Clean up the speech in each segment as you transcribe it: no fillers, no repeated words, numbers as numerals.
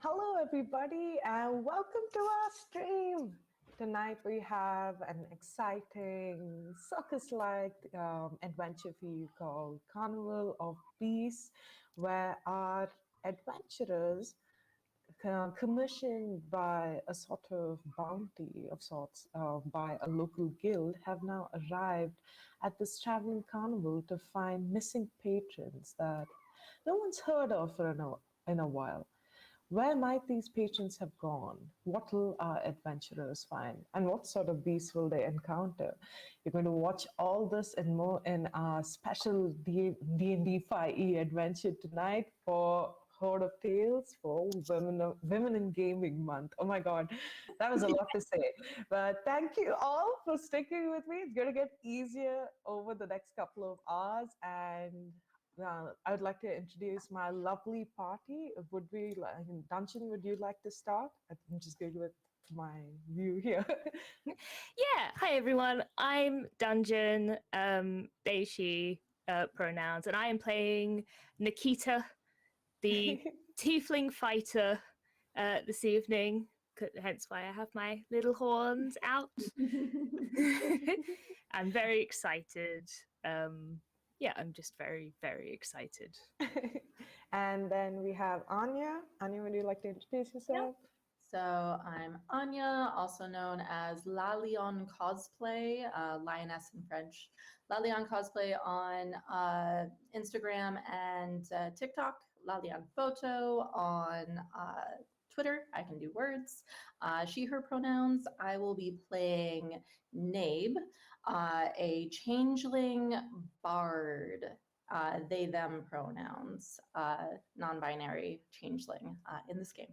Hello, everybody, and welcome to our stream. Tonight we have an exciting circus-like adventure for you called Karnival of Beasts, where our adventurers, commissioned by a sort of bounty of sorts by a local guild, have now arrived at this traveling carnival to find missing patrons that no one's heard of in a while. Where might these patrons have gone? What will our adventurers find? And what sort of beasts will they encounter? You're going to watch all this and more in our special D&D5e adventure tonight for Hoard of Tales for Women in Gaming Month. Oh my God, that was a lot to say. But thank you all for sticking with me. It's going to get easier over the next couple of hours. And I would like to introduce my lovely party. Dungeon, would you like to start? I'm just going with my view here. Yeah, hi everyone. I'm Dungeon, they, she pronouns, and I am playing Nikita, the tiefling fighter, this evening. Hence why I have my little horns out. I'm very excited. Yeah, I'm just very, very excited. And then we have Anya. Anya, would you like to introduce yourself? Yep. So I'm Anya, also known as Lalion Cosplay, lioness in French. Lalion Cosplay on Instagram and TikTok. Lalion Photo on Twitter. I can do words. She, her pronouns. I will be playing Nabe, a changeling bard. They, them pronouns, non-binary changeling in this game.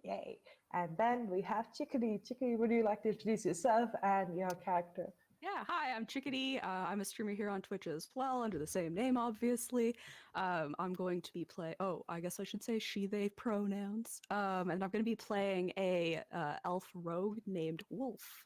Yay. And then we have Chickadee. Chickadee, would you like to introduce yourself and your character? Yeah, hi, I'm Chickadee. I'm a streamer here on Twitch as well, under the same name, obviously. I'm going to be I guess I should say she, they pronouns. And I'm going to be playing a elf rogue named Wolf.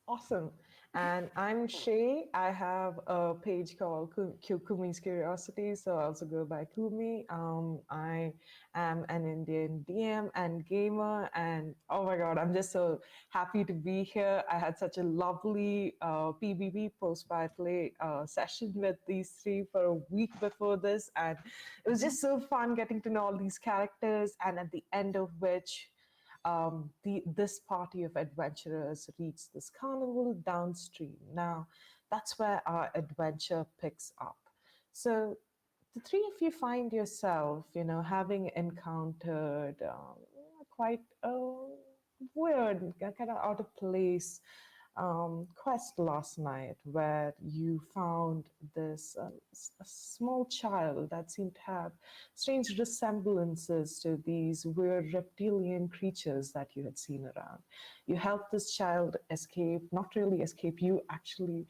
Awesome. And I'm Shay. I have a page called Kumi's Curiosity, so I also go by Kumi. I am an Indian DM and gamer, and oh my God, I'm just so happy to be here. I had such a lovely PvP post-by-play session with these three for a week before this, and it was just so fun getting to know all these characters, and at the end of which, this party of adventurers reached this carnival downstream. Now, that's where our adventure picks up. So the three of you find yourself, having encountered quite a weird, kind of out of place quest last night, where you found this a small child that seemed to have strange resemblances to these weird reptilian creatures that you had seen around. You helped this child escape, not really escape, you actually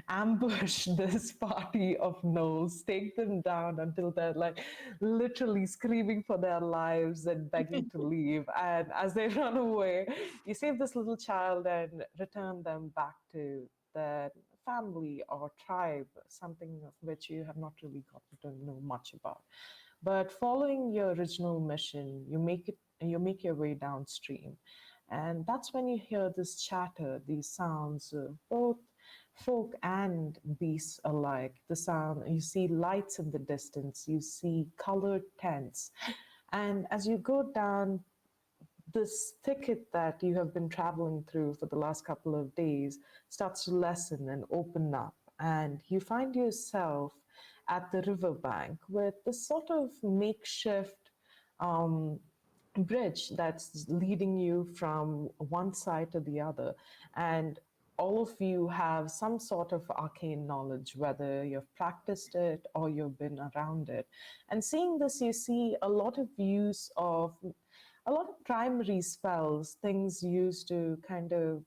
ambushed this party of gnolls, take them down until they're like literally screaming for their lives and begging to leave. And as they run away, you save this little child and return them back to their family or tribe, something of which you have not really gotten to know much about. But following your original mission, you make your way downstream. And that's when you hear this chatter, these sounds of both folk and beasts alike. The sound, you see lights in the distance, you see colored tents. And as you go down this thicket that you have been traveling through for the last couple of days starts to lessen and open up, and you find yourself at the riverbank with this sort of makeshift bridge that's leading you from one side to the other. And all of you have some sort of arcane knowledge, whether you've practiced it or you've been around it. And seeing this, you see a lot of primary spells, things used to kind of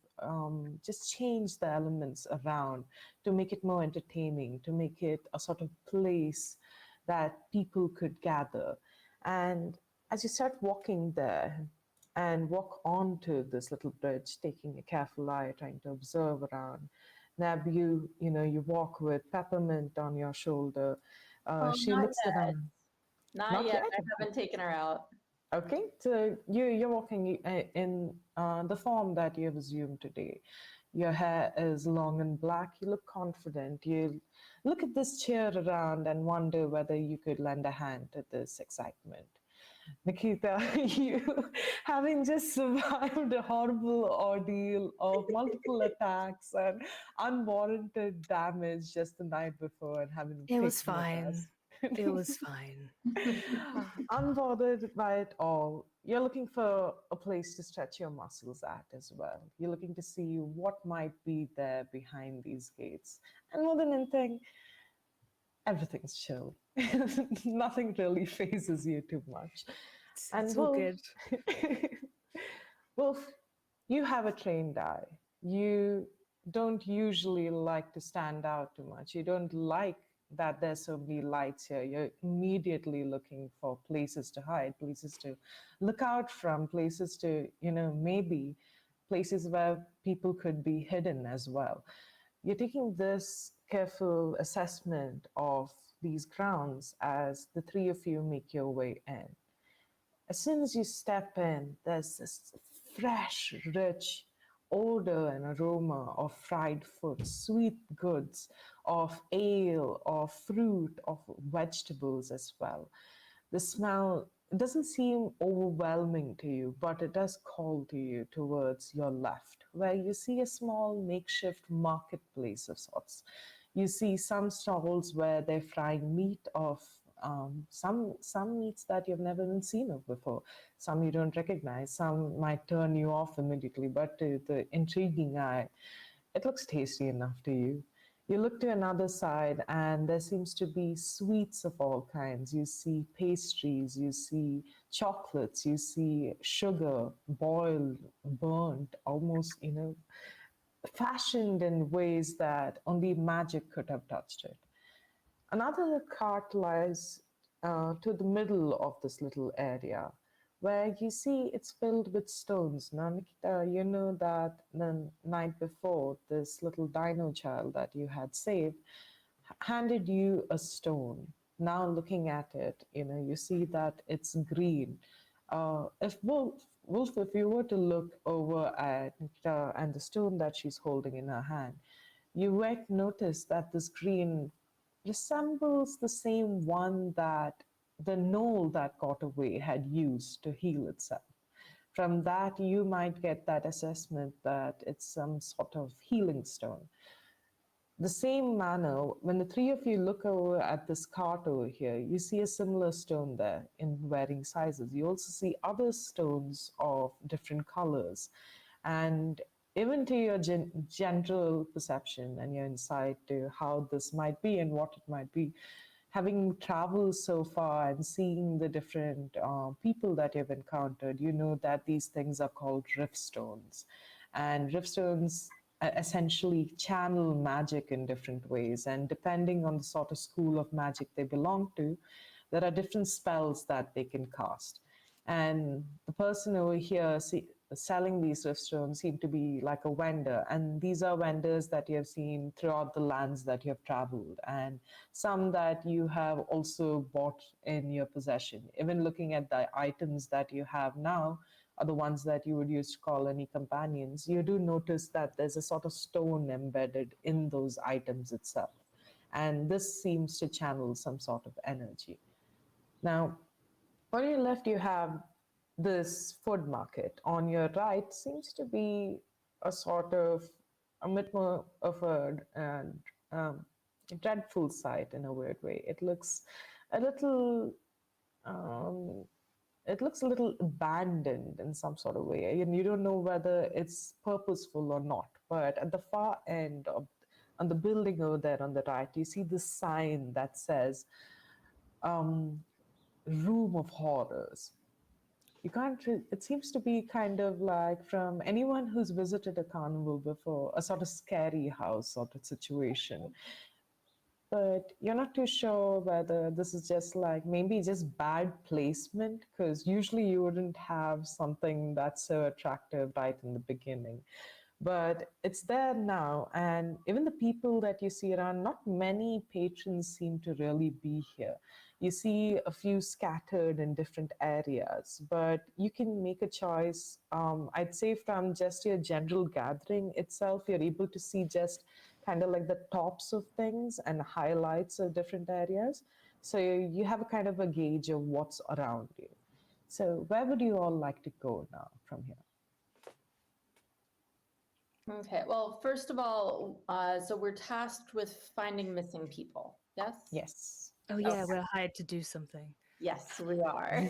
just change the elements around to make it more entertaining, to make it a sort of place that people could gather. And as you start walking there and walk onto this little bridge, taking a careful eye, trying to observe around, Nab, you walk with Peppermint on your shoulder. She looks around. Not yet. I haven't taken her out. Okay, so you're walking in the form that you have assumed today. Your hair is long and black. You look confident. You look at this chair around and wonder whether you could lend a hand to this excitement. Nikita, you having just survived a horrible ordeal of multiple attacks and unwarranted damage just the night before and having It was taken it fine. as It was fine. unbothered by it all. You're looking for a place to stretch your muscles at as well. You're looking to see what might be there behind these gates. And more than anything, everything's chill. Nothing really phases you too much. It's all good. Wolf, you have a trained eye. You don't usually like to stand out too much. You don't like that there's so many lights here. You're immediately looking for places to hide, places to look out from, places to, maybe places where people could be hidden as well. You're taking this careful assessment of these grounds as the three of you make your way in. As soon as you step in, there's this fresh, rich odor and aroma of fried food, sweet goods, of ale, of fruit, of vegetables as well. The smell doesn't seem overwhelming to you, but it does call to you towards your left, where you see a small makeshift marketplace of sorts. You see some stalls where they're frying meat of some meats that you've never even seen of before. Some you don't recognize. Some might turn you off immediately, but to the intriguing eye, it looks tasty enough to you. You look to another side, and there seems to be sweets of all kinds. You see pastries, you see chocolates, you see sugar, boiled, burnt, almost, fashioned in ways that only magic could have touched it. Another cart lies to the middle of this little area where you see it's filled with stones. Now, Nikita, you know that the night before, this little dino child that you had saved handed you a stone. Now, looking at it, you see that it's green. If Wolf, if you were to look over at Nikita and the stone that she's holding in her hand, you might notice that this green resembles the same one that the knoll that got away had used to heal itself. From that, you might get that assessment that it's some sort of healing stone. The same manner, when the three of you look over at this cart over here, you see a similar stone there in varying sizes. You also see other stones of different colors. And even to your general perception and your insight to how this might be and what it might be, having traveled so far and seeing the different people that you've encountered, you know that these things are called rift stones. And rift stones essentially channel magic in different ways. And depending on the sort of school of magic they belong to, there are different spells that they can cast. And the person over here selling these rift stones seem to be like a vendor. And these are vendors that you have seen throughout the lands that you have traveled, and some that you have also bought in your possession. Even looking at the items that you have now, are the ones that you would use to call any companions, you do notice that there's a sort of stone embedded in those items itself. And this seems to channel some sort of energy. Now, on your left, you have this food market. On your right seems to be a sort of a bit more of a dreadful sight in a weird way. It looks a little um, it looks a little abandoned in some sort of way, and you don't know whether it's purposeful or not. But at the far end of on the building over there on the right, you see this sign that says "Room of Horrors." You can't. It seems to be kind of like from anyone who's visited a carnival before, a sort of scary house sort of situation. But you're not too sure whether this is just like maybe just bad placement, because usually you wouldn't have something that's so attractive right in the beginning. but it's there now. And even the people that you see around, not many patrons seem to really be here. You see a few scattered in different areas, but you can make a choice. I'd say from just your general gathering itself, you're able to see just kind of like the tops of things and highlights of different areas. So you have a kind of a gauge of what's around you. So where would you all like to go now from here? Okay, well, first of all, so we're tasked with finding missing people. Yes? Yes. Oh yeah, Okay. we're hired to do something. Yes, we are.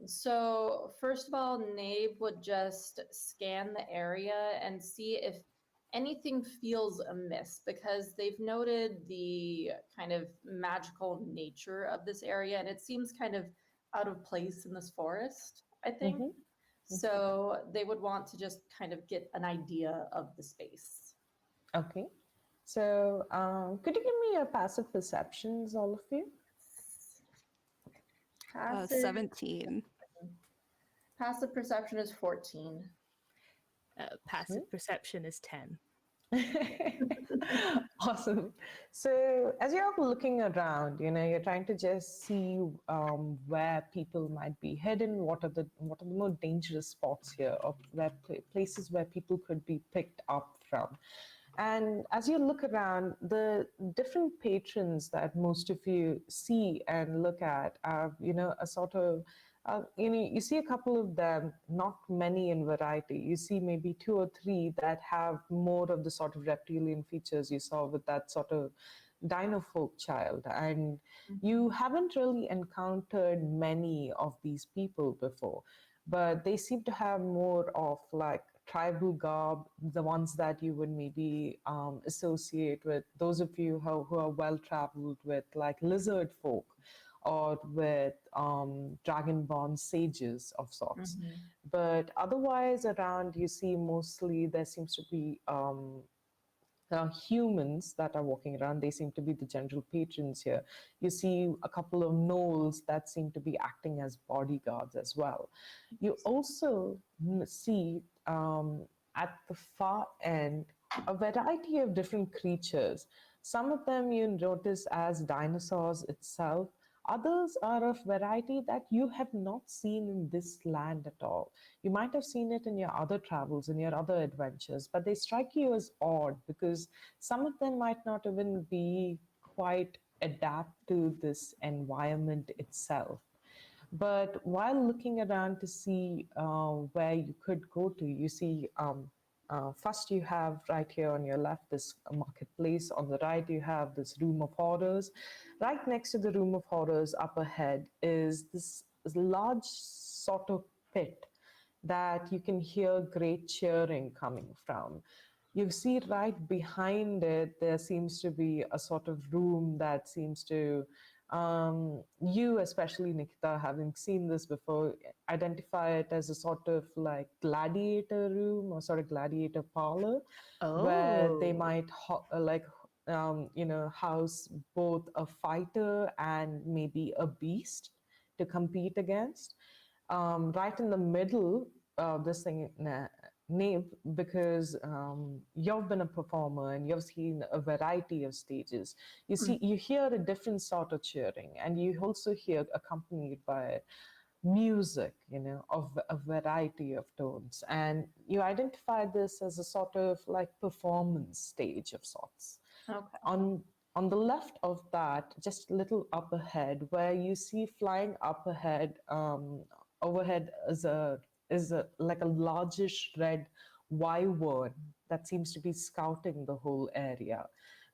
So first of all, Nabe would just scan the area and see if anything feels amiss, because they've noted the kind of magical nature of this area, and it seems kind of out of place in this forest, I think. So they would want to just kind of get an idea of the space. Okay. So could you give me your passive perceptions, all of you? Passive, 17. passive perception is 14. Passive perception is 10. Awesome. So as you're looking around, you're trying to just see where people might be hidden. What are the more dangerous spots here, or where places where people could be picked up from. And as you look around, the different patrons that most of you see and look at are, a sort of you see a couple of them, not many in variety. You see maybe two or three that have more of the sort of reptilian features you saw with that sort of dino folk child. And you haven't really encountered many of these people before, but they seem to have more of like tribal garb, the ones that you would maybe associate with those of you who are well traveled with like lizard folk or with dragonborn sages of sorts. But otherwise, around you see mostly there seems to be humans that are walking around. They seem to be the general patrons here. You see a couple of gnolls that seem to be acting as bodyguards as well. You also see at the far end a variety of different creatures. Some of them you notice as dinosaurs itself. Others are of variety that you have not seen in this land at all. You might have seen it in your other travels, in your other adventures, but they strike you as odd because some of them might not even be quite adapt to this environment itself. But while looking around to see where you could go to, you see first you have right here on your left this marketplace. On the right, you have this room of horrors. Right next to the room of horrors, up ahead, is this large sort of pit that you can hear great cheering coming from. You see right behind it, there seems to be a sort of room that seems to, you especially, Nikita, having seen this before, identify it as a sort of like gladiator room or sort of gladiator parlor, where they might house both a fighter and maybe a beast to compete against. Right in the middle of this thing, Nave, because you've been a performer and you've seen a variety of stages. You hear a different sort of cheering, and you also hear accompanied by music, of a variety of tones. And you identify this as a sort of like performance stage of sorts. Okay. On the left of that, just a little up ahead, where you see flying up ahead, overhead is a like a largish red wyvern that seems to be scouting the whole area.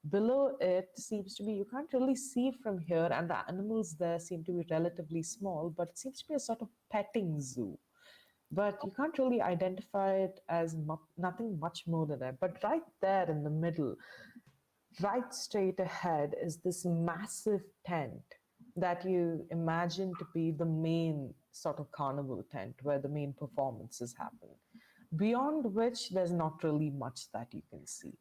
Below it seems to be, you can't really see from here, and the animals there seem to be relatively small, but it seems to be a sort of petting zoo. But you can't really identify it as nothing much more than that. But right there in the middle, right straight ahead, is this massive tent that you imagine to be the main sort of carnival tent where the main performances happen. Beyond which, there's not really much that you can see.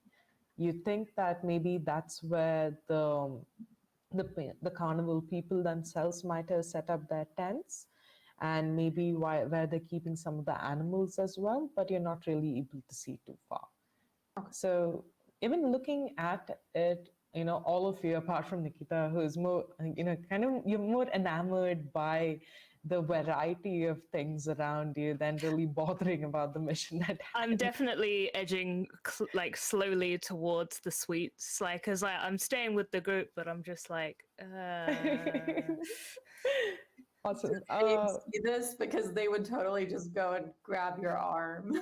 You think that maybe that's where the carnival people themselves might have set up their tents. and maybe where they're keeping some of the animals as well, but you're not really able to see too far. Okay. So even looking at it, all of you, apart from Nikita, who is more, kind of, you're more enamored by the variety of things around you than really bothering about the mission at I'm hand. definitely edging like slowly towards the sweets, like, because I'm staying with the group, but I'm just like, Awesome. They see this because they would totally just go and grab your arm.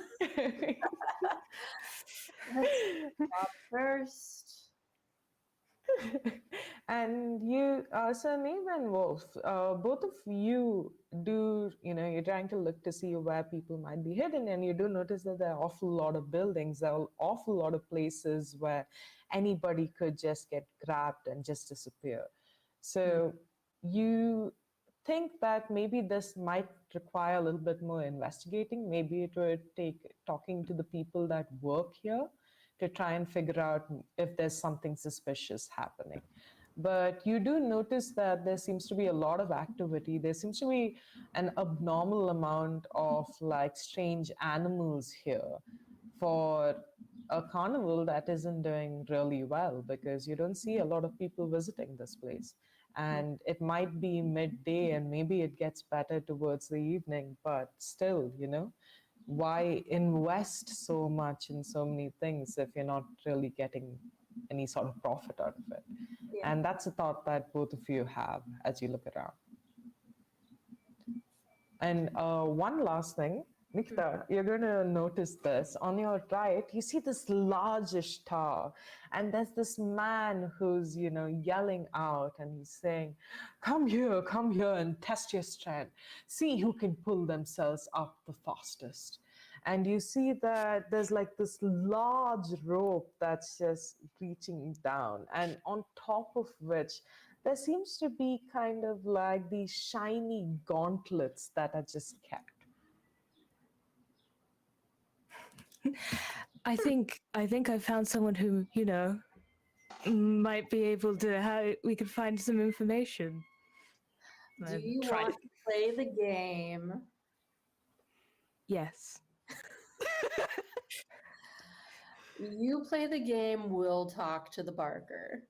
Let's stop first. And you, so Neve and Wolf, both of you do, you're trying to look to see where people might be hidden, and you do notice that there are an awful lot of buildings, there are an awful lot of places where anybody could just get grabbed and just disappear. So you think that maybe this might require a little bit more investigating. Maybe it would take talking to the people that work here to try and figure out if there's something suspicious happening. But you do notice that there seems to be a lot of activity. There seems to be an abnormal amount of like strange animals here for a carnival that isn't doing really well, because you don't see a lot of people visiting this place. And it might be midday and maybe it gets better towards the evening, but still, why invest so much in so many things if you're not really getting any sort of profit out of it? Yeah. And that's a thought that both of you have as you look around. And one last thing, Nikita, you're going to notice this. On your right, you see this largish tower, and there's this man who's, yelling out, and he's saying, come here, and test your strength. See who can pull themselves up the fastest. And you see that there's like this large rope that's just reaching down, and on top of which there seems to be kind of like these shiny gauntlets that are just kept. I think I found someone who might be able to how we could find some information. Do you want to play the game? Yes. You play the game, we'll talk to the Barker.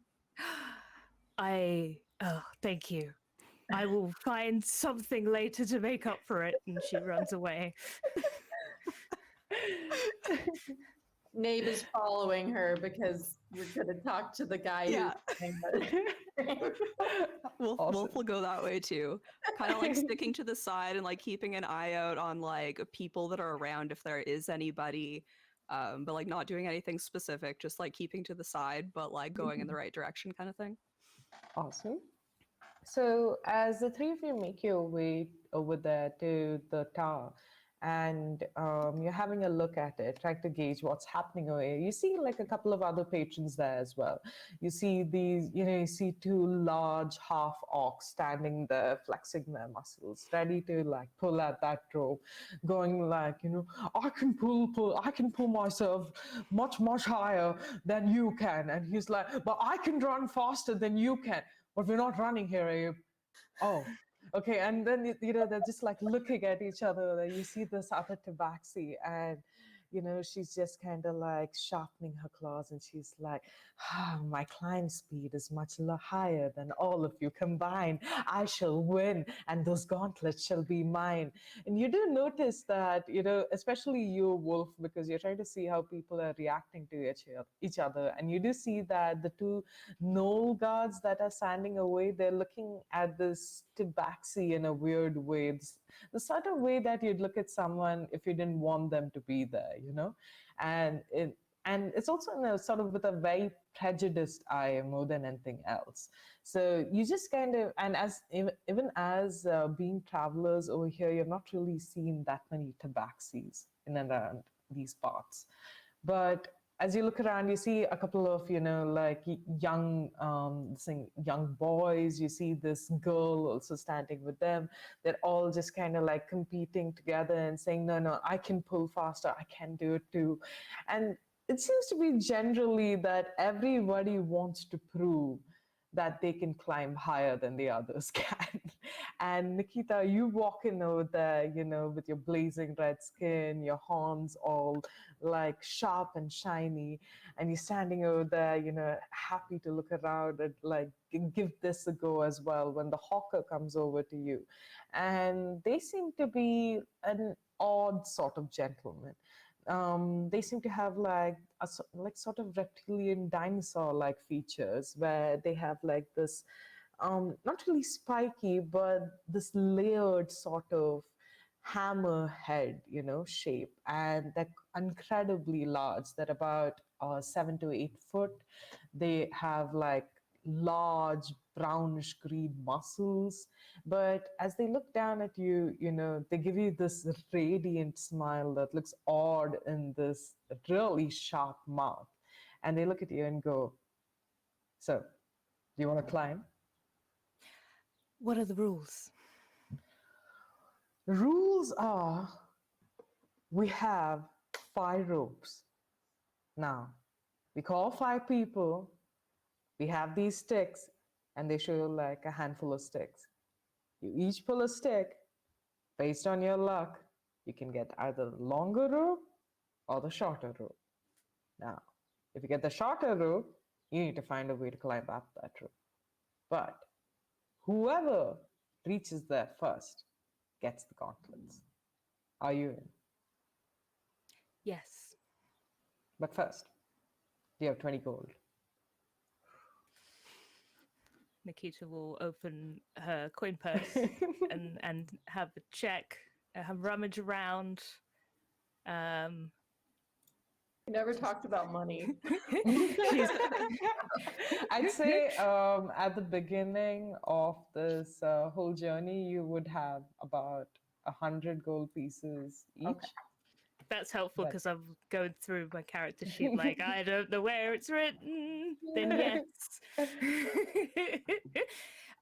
Thank you. I will find something later to make up for it. And she runs away. Nave is following her because we're going to talk to the guy. Yeah. Who's Wolf will go that way too. Kind of like sticking to the side and like keeping an eye out on like people that are around if there is anybody. But like not doing anything specific, just like keeping to the side, but like going in the right direction kind of thing. Awesome. So as the three of you make your way over there to the tower, and you're having a look at it, trying to gauge what's happening over here. You see like a couple of other patrons there as well. You see these, you see two large half orcs standing there, flexing their muscles, ready to like pull at that rope, going like, I can pull myself much, much higher than you can. And he's like, but I can run faster than you can. But we're not running here, Abe. Oh. Okay, and then they're just like looking at each other. You see this other tabaxi, and she's just kind of like sharpening her claws, and she's like, my climb speed is much higher than all of you combined. I shall win, and those gauntlets shall be mine. And you do notice that, especially you, Wolf, because you're trying to see how people are reacting to each other, and you do see that the two knoll guards that are standing away, they're looking at this tabaxi in a weird way. It's the sort of way that you'd look at someone if you didn't want them to be there, and it's also in a sort of with a very prejudiced eye more than anything else. So you just kind of, and as even as being travelers over here, you're not really seeing that many tabaxis in and around these parts. But as you look around, you see a couple of, like young boys. You see this girl also standing with them. They're all just kind of like competing together and saying, no, I can pull faster. I can do it too. And it seems to be generally that everybody wants to prove that they can climb higher than the others can. And Nikita, you walk in over there, with your blazing red skin, your horns all like sharp and shiny, and you're standing over there, happy to look around and like give this a go as well when the hawker comes over to you. And they seem to be an odd sort of gentleman. They seem to have like like sort of reptilian dinosaur-like features where they have like this not really spiky, but this layered sort of hammer head, shape, and they're incredibly large. They're about 7 to 8 foot. They have like large brownish green muscles, but as they look down at you, they give you this radiant smile that looks odd in this really sharp mouth. And they look at you and go, "So, do you want to climb?" What are the rules? The rules are we have 5 ropes. Now, we call 5 people, we have these sticks, and they show like a handful of sticks. You each pull a stick. Based on your luck, you can get either the longer rope or the shorter rope. Now, if you get the shorter rope, you need to find a way to climb up that rope. But whoever reaches there first gets the gauntlets. Are you in? Yes. But first, do you have 20 gold? Nikita will open her coin purse and have a check, have rummage around. We never talked about money. She's I'd say at the beginning of this whole journey, you would have about 100 gold pieces each. Okay. That's helpful But- because I'm going through my character sheet like, I don't know where it's written. Then yes.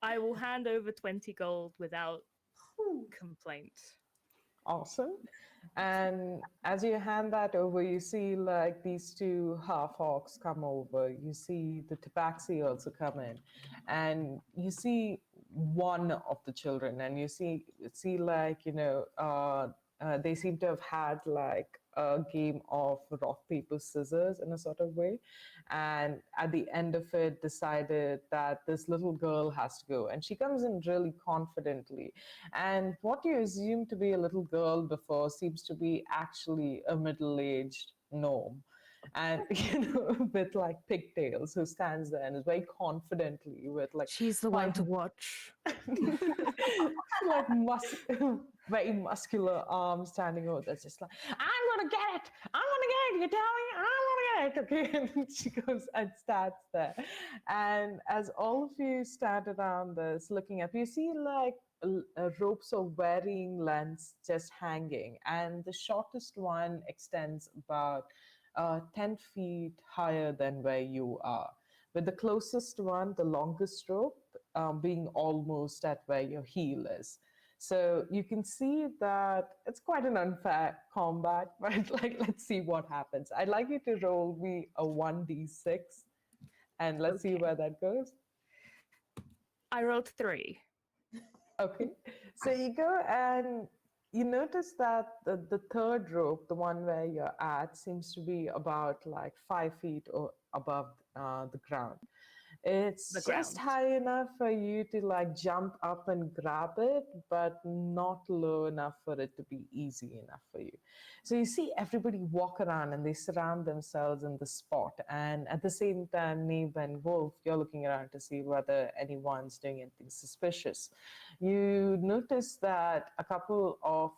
I will hand over 20 gold without complaint. Awesome. And as you hand that over, you see like these 2 half orcs come over. You see the tabaxi also come in, and you see one of the children, and you see like they seem to have had like a game of rock paper scissors in a sort of way, and at the end of it decided that this little girl has to go, and she comes in really confidently, and what you assume to be a little girl before seems to be actually a middle-aged gnome, and with like pigtails, who stands there and is very confidently with like She's the one to watch. like very muscular arms standing over there, just like, "I'm gonna get it! I'm gonna get it! You tell me, I'm gonna get it!" Okay, and she goes and starts there. And as all of you stand around this looking up, you see like ropes of varying lengths just hanging, and the shortest one extends about 10 feet higher than where you are, with the closest one, the longest rope, being almost at where your heel is. So you can see that it's quite an unfair combat, but like, let's see what happens. I'd like you to roll me a 1d6, and let's see Okay. where that goes. I rolled 3. Okay, so you go and you notice that the third rope, the one where you're at, seems to be about like 5 feet or above the ground. It's The just ground. high enough for you to like jump up and grab it, but not low enough for it to be easy enough for you. So you see everybody walk around and they surround themselves in the spot. And at the same time, Neve and Wolf, you're looking around to see whether anyone's doing anything suspicious. You notice that a couple of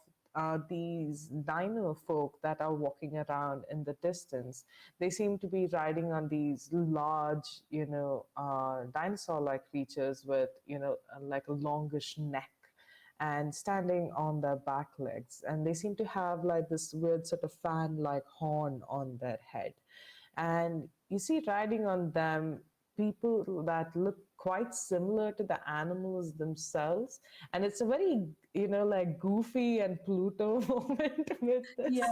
these dino folk that are walking around in the distance, they seem to be riding on these large, dinosaur-like creatures with, like a longish neck and standing on their back legs. And they seem to have like this weird sort of fan-like horn on their head. And you see riding on them people that look quite similar to the animals themselves, and it's a very like goofy and Pluto moment with this. Yeah.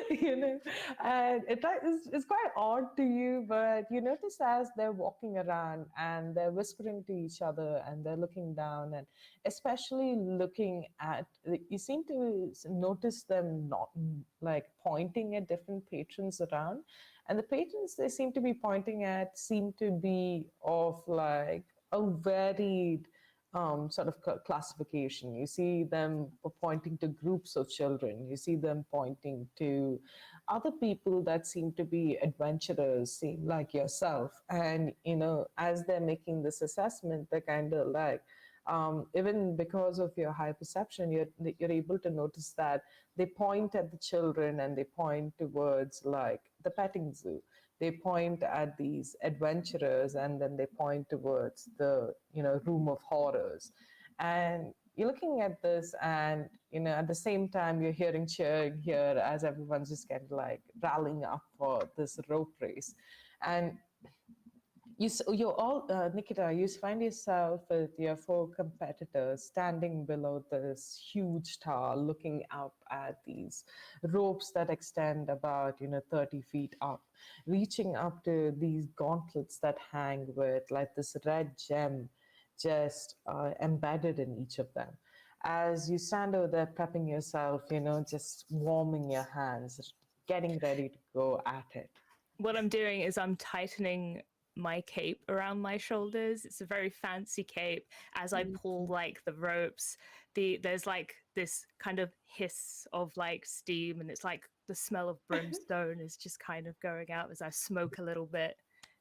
And it's quite odd to you, but you notice as they're walking around and they're whispering to each other and they're looking down and especially looking at, you seem to notice them not like pointing at different patrons around. And the patrons they seem to be pointing at seem to be of like a varied sort of classification. You see them pointing to groups of children. You see them pointing to other people that seem to be adventurers, seem like yourself. And, as they're making this assessment, they're kind of like, even because of your high perception, you're able to notice that they point at the children and they point towards like the petting zoo. They point at these adventurers and then they point towards the room of horrors. And you're looking at this and at the same time you're hearing cheering here as everyone's just kind of like rallying up for this rope race. And you're all, Nikita, you find yourself with your 4 competitors standing below this huge tower, looking up at these ropes that extend about, 30 feet up, reaching up to these gauntlets that hang with like this red gem just embedded in each of them. As you stand over there prepping yourself, just warming your hands, getting ready to go at it. What I'm doing is I'm tightening my cape around my shoulders. It's a very fancy cape. As I pull like the ropes, there's like this kind of hiss of like steam, and it's like the smell of brimstone is just kind of going out as I smoke a little bit.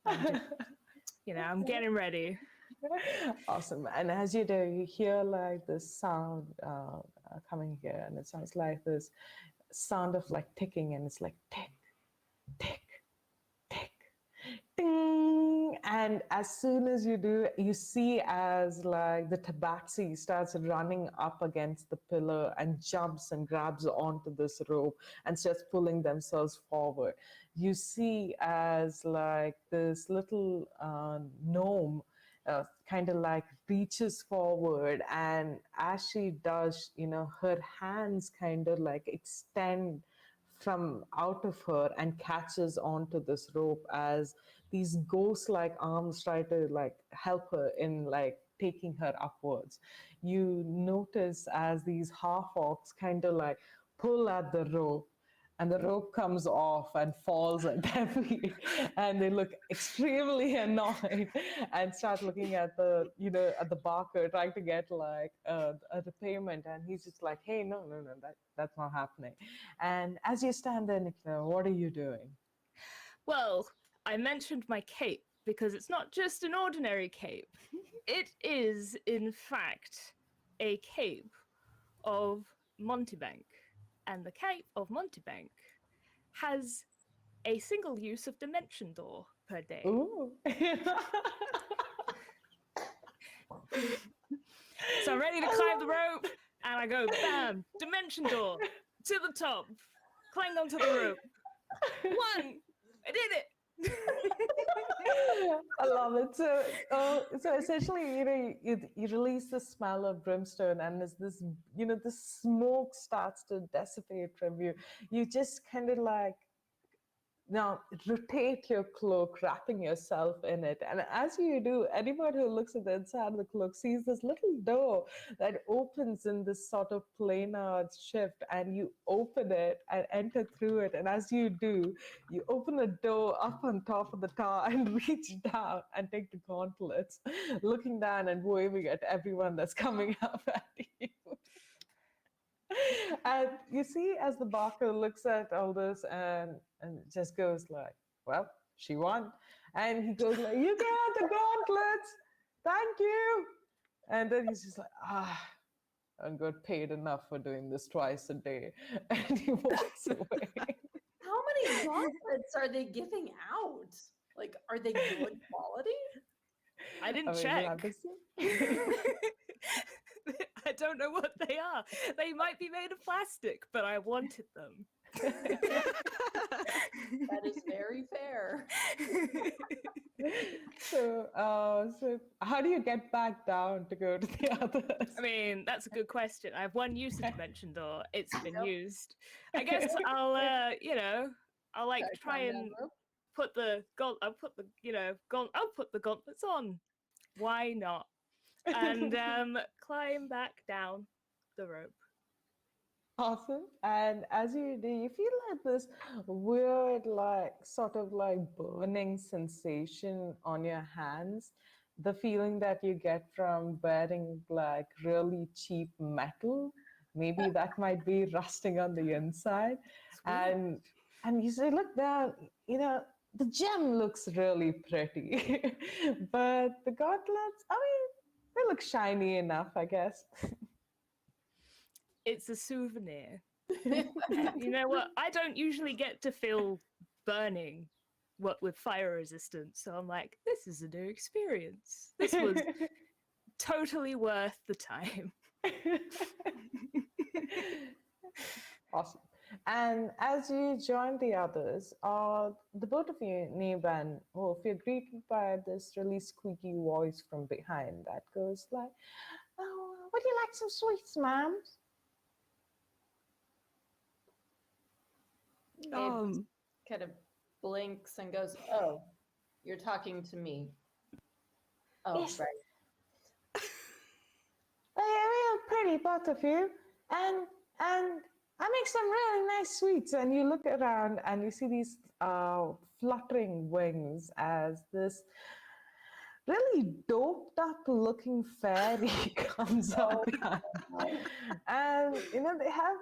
I'm just, I'm getting ready. Awesome. And as you do, you hear like this sound coming here, and it sounds like this sound of like ticking, and it's like tick, tick, tick, ding. And as soon as you do, you see as like the tabaxi starts running up against the pillar and jumps and grabs onto this rope and starts pulling themselves forward. You see as like this little gnome kind of like reaches forward, and as she does, her hands kind of like extend from out of her and catches onto this rope as these ghost-like arms try to like help her in like taking her upwards. You notice as these half orcs kind of like pull at the rope, and the rope comes off and falls at their feet, and they look extremely annoyed and start looking at the at the barker trying to get like a repayment, and he's just like, hey, no, that's not happening. And as you stand there, Nicola, what are you doing? Well, I mentioned my cape because it's not just an ordinary cape. It is, in fact, a cape of Montebank. And the cape of Montebank has a single use of dimension door per day. Ooh. So I'm ready to climb the rope, and I go, bam, dimension door, to the top, climb onto the rope. 1, I did it. I love it. So essentially, you release the smell of brimstone, and as this, the smoke starts to dissipate from you, you just kind of like now rotate your cloak, wrapping yourself in it. And as you do, anybody who looks at the inside of the cloak sees this little door that opens in this sort of planar shift, and you open it and enter through it. And as you do, you open a door up on top of the tower and reach down and take the gauntlets, looking down and waving at everyone that's coming up at you. And you see as the barker looks at all this and just goes like, well, she won. And he goes like, you got the gauntlets, thank you. And then he's just like, I got paid enough for doing this twice a day. And he walks away. How many gauntlets are they giving out? Like, are they good quality? I didn't We'll check. have to see. I don't know what they are. They might be made of plastic, but I wanted them. That is very fair. So how how do you get back down to go to the others? I mean, that's a good question. I have one usage mentioned, though. It's been Nope. used. I guess I'll, I'll like try Climb down and the rope. put the I'll put the, I'll put the gauntlets on. Why not? And climb back down the rope. Awesome. And as you do, you feel like this weird, like sort of like burning sensation on your hands. The feeling that you get from wearing like really cheap metal. Maybe that might be rusting on the inside. And you say, look down, the gem looks really pretty. But the gauntlets, I mean, they look shiny enough, I guess. It's a souvenir. You know what? I don't usually get to feel burning with fire resistance. So I'm like, this is a new experience. This was totally worth the time. Awesome. And as you join the others, the both of you, Nib and Wolf, you're greeted by this really squeaky voice from behind that goes like, "Oh, would you like some sweets, ma'am?" Kind of blinks and goes, "Oh, you're talking to me." Oh, Yes. right. They're real pretty, both of you. And I make some really nice sweets. And you look around and you see these fluttering wings as this really doped up looking fairy comes up behind. And they have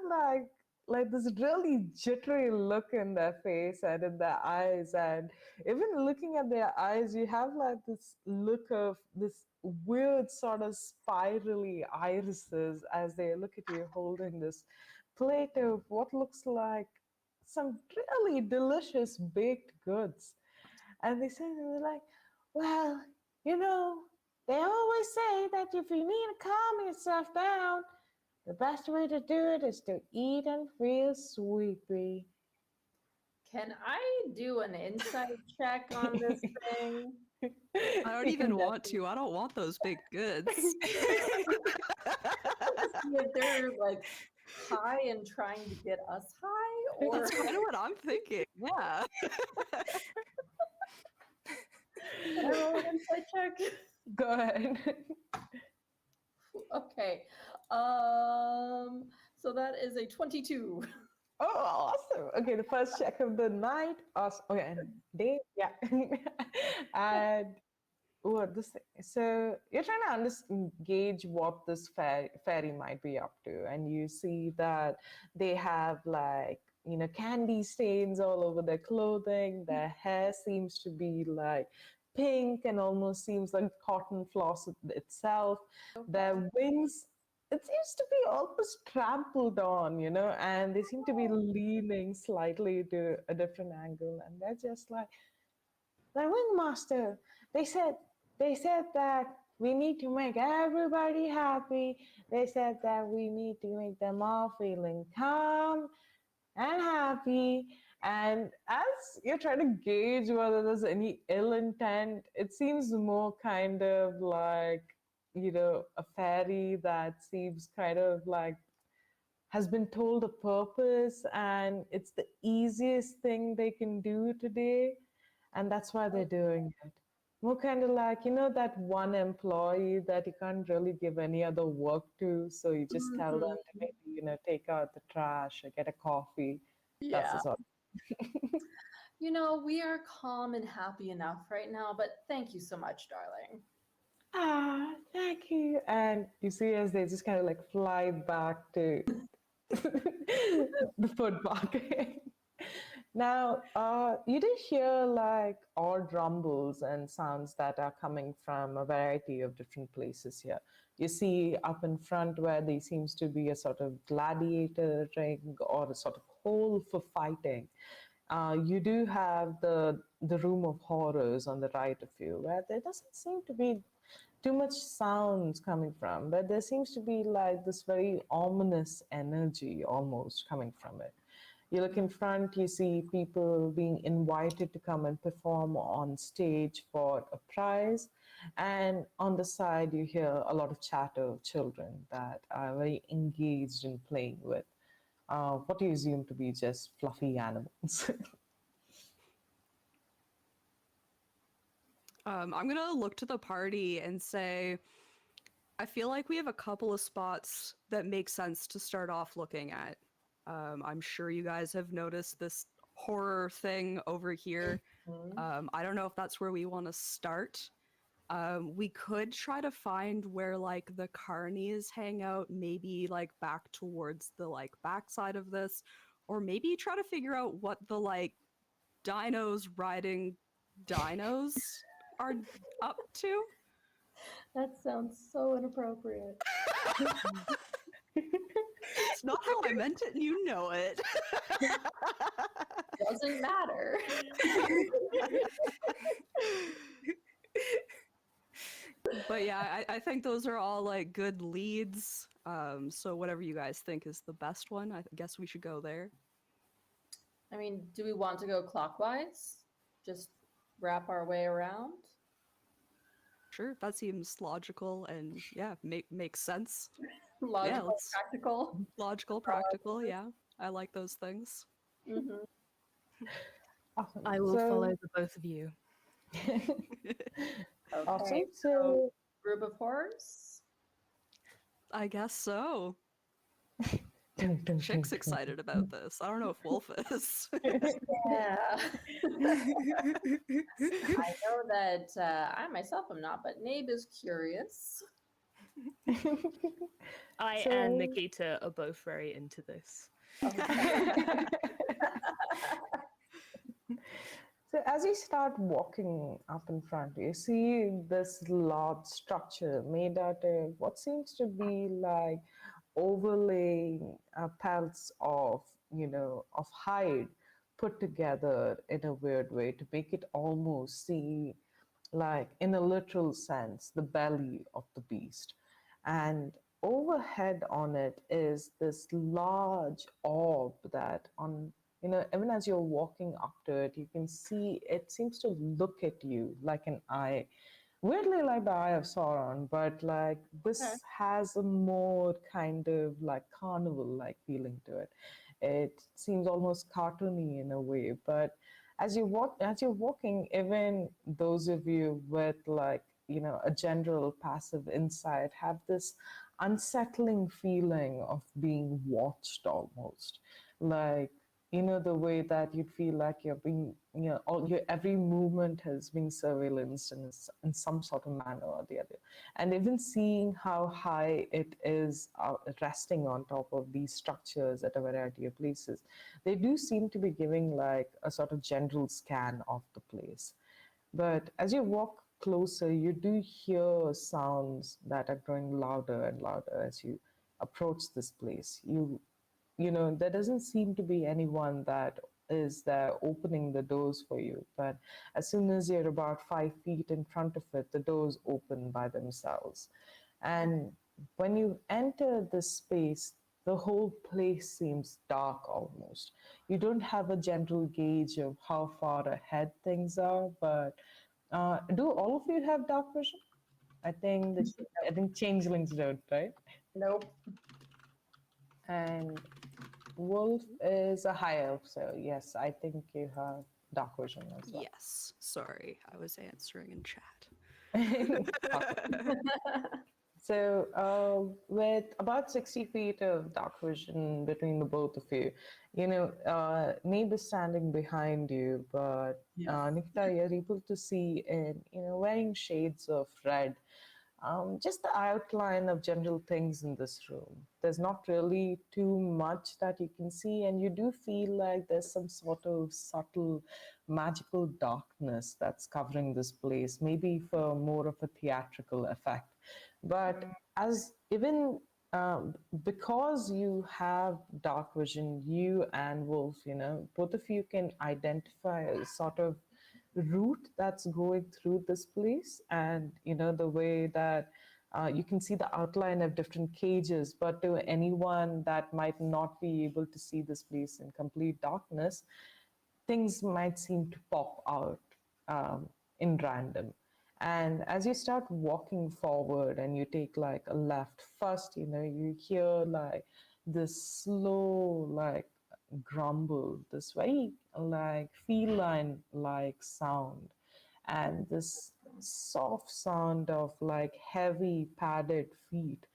like this really jittery look in their face and in their eyes, and even looking at their eyes you have like this look of this weird sort of spirally irises as they look at you holding this plate of what looks like some really delicious baked goods. And they say, they're like, well, they always say that if you need to calm yourself down, the best way to do it is to eat and feel sleepy. Can I do an insight check on this thing? I don't even want to. I don't want those baked goods. See if they're like high and trying to get us high, or That's kind of what I'm thinking. Yeah. can I roll an insight check? Go ahead. Okay. So that is a 22. Oh, awesome. Okay, the first check of the night. Awesome. Okay, and day, yeah. And what this? So you're trying to gauge what this fairy might be up to, and you see that they have like candy stains all over their clothing. Their hair seems to be like pink and almost seems like cotton floss itself. Their wings, it seems to be almost trampled on, and they seem to be leaning slightly to a different angle. And they're just like, the wingmaster, they said that we need to make everybody happy. They said that we need to make them all feeling calm and happy. And as you're trying to gauge whether there's any ill intent, it seems more kind of like, a fairy that seems kind of like has been told a purpose and it's the easiest thing they can do today. And that's why they're doing it. More kind of like, that one employee that you can't really give any other work to. So you just tell them to maybe, take out the trash or get a coffee. That's the sort. We are calm and happy enough right now, but thank you so much, darling. Thank you. And you see as they just kind of like fly back to the food market. Now, you do hear like odd rumbles and sounds that are coming from a variety of different places here. You see up in front where there seems to be a sort of gladiator ring or a sort of hole for fighting. You do have the room of horrors on the right of you, where there doesn't seem to be too much sounds coming from, but there seems to be like this very ominous energy almost coming from it. You look in front, you see people being invited to come and perform on stage for a prize. And on the side, you hear a lot of chatter of children that are very engaged in playing with what you assume to be just fluffy animals. I'm gonna look to the party and say, I feel like we have a couple of spots that make sense to start off looking at. I'm sure you guys have noticed this horror thing over here. I don't know if that's where we want to start. We could try to find where like the carnies hang out, maybe like back towards the like backside of this, or maybe try to figure out what the like dinos riding dinos are up to. That sounds so inappropriate. It's not how I meant it, and you know it. Doesn't matter. But yeah, I think those are all like good leads. So whatever you guys think is the best one, I guess we should go there. I mean, do we want to go clockwise? Just wrap our way around? Sure, that seems logical and yeah, makes sense. Logical, let's- practical. Logical, practical, yeah. I like those things. Awesome. I will follow the both of you. Okay, Awesome. So group of horrors. I guess so. dun, dun, Chick's dun, excited about this. I don't know if Wolf is. Yeah. I know that I myself am not, but Nabe is curious. dun. I So- and Nikita are both very into this. So as you start walking up in front, you see this large structure made out of what seems to be like overlaying pelts of, of hide put together in a weird way to make it almost see like, in a literal sense, the belly of the beast. And overhead on it is this large orb that even as you're walking up to it, you can see it seems to look at you like an eye. Weirdly like the Eye of Sauron, but like this Okay. has a more kind of like carnival-like feeling to it. It seems almost cartoony in a way, but as you're walking, even those of you with like a general passive insight have this unsettling feeling of being watched almost, like the way that you'd feel like you're being all your every movement has been surveillanced in some sort of manner or the other. And even seeing how high it is resting on top of these structures at a variety of places, they do seem to be giving like a sort of general scan of the place. But as you walk closer, you do hear sounds that are growing louder and louder as you approach this place. There doesn't seem to be anyone that is there opening the doors for you. But as soon as you're about 5 feet in front of it, the doors open by themselves. And when you enter this space, the whole place seems dark almost. You don't have a general gauge of how far ahead things are, but do all of you have dark vision? I think changelings don't, right? Nope. And Wolf is a high elf, so yes, I think you have dark vision as well. Yes, sorry, I was answering in chat. Awesome. So with about 60 feet of dark vision between the both of you, Neeb is standing behind you, but Nikita, you're able to see in, wearing shades of red, just the outline of general things in this room. There's not really too much that you can see, and you do feel like there's some sort of subtle magical darkness that's covering this place, maybe for more of a theatrical effect. But as even because you have dark vision, you and Wolf, both of you can identify a sort of route that's going through this place, and the way that You can see the outline of different cages, but to anyone that might not be able to see this place in complete darkness, things might seem to pop out in random. And as you start walking forward and you take like a left, first, you hear like this slow, like grumble, this very like feline like sound, and this soft sound of like heavy padded feet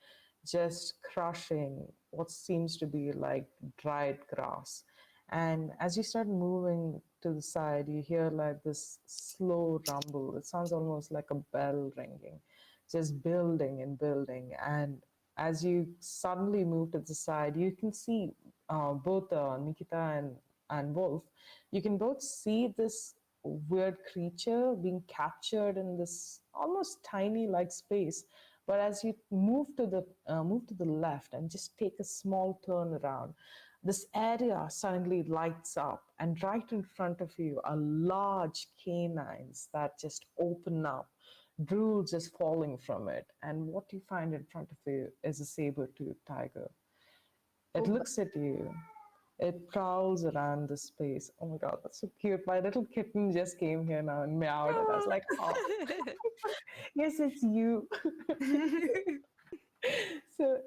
just crushing what seems to be like dried grass. And as you start moving to the side, you hear like this slow rumble. It sounds almost like a bell ringing, just building and building. And as you suddenly move to the side, you can see both Nikita and Wolf. You can both see this weird creature being captured in this almost tiny like space. But as you move to the left and just take a small turn around, this area suddenly lights up, and right in front of you are large canines that just open up, drool just falling from it. And what you find in front of you is a saber-toothed tiger. It Oh, looks at you. It prowls around the space. Oh my god, that's so cute. My little kitten just came here now and meowed, and I was like, oh, yes, it's you. So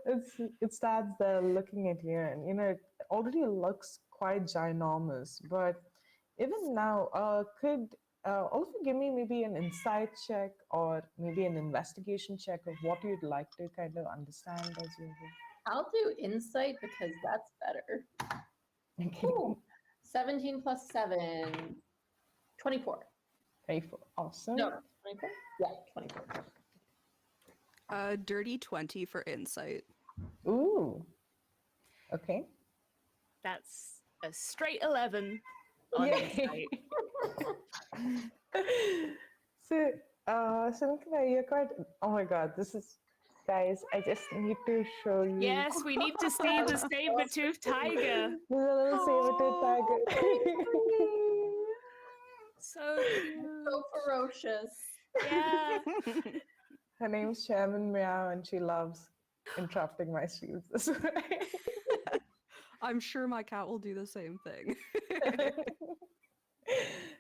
it starts there looking at you, and it already looks quite ginormous. But even now, could all of you give me maybe an insight check or maybe an investigation check of what you'd like to kind of understand as you go? I'll do insight because that's better. Okay. Ooh, 17 plus 7, 24. 24. Awesome. No, 24? Yeah, 24. Dirty 20 for insight. Ooh. Okay. That's a straight 11 on Yay. insight. So Nicola, you're quite. Oh my God, this is, guys. I just need to show you. Yes, we need to see the saber-toothed tiger. The little saber-tooth tiger. So cute. So ferocious. Yeah. Her name's Chairman Meow, and she loves interrupting my streams this way. I'm sure my cat will do the same thing.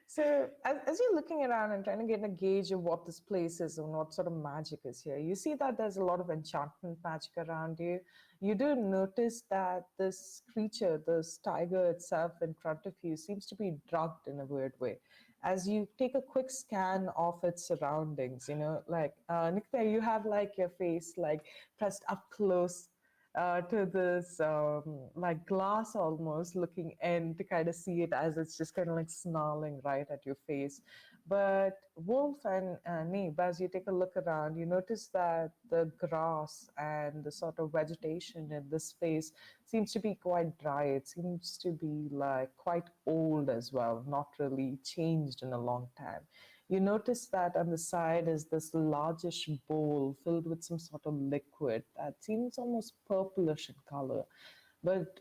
So as you're looking around and trying to get a gauge of what this place is and what sort of magic is here, you see that there's a lot of enchantment magic around you. You do notice that this creature, this tiger itself in front of you, seems to be drugged in a weird way. As you take a quick scan of its surroundings, like Nikita, you have like your face like pressed up close to this like glass almost looking in to kind of see it as it's just kind of like snarling right at your face. But Wolf and Neeb, as you take a look around, you notice that the grass and the sort of vegetation in this space seems to be quite dry. It seems to be like quite old as well, not really changed in a long time. You notice that on the side is this largish bowl filled with some sort of liquid that seems almost purplish in color. But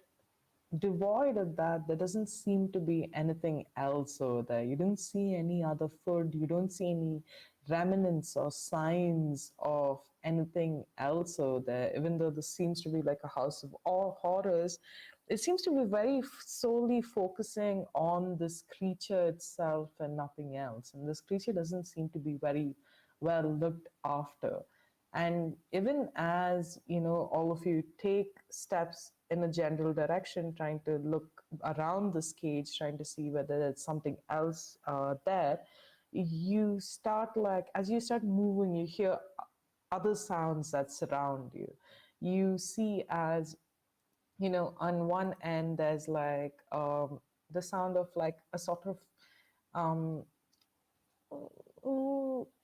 devoid of that, there doesn't seem to be anything else over there. You don't see any other food. You don't see any remnants or signs of anything else over there. Even though this seems to be like a house of all horrors, it seems to be very solely focusing on this creature itself and nothing else. And this creature doesn't seem to be very well looked after. And even as all of you take steps in a general direction, trying to look around this cage, trying to see whether there's something else there, you start like, as you start moving, you hear other sounds that surround you. You see as on one end there's like the sound of like a sort of um,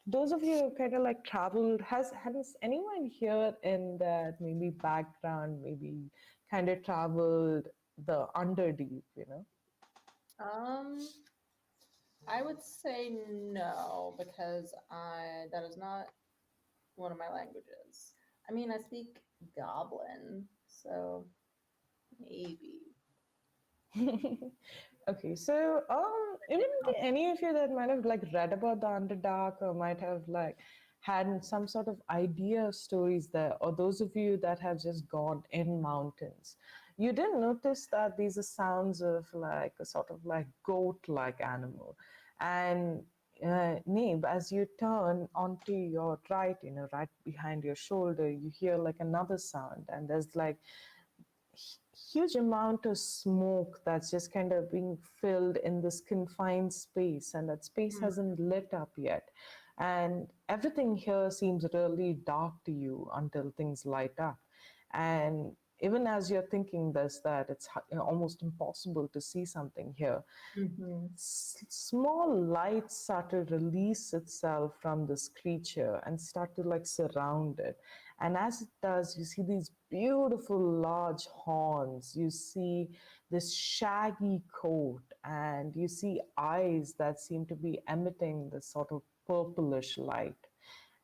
those of you who kind of like traveled, has anyone here in that maybe background maybe kind of traveled the Underdeep, I would say no because that is not one of my languages. I mean, I speak Goblin, so maybe. Okay, so even any of you that might have like read about the Underdark or might have like had some sort of idea of stories there, or those of you that have just gone in mountains, you didn't notice that these are sounds of like a sort of like goat-like animal. And Nib, as you turn onto your right, right behind your shoulder, you hear like another sound, and there's like huge amount of smoke that's just kind of being filled in this confined space, and that space hasn't lit up yet. And everything here seems really dark to you until things light up. And even as you're thinking this, that it's almost impossible to see something here, Mm-hmm. small light start to release itself from this creature and start to like surround it. And as it does, you see these beautiful large horns, you see this shaggy coat, and you see eyes that seem to be emitting this sort of purplish light.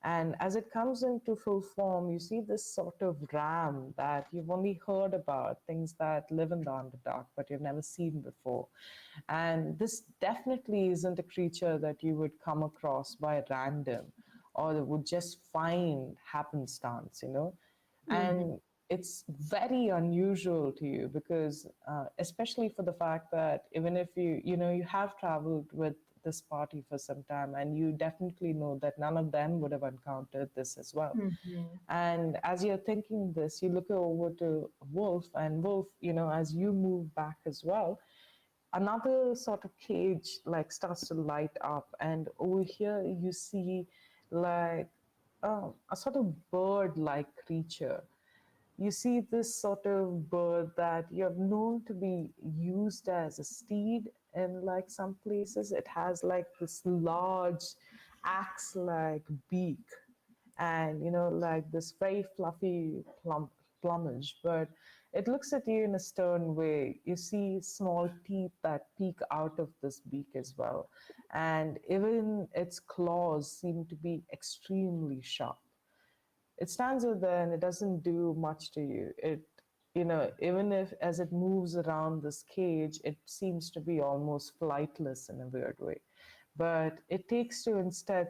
And as it comes into full form, you see this sort of ram that you've only heard about, things that live in the Underdark, but you've never seen before. And this definitely isn't a creature that you would come across by random or that would just find happenstance. Mm-hmm. And it's very unusual to you because, especially for the fact that even if you have traveled with this party for some time, and you definitely know that none of them would have encountered this as well. Mm-hmm. And as you're thinking this, you look over to Wolf, and Wolf, as you move back as well, another sort of cage like starts to light up, and over here you see like a sort of bird-like creature. You see this sort of bird that you have known to be used as a steed in like some places. It has like this large axe-like beak, and like this very fluffy plumage, but it looks at you in a stern way. You see small teeth that peek out of this beak as well, and even its claws seem to be extremely sharp. It stands there and it doesn't do much to you. Even if as it moves around this cage, it seems to be almost flightless in a weird way. But it takes to instead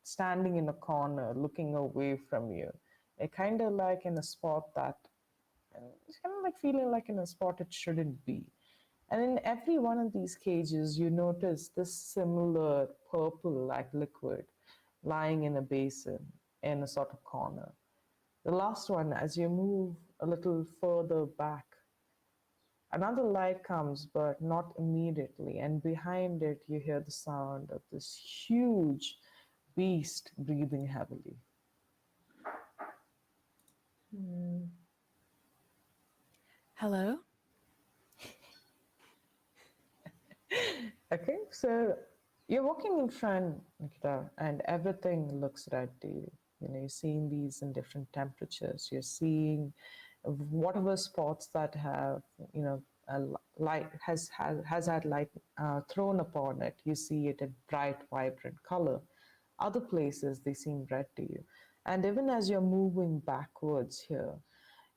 standing in a corner, looking away from you. It kind of like in a spot that, it's kind of like feeling like in a spot it shouldn't be. And in every one of these cages, you notice this similar purple like liquid lying in a basin in a sort of corner. The last one, as you move a little further back, another light comes, but not immediately. And behind it, you hear the sound of this huge beast breathing heavily. Mm. Hello? Okay, so you're walking in front, Nikita, and everything looks red to you. You're seeing these in different temperatures. You're seeing whatever spots that have, a light has had light thrown upon it. You see it in bright, vibrant color. Other places they seem red to you, and even as you're moving backwards here,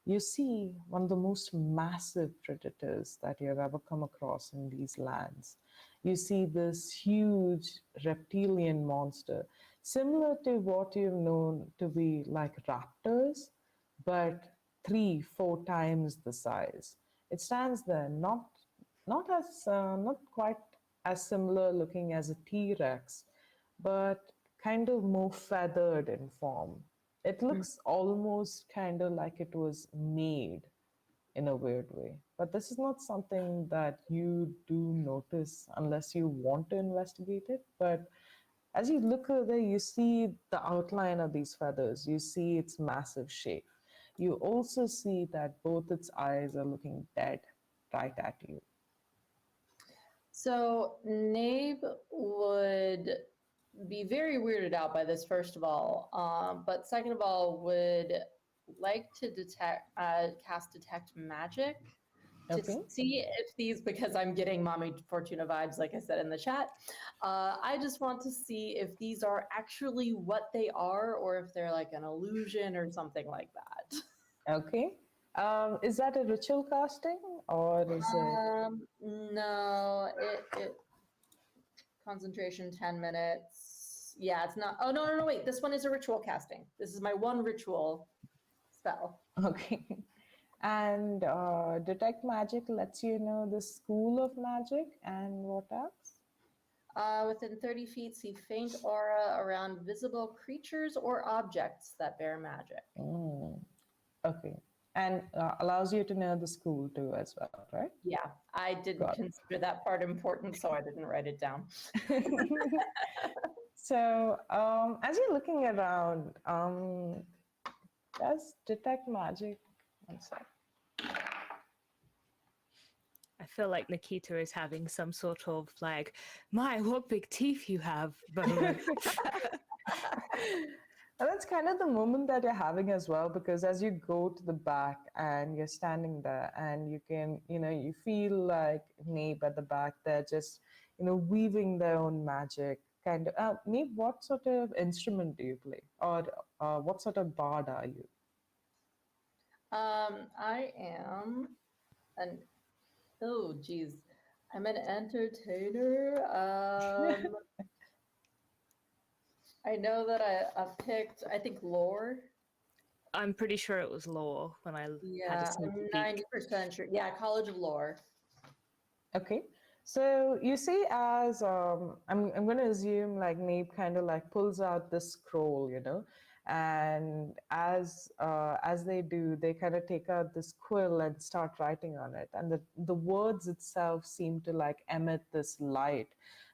you see one of the most massive predators that you have ever come across in these lands. You see this huge reptilian monster, similar to what you've known to be like raptors, but three, four times the size. It stands there, not quite as similar looking as a T-Rex, but kind of more feathered in form. It looks almost kind of like it was made in a weird way. But this is not something that you do notice unless you want to investigate it. But as you look over there, you see the outline of these feathers, you see its massive shape. You also see that both its eyes are looking dead right at you. So Nabe would be very weirded out by this, first of all, but second of all, would like to cast detect magic to Okay? see if these, because I'm getting Mommy Fortuna vibes, like I said in the chat. I just want to see if these are actually what they are, or if they're like an illusion or something like that. Okay. Is that a ritual casting or is it? No, it concentration 10 minutes. yeah, it's not. Oh, no, wait. This one is a ritual casting. This is my one ritual spell. Okay. And detect magic lets you know the school of magic and what else? Within 30 feet, see faint aura around visible creatures or objects that bear magic. Mm, okay. And allows you to know the school too as well, right? Yeah, I didn't Got consider that part important, so I didn't write it down. it. So, as you're looking around, does detect magic? One sec. I feel like Nikita is having some sort of like, my, what big teeth you have moment. And that's kind of the moment that you're having as well, because as you go to the back and you're standing there and you can, you feel like Nape at the back, they're just, weaving their own magic. Kind of, Nape, what sort of instrument do you play? Or what sort of bard are you? I am an, oh, geez. I'm an entertainer. I know that I've picked, I think, lore. I'm pretty sure it was lore when I had a Yeah, sneak I'm peek. 90% sure. Yeah, College of Lore. Okay. So you see, as I'm going to assume like Nape kind of like pulls out this scroll, and as they do, they kind of take out this quill and start writing on it, and the words itself seem to like emit this light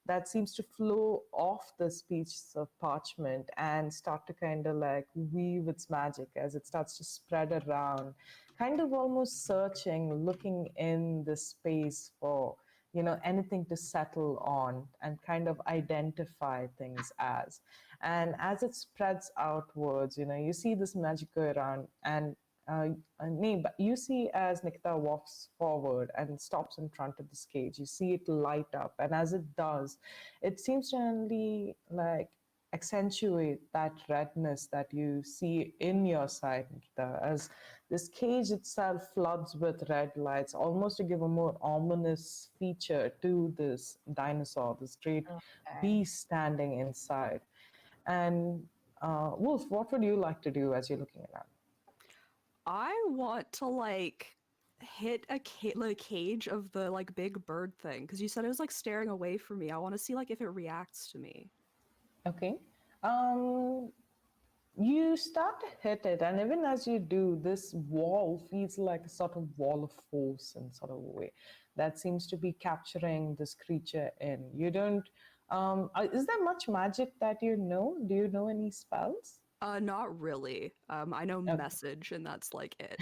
that seems to flow off this piece of parchment and start to kind of like weave its magic as it starts to spread around, kind of almost searching, looking in the space for anything to settle on and kind of identify things as. And as it spreads outwards, you see this magic go around, and you see as Nikita walks forward and stops in front of this cage, you see it light up, and as it does, it seems to only like accentuate that redness that you see in your sight, Nikita, as this cage itself floods with red lights, almost to give a more ominous feature to this dinosaur, this great Okay. beast standing inside. And Wolf, what would you like to do as you're looking around? I want to like hit the cage of the like big bird thing because you said it was like staring away from me. I want to see like if it reacts to me. Okay. Um, you start to hit it, and even as you do, this wall feels like a sort of wall of force in sort of a way that seems to be capturing this creature in. You don't. Is there much magic that you know? Do you know any spells? Not really. I know Okay. message, and that's like it.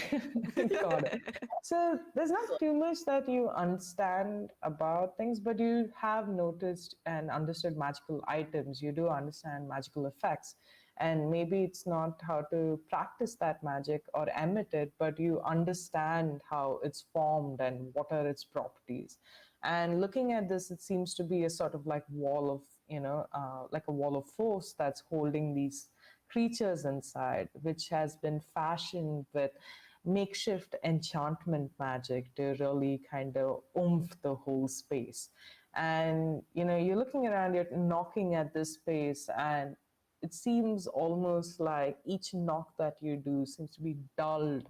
Got it. So there's not too much that you understand about things, but you have noticed and understood magical items. You do understand magical effects. And maybe it's not how to practice that magic or emit it, but you understand how it's formed and what are its properties. And looking at this, it seems to be a sort of like wall of, like a wall of force that's holding these creatures inside, which has been fashioned with makeshift enchantment magic to really kind of oomph the whole space. And you're looking around, you're knocking at this space, and it seems almost like each knock that you do seems to be dulled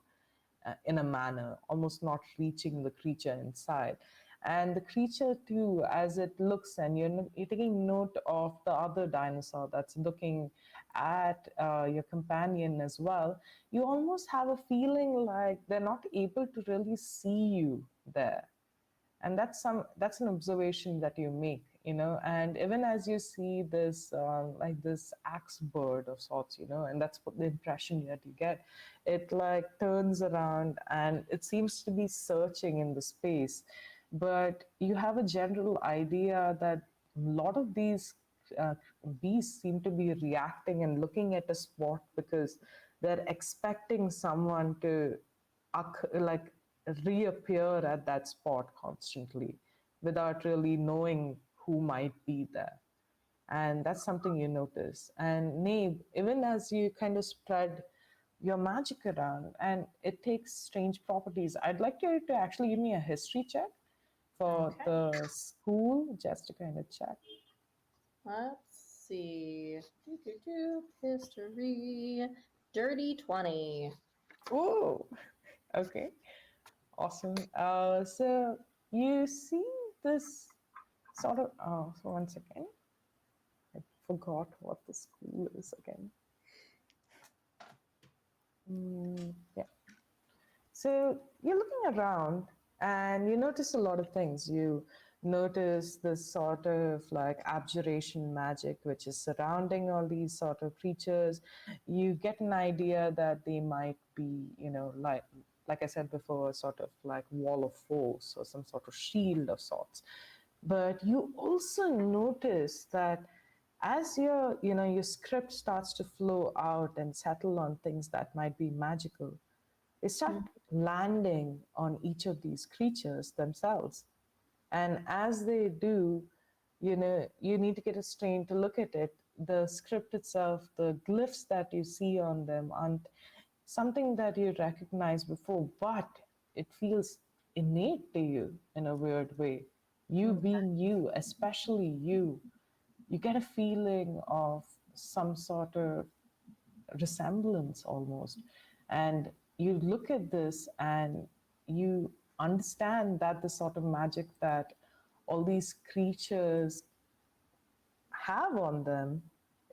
in a manner, almost not reaching the creature inside. And the creature too, as it looks, and you're taking note of the other dinosaur that's looking at your companion as well, you almost have a feeling like they're not able to really see you there. And that's an observation that you make, and even as you see this like this axe bird of sorts, and that's what the impression that you get, it like turns around and it seems to be searching in the space, but you have a general idea that a lot of these uh, beasts seem to be reacting and looking at a spot because they're expecting someone to like reappear at that spot constantly without really knowing who might be there. And that's something you notice. And Nabe, even as you kind of spread your magic around and it takes strange properties, I'd like you to actually give me a history check for Okay. the school just to kind of check. Let's see. History. Dirty 20. Oh, okay. Awesome. So you see this sort of. Oh, so one second. I forgot what the school is again. Yeah. So you're looking around and you notice a lot of things. You notice this sort of like abjuration magic which is surrounding all these sort of creatures. You get an idea that they might be, like I said before, a sort of like wall of force or some sort of shield of sorts. But you also notice that as your script starts to flow out and settle on things that might be magical, they start landing on each of these creatures themselves. And as they do, you need to get a strain to look at it. The script itself, the glyphs that you see on them aren't something that you recognize before, but it feels innate to you in a weird way. You being you, especially you get a feeling of some sort of resemblance almost. And you look at this and you understand that the sort of magic that all these creatures have on them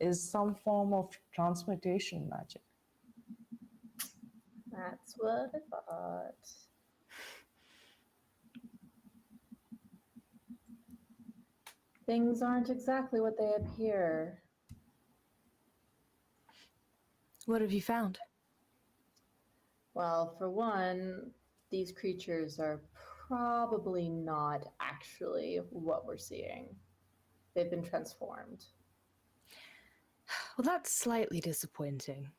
is some form of transmutation magic. That's what I thought. Things aren't exactly what they appear. What have you found? Well, for one, these creatures are probably not actually what we're seeing. They've been transformed. Well, that's slightly disappointing.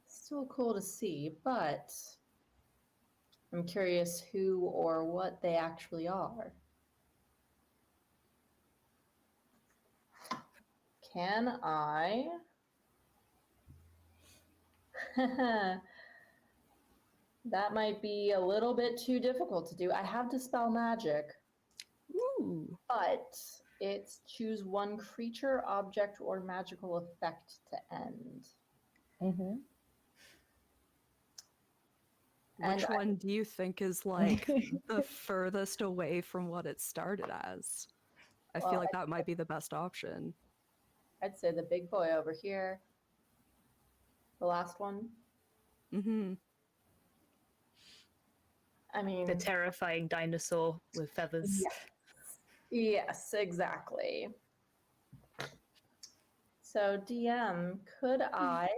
Still cool to see, but I'm curious who or what they actually are. Can I? That might be a little bit too difficult to do. I have Dispel Magic, Ooh. but it's choose one creature, object, or magical effect to end. Mm-hmm. Which one do you think is like the furthest away from what it started as? I feel like that might be the best option. I'd say the big boy over here. The last one. Mm-hmm. I mean, The terrifying dinosaur with feathers. yes, exactly. So, DM, could I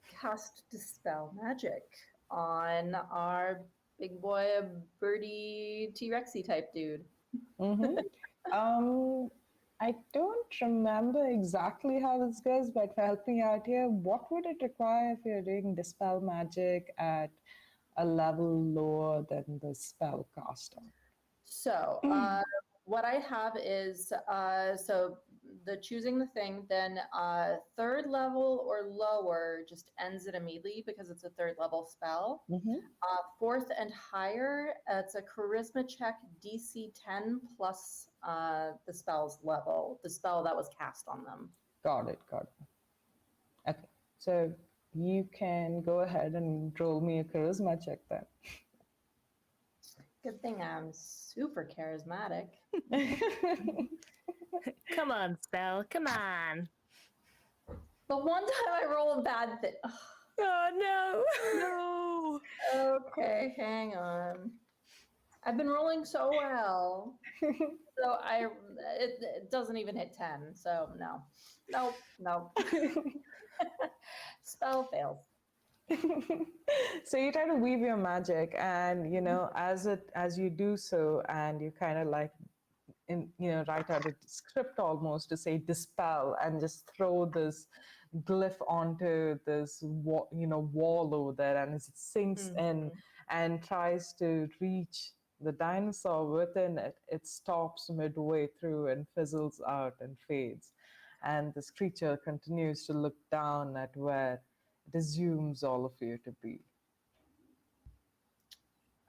cast Dispel Magic on our big boy birdie T-Rexy type dude? Mm-hmm. I don't remember exactly how this goes, but help me out here. What would it require if you're doing Dispel Magic at a level lower than the spellcaster? So, what I have is so the choosing the thing, then third level or lower just ends it immediately because it's a third level spell. Mm-hmm. Fourth and higher, it's a charisma check DC 10 plus the spell's level, the spell that was cast on them. Got it. Okay, so you can go ahead and roll me a charisma check then. Good thing I'm super charismatic. Come on, spell. Come on. But one time I roll a bad thing. Oh no. No. Okay, hang on. I've been rolling so well. So it doesn't even hit 10. So no. Spell fails. So you try to weave your magic, and as you do so, and you kind of like write out a script almost to say dispel, and just throw this glyph onto this wall over there, and it sinks in and tries to reach the dinosaur within it. It stops midway through and fizzles out and fades, and this creature continues to look down at where it assumes all of you to be.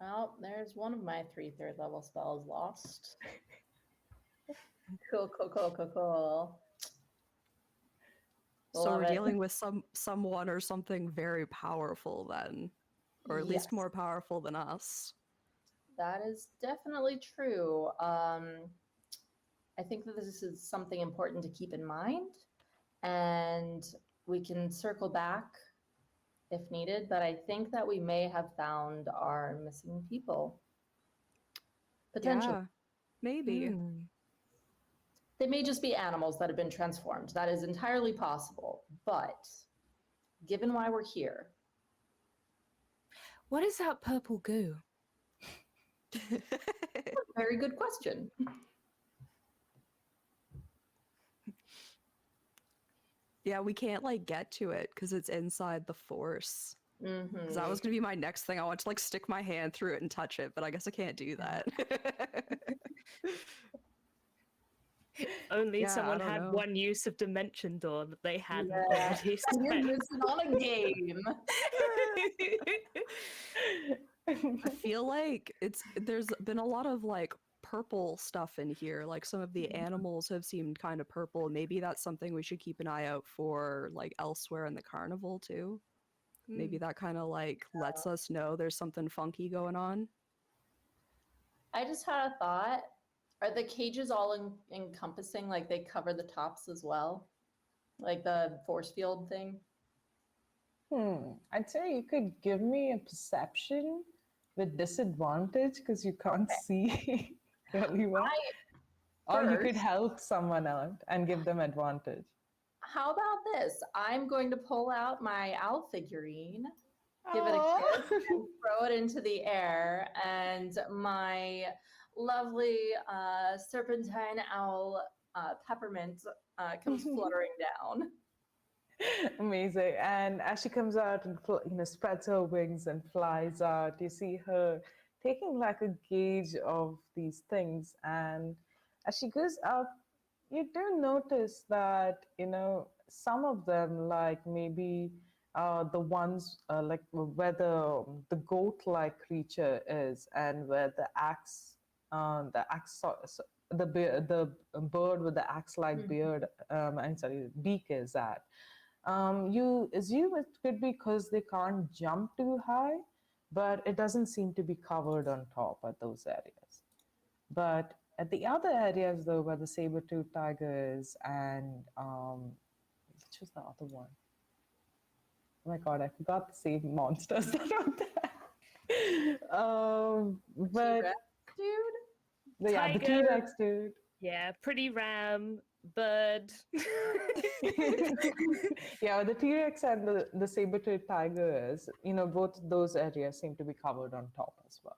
Well, there's one of my 3 third level spells lost. Cool. So Love we're it. dealing with someone or something very powerful then, or at least Yes. more powerful than us. That is definitely true. I think that this is something important to keep in mind, and we can circle back if needed, but I think that we may have found our missing people. Potentially. Yeah, maybe. They may just be animals that have been transformed. That is entirely possible. But given why we're here, What is that purple goo? very good question. Yeah, we can't like get to it because it's inside the force. Because that was gonna be my next thing. I want to like stick my hand through it and touch it, but I guess I can't do that. Only Yeah, I someone don't had know. one use of Dimension Door that they hadn't Yeah. already You're spent. missing on a game. I feel like there's been a lot of like purple stuff in here. Like some of the animals have seemed kind of purple. Maybe that's something we should keep an eye out for like elsewhere in the carnival too. Maybe that kind of like lets us know there's something funky going on. I just had a thought. Are the cages all encompassing? Like they cover the tops as well? Like the force field thing? I'd say you could give me a perception with disadvantage because you can't see really well. Or you could First, help someone out and give them advantage. how about this? I'm going to pull out my owl figurine, give it a Aw. kiss, and throw it into the air, and my lovely serpentine owl Peppermint comes fluttering down. Amazing. And as she comes out and spreads her wings and flies out, you see her taking like a gauge of these things. And as she goes up, you do notice that some of them, like maybe the ones like where the goat-like creature is, and where the bird with the axe-like beard, I'm sorry, beak is at. You assume it could be because they can't jump too high, but it doesn't seem to be covered on top at those areas. But at the other areas, though, where the saber-tooth tiger is, and which was the other one? Oh my god, I forgot the same monsters that are there. But T-Rex, dude? yeah, the Tiger. T-Rex dude. Yeah, pretty ram, bird. Yeah, the T-Rex and the saber-tooth tiger is, both those areas seem to be covered on top as well.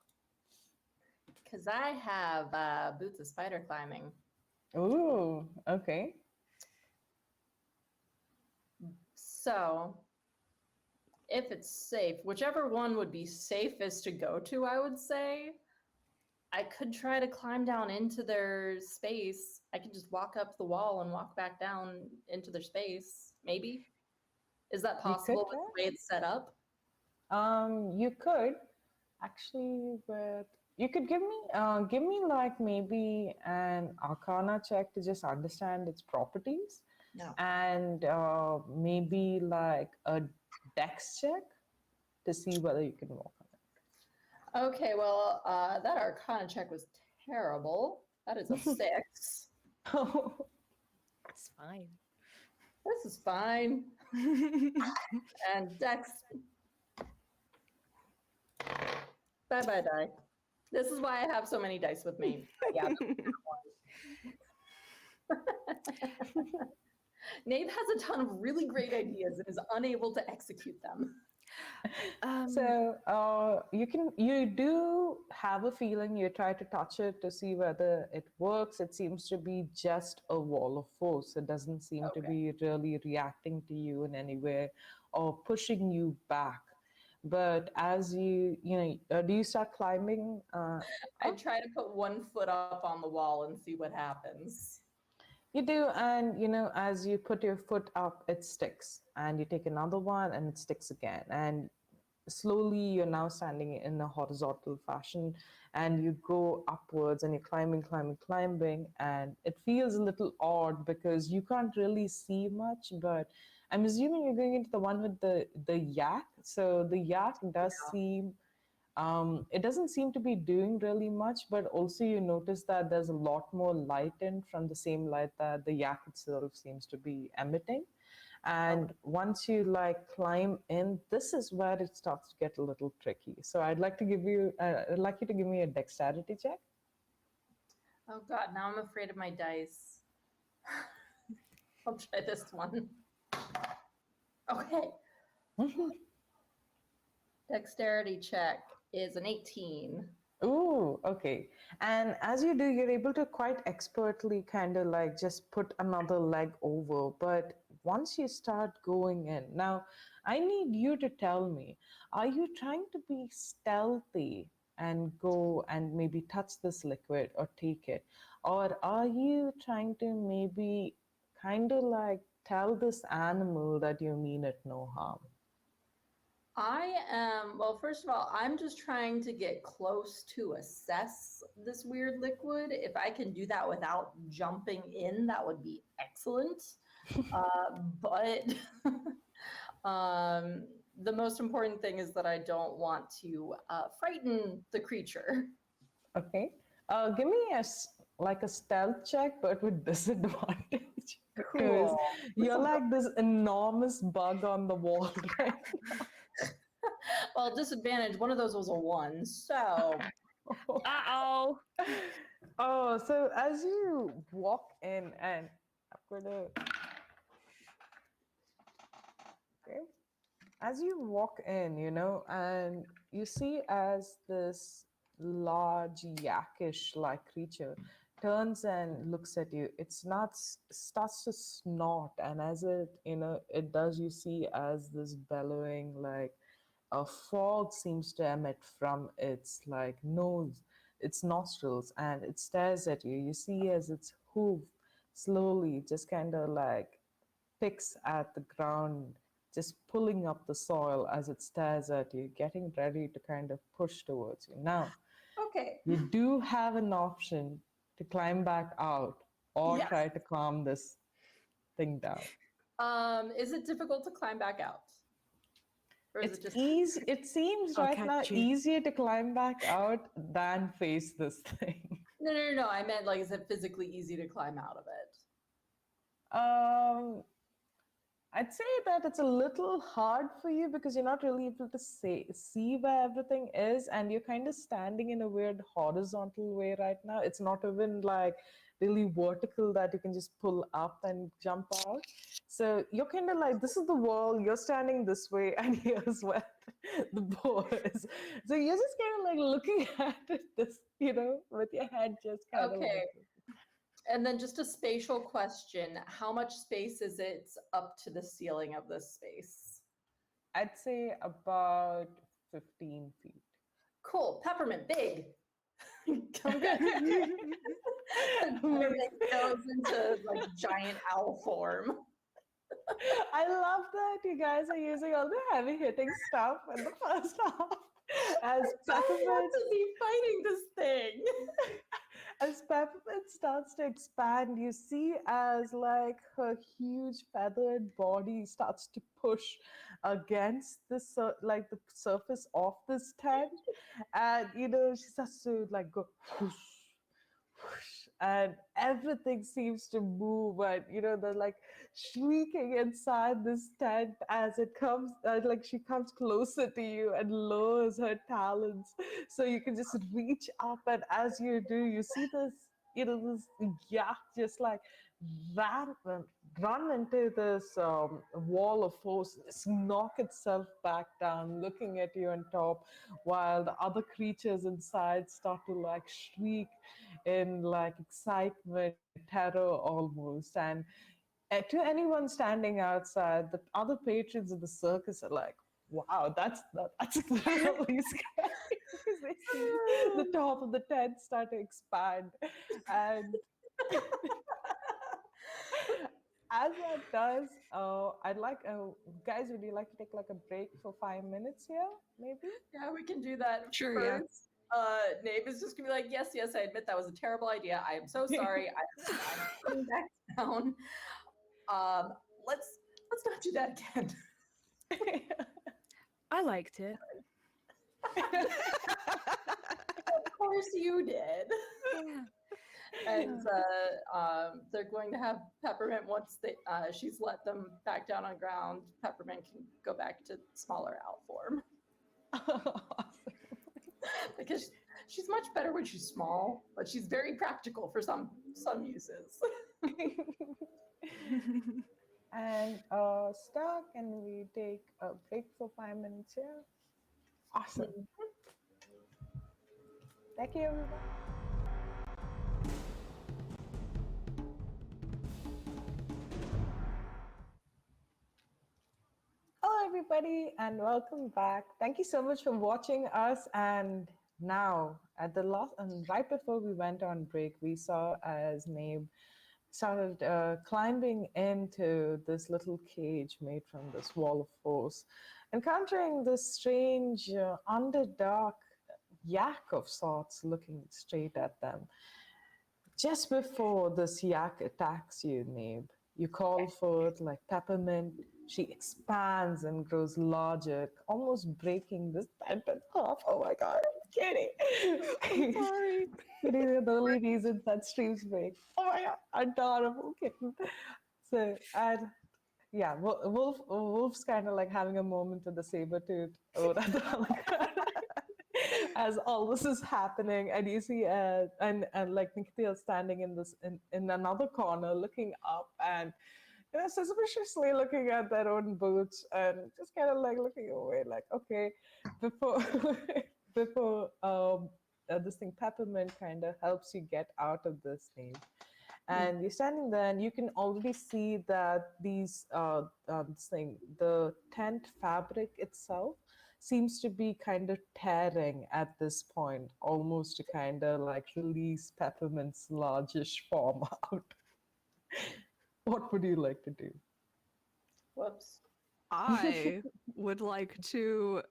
Because I have boots of spider climbing. Ooh, okay. So, if it's safe, whichever one would be safest to go to, I would say, I could try to climb down into their space. I could just walk up the wall and walk back down into their space, maybe. Is that possible with the way it's set up? You could actually, but you could give me like maybe an Arcana check to just understand its properties, No. and maybe like a Dex check to see whether you can walk on it. Okay, well, that Arcana check was terrible. That is a 6. It's fine. This is fine. And Dex. Bye-bye, die. This is why I have so many dice with me. Yeah. Nate has a ton of really great ideas and is unable to execute them. So you do have a feeling. You try to touch it to see whether it works. It seems to be just a wall of force. It doesn't seem to be really reacting to you in any way or pushing you back. But as do you start climbing? I try to put one foot up on the wall and see what happens. You do, and as you put your foot up, it sticks, and you take another one, and it sticks again, and slowly you're now standing in a horizontal fashion, and you go upwards, and you're climbing, and it feels a little odd because you can't really see much, but I'm assuming you're going into the one with the yak. So the yak does seem it doesn't seem to be doing really much, but also you notice that there's a lot more light in from the same light that the yak itself seems to be emitting. And once you like climb in, this is where it starts to get a little tricky. So I'd like you to give me a dexterity check. Oh God, now I'm afraid of my dice. I'll try this one. Okay. Dexterity check is an 18. Ooh, okay. And as you do, you're able to quite expertly kind of like just put another leg over. But once you start going in, now I need you to tell me, are you trying to be stealthy and go and maybe touch this liquid or take it? Or are you trying to maybe kind of like tell this animal that you mean it no harm? Well, first of all, I'm just trying to get close to assess this weird liquid. If I can do that without jumping in, that would be excellent. But the most important thing is that I don't want to frighten the creature. Okay. Give me like a stealth check, but with disadvantage. Because Cool. you're like this enormous bug on the wall right now. Well, disadvantage, one of those was a 1, so Uh-oh. Oh, so as you walk in, and I'm gonna, okay, as you walk in, and you see as this large yakish like creature turns and looks at you, it's not starts to snort, and as it does, you see as this bellowing like a fog seems to emit from its like nose, its nostrils, and it stares at you. You see as its hoof slowly just kind of like picks at the ground, just pulling up the soil as it stares at you, getting ready to kind of push towards you. Now, okay. you do have an option to climb back out or Yes. try to calm this thing down. Is it difficult to climb back out? Or is It's it just easy. It seems I'll right now catch you. easier to climb back out than face this thing. No. I meant like, is it physically easy to climb out of it? Um, I'd say that it's a little hard for you because you're not really able to see where everything is, and you're kind of standing in a weird horizontal way right now. It's not even like really vertical that you can just pull up and jump out. So you're kind of like, this is the wall, you're standing this way, and here's where the boar is. So you're just kind of like looking at it, with your head just kind of Okay. like. And then just a spatial question. How much space is it up to the ceiling of this space? I'd say about 15 feet. Cool. Peppermint, big. Come good. Peppermint goes into like giant owl form. I love that you guys are using all the heavy hitting stuff in the first half. As I want Peppermint, to be fighting this thing. as Peppermint starts to expand, you see as like her huge feathered body starts to push against like the surface of this tent, and she starts to like go whoosh, whoosh, and everything seems to move, and they're like shrieking inside this tent as it comes like she comes closer to you and lowers her talons so you can just reach up, and as you do, you see this yak just like ran, run into this wall of force, just knock itself back down, looking at you on top, while the other creatures inside start to like shriek in like excitement, terror almost. And to anyone standing outside, the other patrons of the circus are like, wow, that's really scary, because they see the top of the tent start to expand. And as that does, I'd like, guys, would you like to take like a break for 5 minutes here, maybe? Yeah, we can do that Sure, first. yeah. Nave is just gonna be like, yes, I admit that was a terrible idea. I am so sorry. I'm coming back down. Let's Let's not do that again. I liked it. Of course you did. Yeah. And they're going to have Peppermint once she's let them back down on ground. Peppermint can go back to smaller owl form Awesome. because she's much better when she's small, but she's very practical for some uses. And Star, can we take a break for 5 minutes here? Awesome. Thank you, everyone. Hello, everybody, and welcome back. Thank you so much for watching us. And now, at the last, and right before we went on break, we saw as Nabe started climbing into this little cage made from this wall of force, encountering this strange underdark yak of sorts looking straight at them. Just before this yak attacks you, Nabe, you call forth like Peppermint. She expands and grows larger, almost breaking this tent in half. Oh my god, Kitty! I'm sorry. Kitty is the only reason that streams break. Oh my god, adorable kitten. So, and yeah, Wolf's kind of like having a moment with the saber tooth as all this is happening, and you see and like Nikita is standing in this in another corner looking up and suspiciously looking at their own boots and just kind of like looking away like, okay, before before this thing Peppermint kind of helps you get out of this thing. And you're standing there, and you can already see that the tent fabric itself seems to be kind of tearing at this point, almost to kind of like release Peppermint's largish form out. What would you like to do? Whoops. I would like to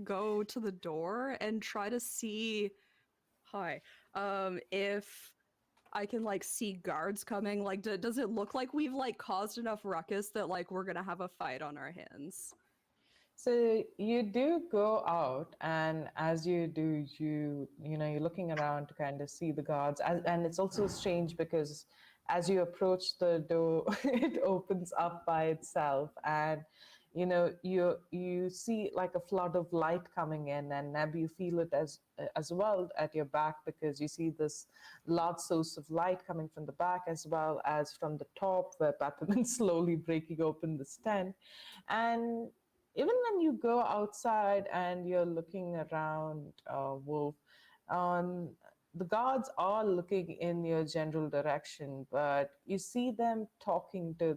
go to the door and try to see if I can see guards coming. Like does it look like we've caused enough ruckus that we're gonna have a fight on our hands? So you do go out, and as you do, you're looking around to kind of see the guards, and it's also strange because as you approach the door, it opens up by itself, and you see like a flood of light coming in, and Neb, you feel it as well at your back because you see this large source of light coming from the back as well as from the top, where Peppermint's slowly breaking open the tent. And even when you go outside and you're looking around, Wolf, the guards are looking in your general direction, but you see them talking to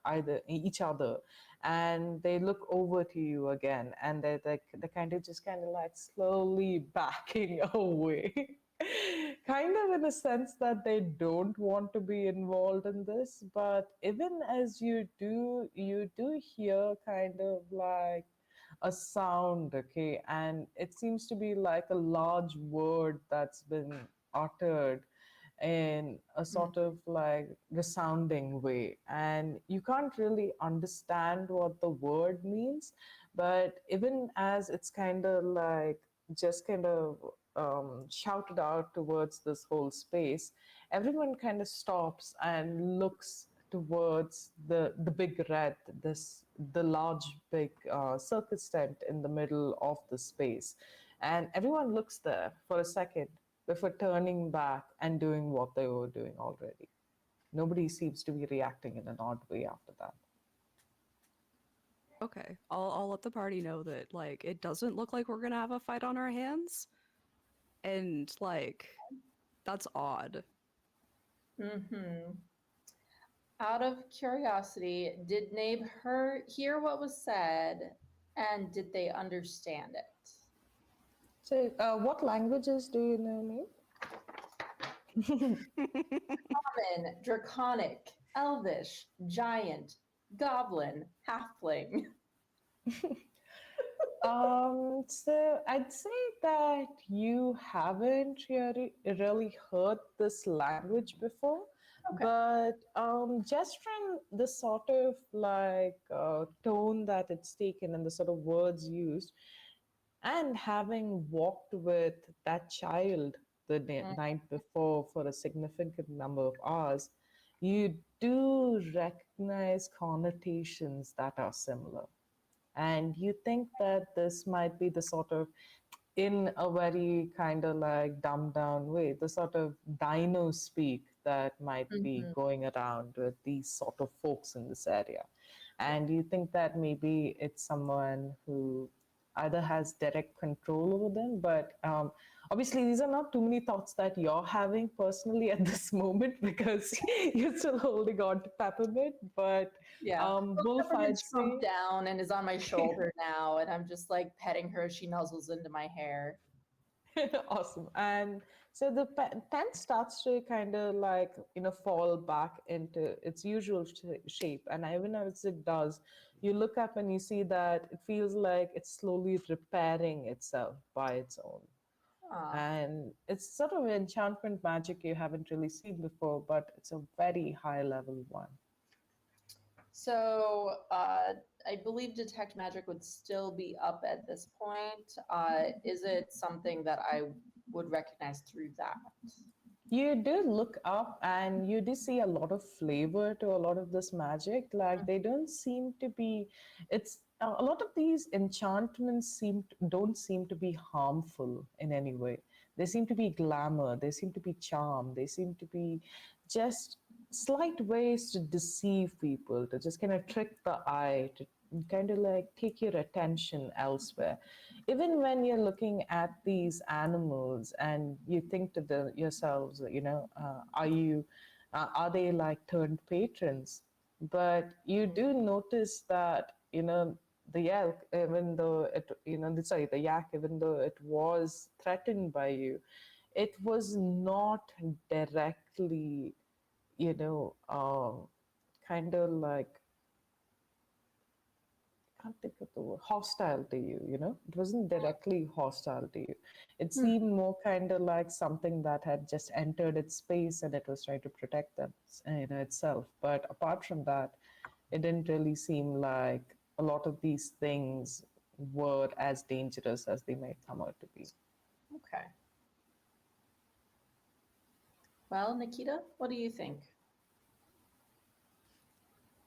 either each other, and they look over to you again, and they're kind of just kind of like slowly backing away. Kind of in a sense that they don't want to be involved in this, but even as you do hear kind of like a sound, okay, and it seems to be like a large word that's been uttered in a sort of like resounding way, and you can't really understand what the word means, but even as it's kind of like just kind of shouted out towards this whole space, everyone kind of stops and looks towards the big red, the large big circus tent in the middle of the space, and everyone looks there for a second before turning back and doing what they were doing already. Nobody seems to be reacting in an odd way after that. Okay, I'll let the party know that it doesn't look like we're gonna have a fight on our hands, and that's odd. Out of curiosity, did Nabe hear what was said, and did they understand it? So, what languages do you know, Nate? Common, Draconic, Elvish, Giant, Goblin, Halfling. So I'd say that you haven't really heard this language before, Okay. But just from the sort of like tone that it's taken and the sort of words used, and having walked with that child the Mm, night before for a significant number of hours, you do recognize connotations that are similar. And you think that this might be the sort of, in a very kind of like dumbed down way, the sort of dino speak that might be mhm. going around with these sort of folks in this area. And you think that maybe it's someone who either has direct control over them, but obviously these are not too many thoughts that you're having personally at this moment because you're still holding on to Peppermint. But Yeah. Well, Wolf, Peppermint I'd shrunk say, down and is on my shoulder now, and I'm just like petting her as she nuzzles into my hair. awesome. And so the tent starts to kind of like, fall back into its usual shape. And even as it does, you look up and you see that it feels like it's slowly repairing itself by its own. Ah. And it's sort of enchantment magic you haven't really seen before, but it's a very high level one. So I believe detect magic would still be up at this point. Is it something that I would recognize through that? You do look up and you do see a lot of flavor to a lot of this magic. Like they don't seem to be, it's a lot of these enchantments don't seem to be harmful in any way. They seem to be glamour, they seem to be charm, they seem to be just slight ways to deceive people, to just kind of trick the eye, to kind of like take your attention elsewhere. Even when you're looking at these animals and you think to yourselves, are they like turned patrons? But you do notice that, the elk, even though the yak, even though it was threatened by you, it was not directly, kind of like, can't think of the word, hostile to you, It wasn't directly hostile to you. It Hmm. seemed more kind of like something that had just entered its space and it was trying to protect them, itself. But apart from that, it didn't really seem like a lot of these things were as dangerous as they might come out to be. Okay. Well, Nikita, what do you think?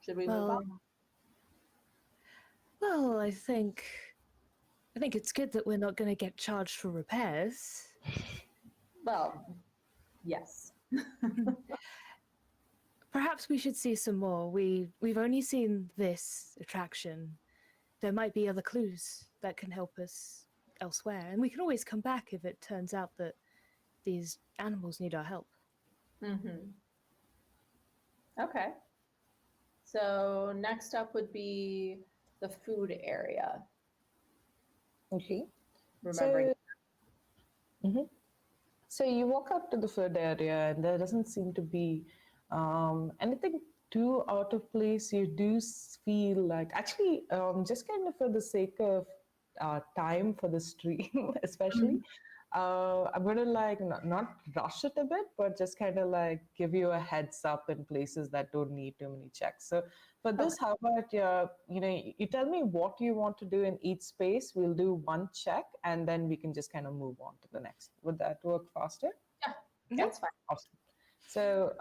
Should we move on? Well, I think it's good that we're not going to get charged for repairs. Well, yes. Perhaps we should see some more. We've only seen this attraction. There might be other clues that can help us elsewhere, and we can always come back if it turns out that these animals need our help. Mm-hmm. Okay. So next up would be the food area. Okay. Remembering. Mhm. So you walk up to the food area, and there doesn't seem to be anything too out of place. You do feel like, actually, just kind of for the sake of time for the stream, especially, I'm going to like not rush it a bit, but just kind of like give you a heads up in places that don't need too many checks. So for Okay. this, how about you tell me what you want to do in each space. We'll do one check, and then we can just kind of move on to the next. Would that work faster? Yeah, Mhm. that's fine. Awesome. So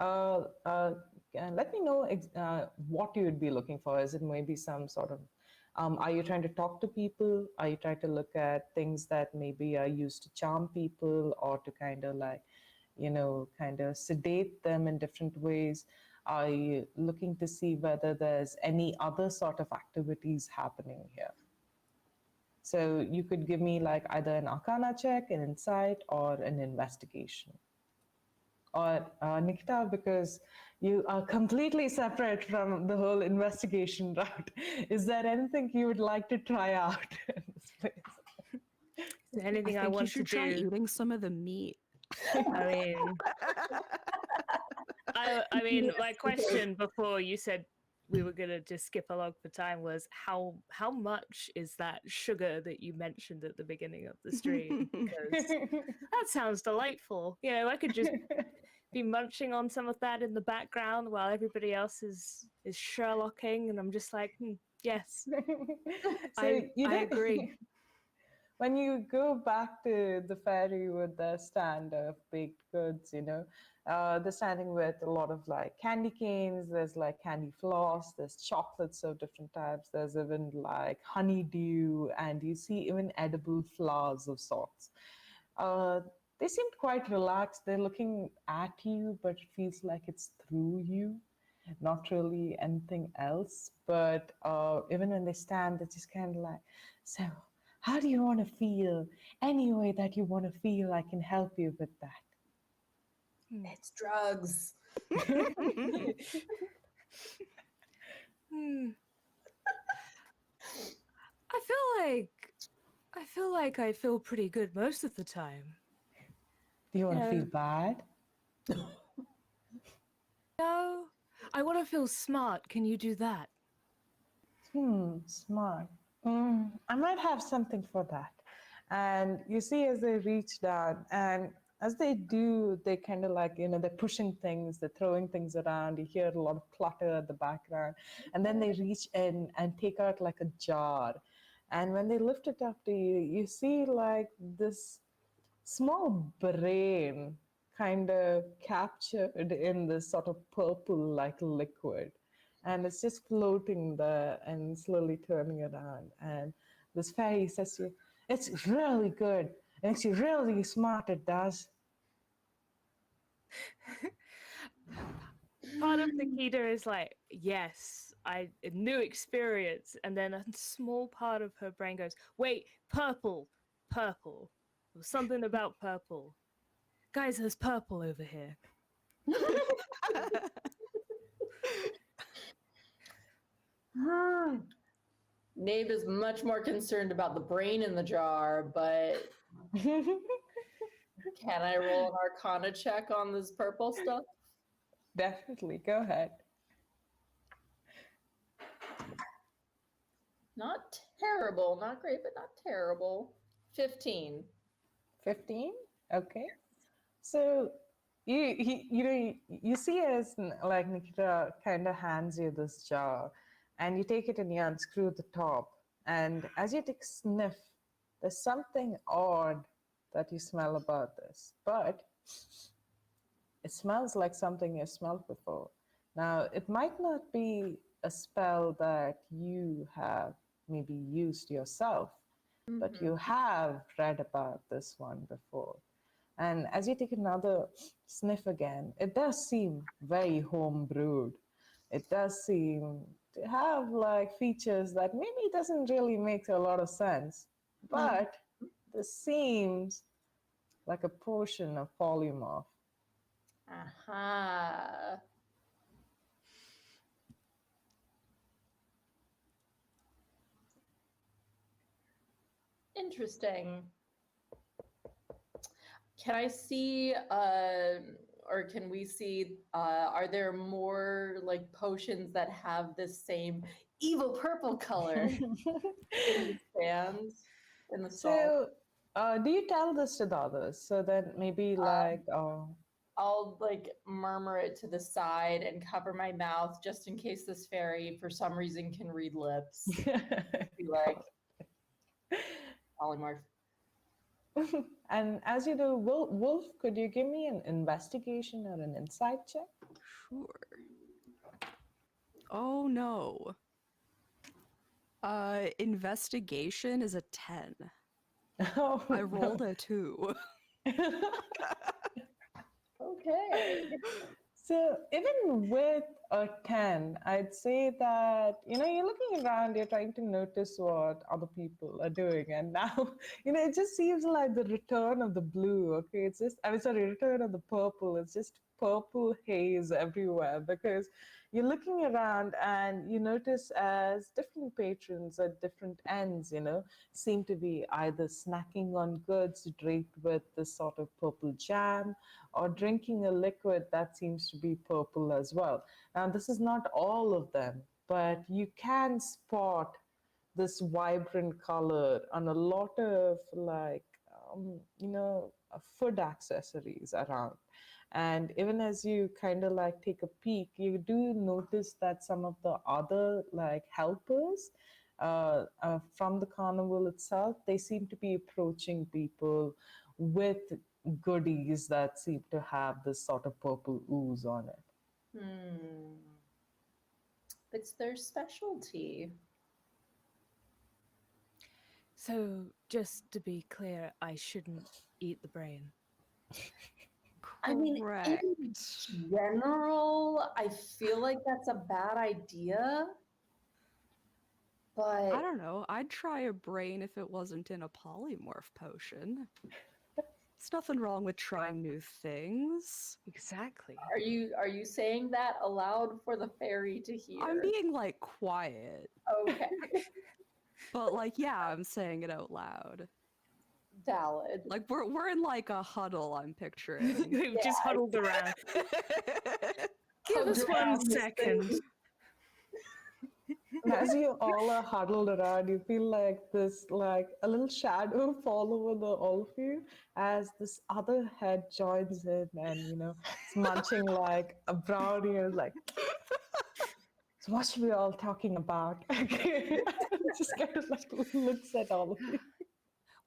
let me know what you would be looking for. Is it maybe some sort of, are you trying to talk to people? Are you trying to look at things that maybe are used to charm people or to kind of like, kind of sedate them in different ways? Are you looking to see whether there's any other sort of activities happening here? So you could give me like either an arcana check, an insight, or an investigation. Or Nikita, because you are completely separate from the whole investigation route. Is there anything you would like to try out in this place? Is there anything I I think you want to should try do? eating some of the meat. I mean, I mean, my question before you said we were gonna just skip along for time was how much is that sugar that you mentioned at the beginning of the stream? Because that sounds delightful. I could just be munching on some of that in the background while everybody else is Sherlocking, and I'm just like, yes, I agree. When you go back to the ferry with the stand of baked goods, they're standing with a lot of like candy canes, there's like candy floss, there's chocolates of different types, there's even like honeydew, and you see even edible flowers of sorts. Uh, they seemed quite relaxed. They're looking at you, but it feels like it's through you, not really anything else. But even when they stand, they're just kind of like, so how do you want to feel? Any way that you want to feel, I can help you with that. It's drugs. Hmm. I feel like I feel pretty good most of the time. Do you want to Yeah. feel bad? No, I want to feel smart. Can you do that? Smart. I might have something for that. And you see as they reach down, and as they do, they kind of like, they're pushing things, they're throwing things around. You hear a lot of clutter at the background. And then they reach in and take out like a jar. And when they lift it up to you, you see like this small brain kind of captured in this sort of purple like liquid, and it's just floating there and slowly turning around, and this fairy says to you, it's really good, it makes you really smart, it does. Part of Nikita is like, yes, a new experience, and then a small part of her brain goes, wait, purple. There's something about purple. Guys, there's purple over here. Nave is much more concerned about the brain in the jar, but can I roll an Arcana check on this purple stuff? Definitely, go ahead. Not terrible, not great, but not terrible. 15. 15. Okay, so you see as like Nikita kind of hands you this jar, and you take it and you unscrew the top, and as you take a sniff, there's something odd that you smell about this, but it smells like something you've smelled before. Now, it might not be a spell that you have maybe used yourself, but you have read about this one before. And as you take another sniff again, it does seem very homebrewed. It does seem to have like features that maybe doesn't really make a lot of sense, but this seems like a portion of polymorph. Aha. Interesting. Can I see, or can we see, are there more like potions that have this same evil purple color in the stands, in the stall? So, do you tell this to the others? So that maybe like, I'll like murmur it to the side and cover my mouth just in case this fairy for some reason can read lips. Be like, polymorph. And as you do, Wolf, could you give me an investigation or an insight check? Sure. Oh no. Investigation is a 10. Oh, I rolled a 2. Okay. So even with a 10, I'd say that, you're looking around, you're trying to notice what other people are doing. And now, it just seems like the return of the blue, okay? It's just, return of the purple. It's just purple haze everywhere because you're looking around and you notice as different patrons at different ends, seem to be either snacking on goods draped with this sort of purple jam or drinking a liquid that seems to be purple as well. Now, this is not all of them, but you can spot this vibrant color on a lot of like, food accessories around. And even as you kind of like take a peek, you do notice that some of the other like helpers from the carnival itself, they seem to be approaching people with goodies that seem to have this sort of purple ooze on it. Hmm. It's their specialty. So, just to be clear, I shouldn't eat the brain. I mean, Correct. in general, I feel like that's a bad idea. I But don't know. I'd try a brain if it wasn't in a polymorph potion. There's nothing wrong with trying new things. Exactly. are you saying that aloud for the fairy to hear? I'm being like quiet, Okay, but like yeah, I'm saying it out loud. valid. Like we're in like a huddle, I'm picturing. We've just huddled around. Give us Hugged 1 around this second. thing. And as you all are huddled around, you feel like this, like a little shadow fall over all of you as this other head joins in and, it's munching like a brownie and like, so what should we all talking about? Just kind of like looks at all of you.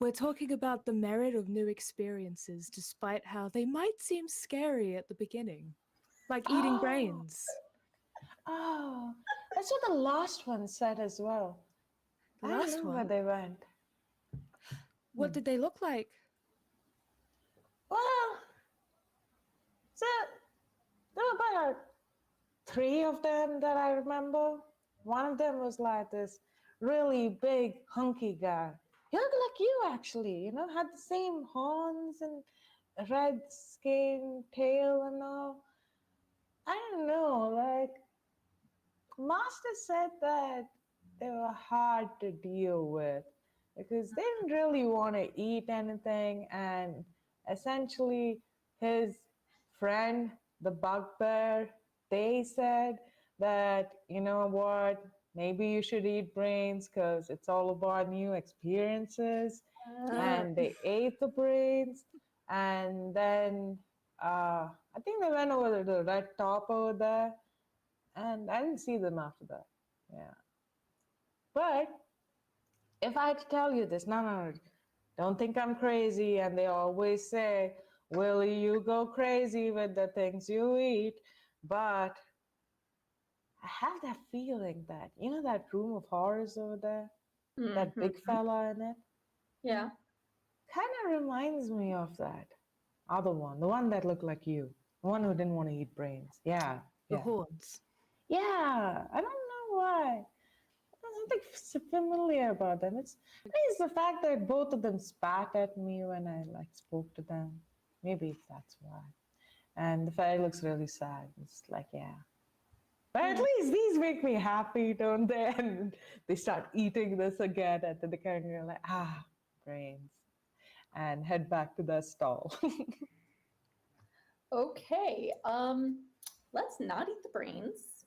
We're talking about the merit of new experiences, despite how they might seem scary at the beginning, like eating Oh. brains. Oh, that's what the last one said as well. The I don't last know where one. they went. What did they look like? Well, so there were about 3 of them that I remember. One of them was like this really big, hunky guy. He looked like you, actually. Had the same horns and red skin, tail, and all. I don't know, like, Master said that they were hard to deal with because they didn't really want to eat anything, and essentially his friend, the bugbear, they said that, you know what, maybe you should eat brains because it's all about new experiences. And they ate the brains, and then I think they went over to the red top over there, and I didn't see them after that. Yeah. But if I had to tell you this, no, don't think I'm crazy. And they always say, Willie, you go crazy with the things you eat. But I have that feeling that, that room of horrors over there, that big fella in it, Yeah. kind of reminds me of that other one, the one that looked like you, the one who didn't want to eat brains. Yeah. The Yeah. horns. Yeah. I don't know why. There's something familiar about them. Maybe it's the fact that both of them spat at me when I spoke to them. Maybe that's why. And the fairy looks really sad. It's like, yeah. But at least these make me happy, don't they? And they start eating this again, and then they kind of like, brains, and head back to their stall. Okay. Let's not eat the brains.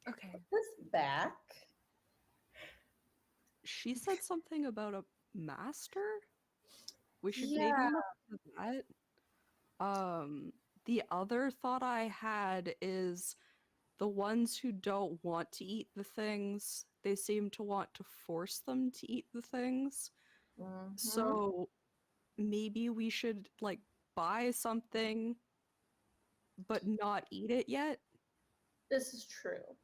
Okay. Put this back. She said something about a master. We should maybe Yeah. look at that. The other thought I had is the ones who don't want to eat the things, they seem to want to force them to eat the things. Mhm. So maybe we should like buy something but not eat it yet. This is true.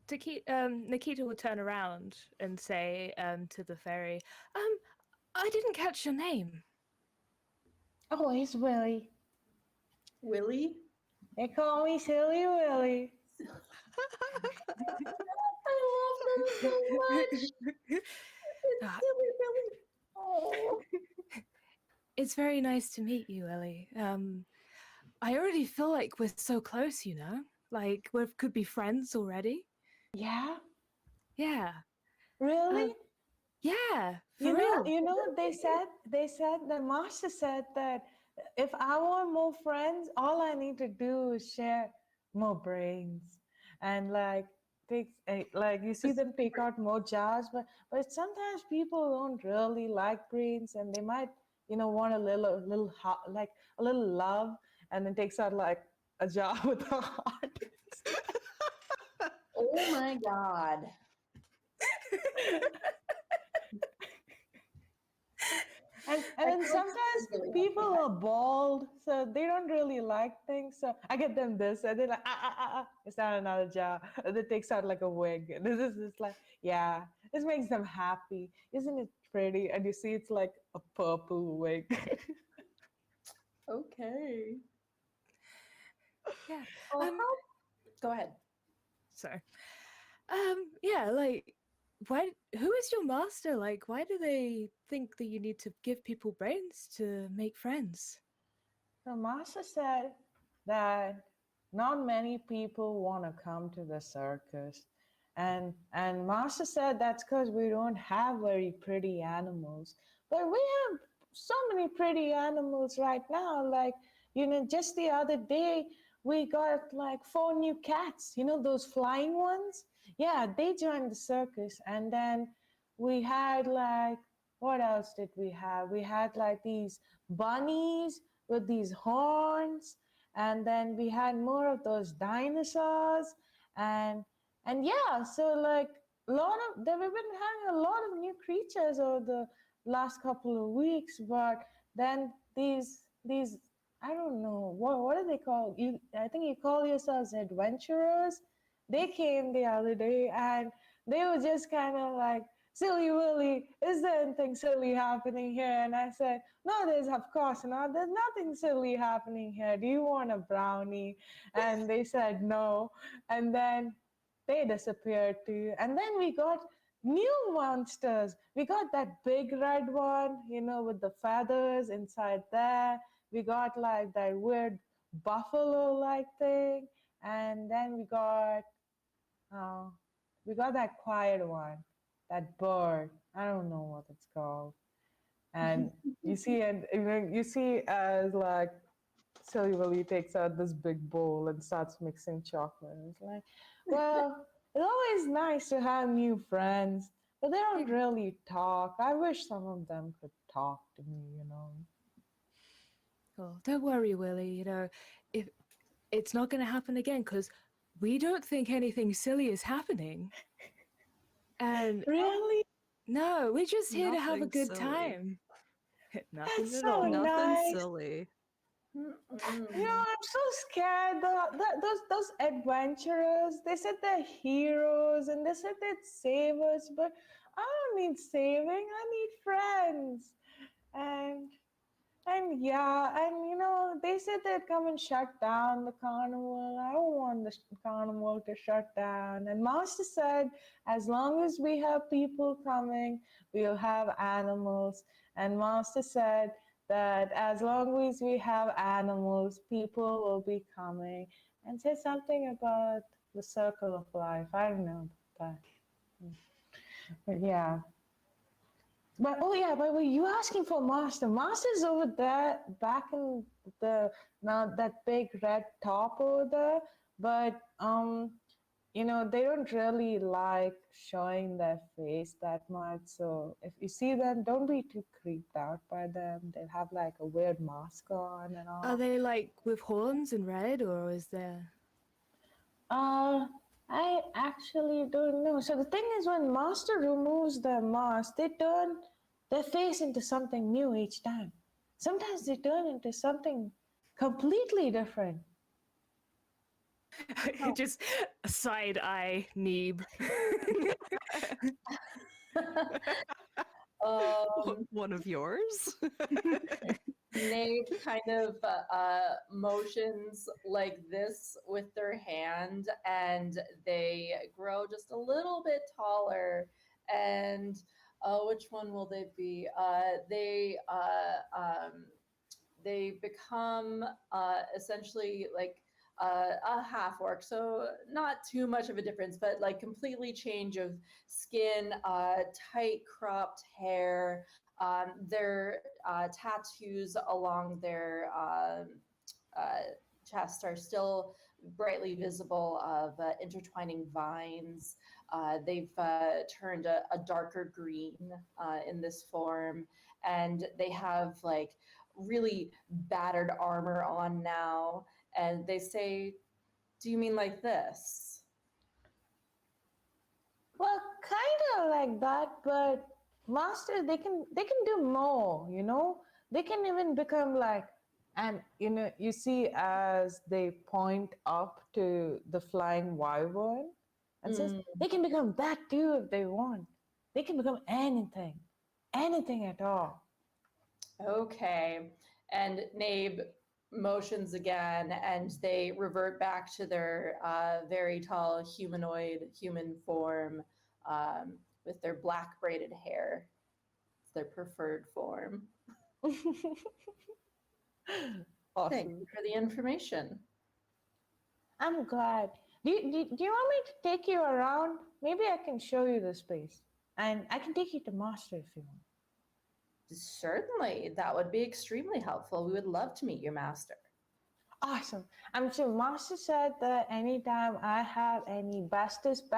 Nikita will turn around and say to the fairy, I didn't catch your name. Oh, he's Willie. Willie? They call me Silly Willie. I love them so much. It's silly, Willie. Oh. It's very nice to meet you, Ellie. I already feel like we're so close, Like we could be friends already. Yeah? Yeah. Really? Yeah, for You know, real. they said the master said that if I want more friends, all I need to do is share more brains, and like you see them take out more jars, but sometimes people don't really like brains, and they might want a little like a little love, and then takes out like a jar with a heart. Oh my god. And I then feel like sometimes this is really people helping are bald, so they don't really like things. So I get them this, and they're like, it's not another jar. And it takes out like a wig. And this is just like, yeah, this makes them happy. Isn't it pretty? And you see it's like a purple wig. Okay. Yeah. Well, Um. go ahead. Sorry. Yeah. Like, why? Who is your master? Like, why do they think that you need to give people brains to make friends? The master said that not many people want to come to the circus. And master said that's because we don't have very pretty animals. But we have so many pretty animals right now. Like, just the other day we got like 4 new cats, those flying ones? Yeah, they joined the circus. And then we had like, what else did we have? We had like these bunnies with these horns, and then we had more of those dinosaurs, and yeah, so like we've been having a lot of new creatures over the last couple of weeks. But then these I don't know what are they called? I think you call yourselves adventurers. They came the other day, and they were just kind of like, silly Willy, is there anything silly happening here? And I said, no, there's of course not. There's nothing silly happening here. Do you want a brownie? And they said no. And then they disappeared too. And then we got new monsters. We got that big red one, with the feathers inside there. We got like that weird buffalo-like thing. And then uh, we got that quiet one, that bird. I don't know what it's called. And you see as like Silly Willy takes out this big bowl and starts mixing chocolate. It's like, well, it's always nice to have new friends, but they don't really talk. I wish some of them could talk to me. Oh, don't worry, Willie. If it's not going to happen again, because we don't think anything silly is happening. And Really? no, we're just here to have a Nothing good silly. time. Nothing That's at so all. Nothing nice. silly. I'm so scared. Those adventurers, they said they're heroes and they said they'd save us, but I don't need saving. I need friends. And and yeah, and they said they'd come and shut down the carnival. I don't want the carnival to shut down. And Master said, as long as we have people coming, we'll have animals. And Master said that as long as we have animals, people will be coming. And said something about the circle of life. I don't know about that. But yeah. But oh yeah, but were you asking for Master? Master's over there, back in the now that big red top over there. But they don't really like showing their face that much. So if you see them, don't be too creeped out by them. They'll have like a weird mask on and all. Are they like with horns and red, or is there? I actually don't know. So the thing is, when Master removes their mask, they turn their face into something new each time. Sometimes they turn into something completely different. Just a side eye, Neeb. One of yours? Nave kind of motions like this with their hand, and they grow just a little bit taller. And which one will they be? They become essentially like a half orc, so not too much of a difference, but like completely change of skin, tight cropped hair. Their tattoos along their chest are still brightly visible of intertwining vines. They've turned a darker green in this form, and they have like really battered armor on now. And they say, "Do you mean like this?" Well, kind of like that, but master, they can do more. They can even become like, and you see as they point up to the flying wyvern, and says Mm, they can become that too if they want. They can become anything, anything at all. okay. And Nabe motions again, and they revert back to their very tall humanoid human form with their black braided hair. It's their preferred form. Thank Awesome. you for the information. I'm glad. Do you want me to take you around? Maybe I can show you the space, and I can take you to master if you want. Certainly, that would be extremely helpful. We would love to meet your master. Awesome. I'm sure Master said that anytime I have any bestest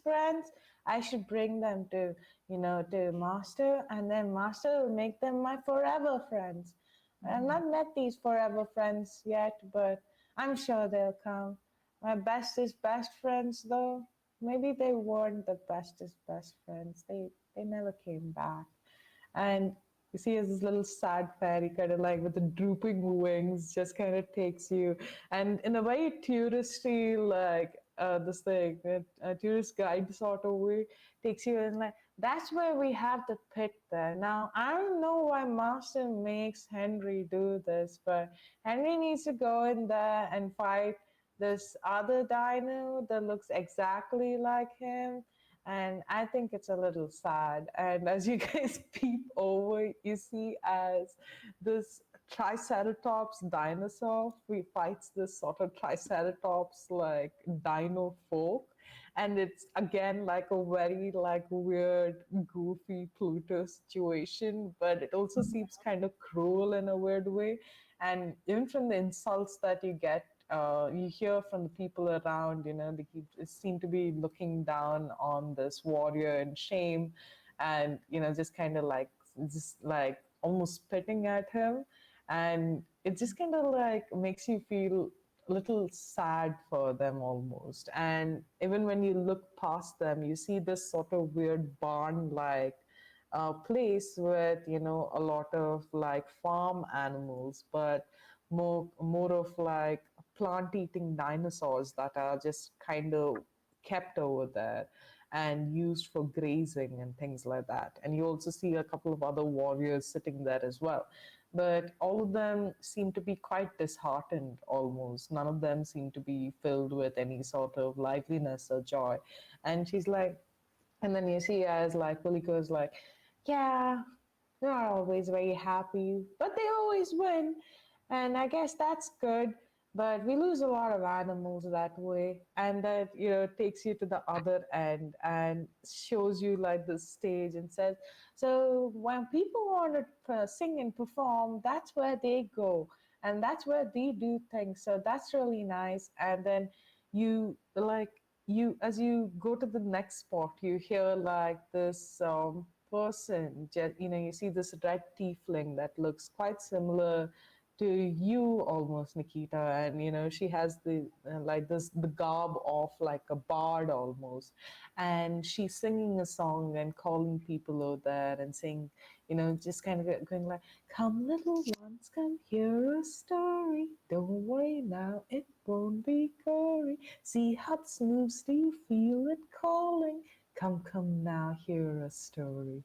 friends, I should bring them to Master, and then Master will make them my forever friends. I've not met these forever friends yet, but I'm sure they'll come. My bestest best friends, though, maybe they weren't the bestest best friends. They never came back. And you see as this little sad fairy kind of like with the drooping wings just kind of takes you, and in a very touristy like this thing a tourist guide sort of way takes you in, like that's where we have the pit there. Now I don't know why master makes Henry do this, but Henry needs to go in there and fight this other dino that looks exactly like him, and I think it's a little sad. And as you guys peep over, you see as this Triceratops dinosaur fights this sort of Triceratops like dino folk, and it's again like a very like weird, goofy Pluto situation, but it also seems kind of cruel in a weird way. And even from the insults that you hear from the people around, they seem to be looking down on this warrior in shame, and just like almost spitting at him, and it just kind of like makes you feel a little sad for them almost. And even when you look past them, you see this sort of weird barn like place with a lot of like farm animals, but more of like plant eating dinosaurs that are just kind of kept over there and used for grazing and things like that. And you also see a couple of other warriors sitting there as well. But all of them seem to be quite disheartened almost. None of them seem to be filled with any sort of liveliness or joy. And she's like, and then you see as like Puliko is like, yeah, they're not always very happy, but they always win. And I guess that's good. But we lose a lot of animals that way. And that, takes you to the other end and shows you like the stage and says, so when people want to sing and perform, that's where they go. And that's where they do things. So that's really nice. And then you like, as you go to the next spot, you hear like this person, you see this red tiefling that looks quite similar to you almost, Nikita, and she has the like this the garb of like a bard almost, and she's singing a song and calling people over there and saying, just kind of going like, come little ones, come hear a story, don't worry now, it won't be gory, see how this moves, do you feel it calling, come now, hear a story.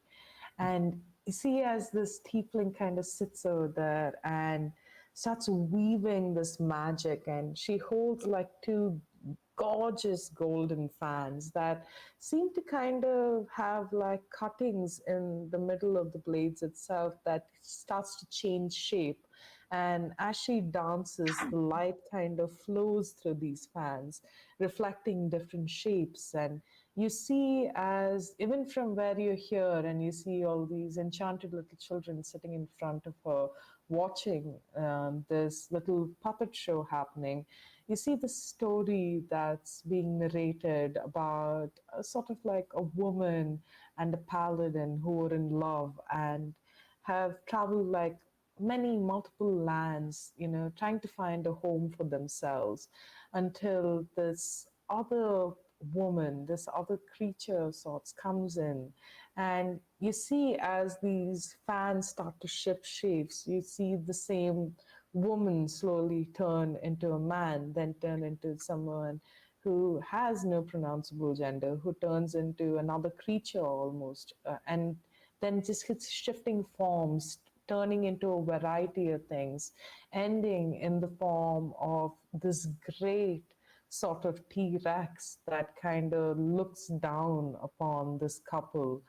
And you see as this tiefling kind of sits over there and starts weaving this magic, and she holds like two gorgeous golden fans that seem to kind of have like cuttings in the middle of the blades itself that starts to change shape. And as she dances, the light kind of flows through these fans, reflecting different shapes. And you see, as even from where you're here, and you see all these enchanted little children sitting in front of her, watching this little puppet show happening, you see the story that's being narrated about sort of like a woman and a paladin who are in love and have traveled like many multiple lands, trying to find a home for themselves until this other woman, this other creature of sorts comes in. And you see, as these fans start to shift shapes, you see the same woman slowly turn into a man, then turn into someone who has no pronounceable gender, who turns into another creature almost, and then just keeps shifting forms, turning into a variety of things, ending in the form of this great sort of T-Rex that kind of looks down upon this couple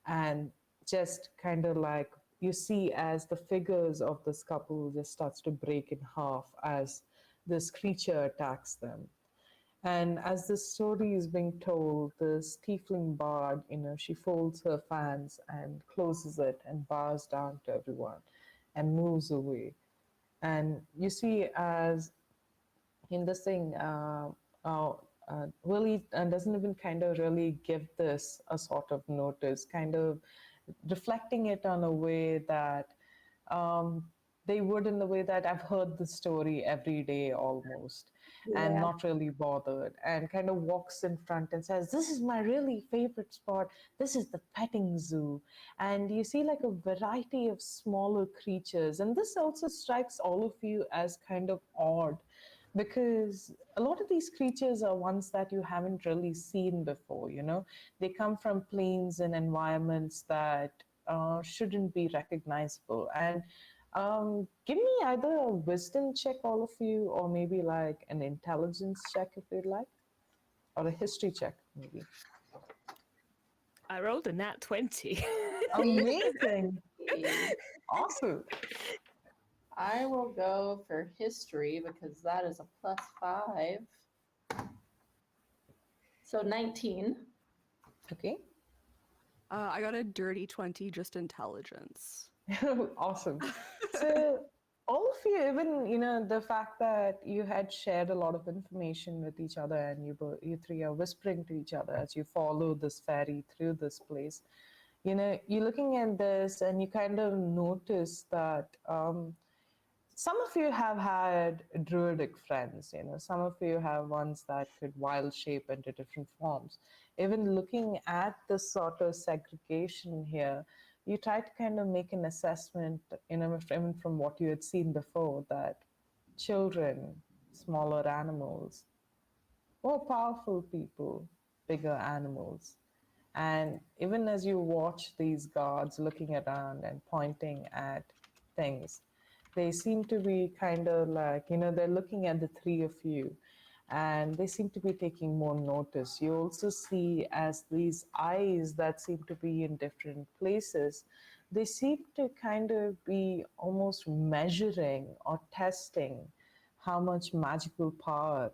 and just kind of like you see as the figures of this couple just starts to break in half as this creature attacks them. And as the story is being told, this tiefling bard, she folds her fans and closes it and bows down to everyone and moves away. And you see, as in this thing, uh, really doesn't even kind of really give this a sort of notice, kind of reflecting it on a way that um, they would in the way that I've heard the story every day almost and Yeah. not really bothered, and kind of walks in front and says, "This is my really favorite spot. This is the petting zoo." And you see like a variety of smaller creatures. And this also strikes all of you as kind of odd because a lot of these creatures are ones that you haven't really seen before. They come from planes and environments that shouldn't be recognizable. And give me either a wisdom check, all of you, or maybe like an intelligence check if you'd like, or a history check, maybe. I rolled a nat 20. Amazing. Awesome. I will go for history because that is a +5. So 19. Okay. I got a dirty 20, just intelligence. Awesome. So all of you, even the fact that you had shared a lot of information with each other, and you three are whispering to each other as you follow this ferry through this place. You're looking at this, and you kind of notice that some of you have had druidic friends. Some of you have ones that could wild shape into different forms. Even looking at this sort of segregation here, you try to kind of make an assessment, even from what you had seen before, that children, smaller animals, more powerful people, bigger animals. And even as you watch these guards looking around and pointing at things, they seem to be kind of like, they're looking at the three of you and they seem to be taking more notice. You also see as these eyes that seem to be in different places, they seem to kind of be almost measuring or testing how much magical power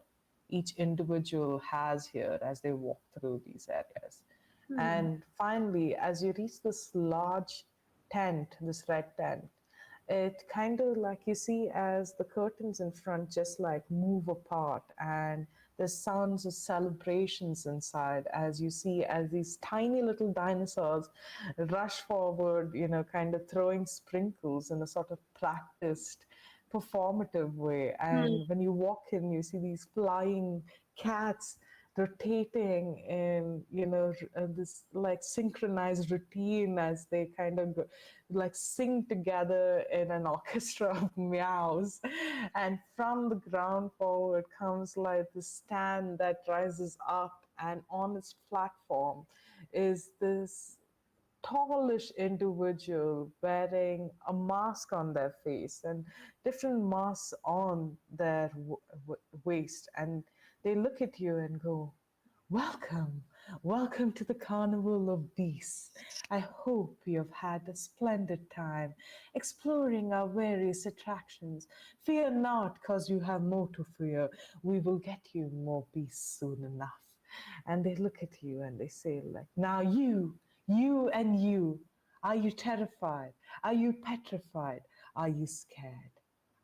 each individual has here as they walk through these areas. And finally, as you reach this large tent, this red tent, it kind of like you see as the curtains in front just like move apart, and there's sounds of celebrations inside as you see as these tiny little dinosaurs rush forward, kind of throwing sprinkles in a sort of practiced performative way. And when you walk in, you see these flying cats rotating in this like synchronized routine as they kind of go, like sing together in an orchestra of meows. And from the ground forward comes like the stand that rises up, and on its platform is this tallish individual wearing a mask on their face and different masks on their waist. And they look at you and go, "Welcome, welcome to the Carnival of Beasts. I hope you have had a splendid time exploring our various attractions. Fear not, cause you have more to fear. We will get you more beasts soon enough." And they look at you and they say, like, "Now you and you, are you terrified? Are you petrified? Are you scared?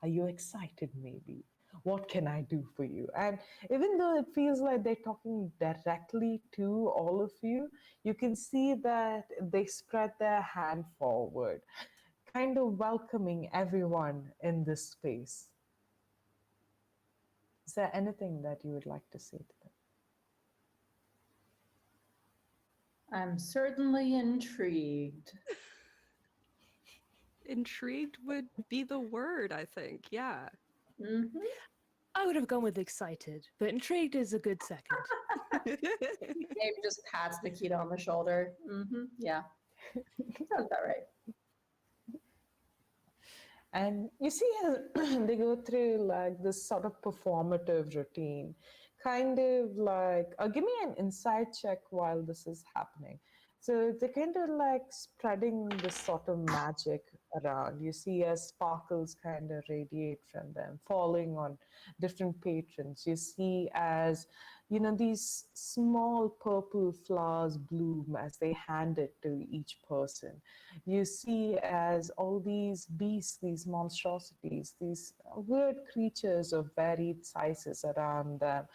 Are you excited maybe? What can I do for you? And even though it feels like they're talking directly to all of you can see that they spread their hand forward, kind of welcoming everyone in this space. Is there anything that you would like to say to them? I'm certainly intrigued. Intrigued would be the word, I think. Yeah. hmm I would have gone with excited, but intrigued is a good second. Maybe just pats Nikita on the shoulder. Yeah, sounds about right. And you see how they go through like this sort of performative routine, kind of like, give me an insight check while this is happening. So they're kind of like spreading this sort of magic around. You see as sparkles kind of radiate from them, falling on different patrons. You see as, these small purple flowers bloom as they hand it to each person. You see as all these beasts, these monstrosities, these weird creatures of varied sizes around them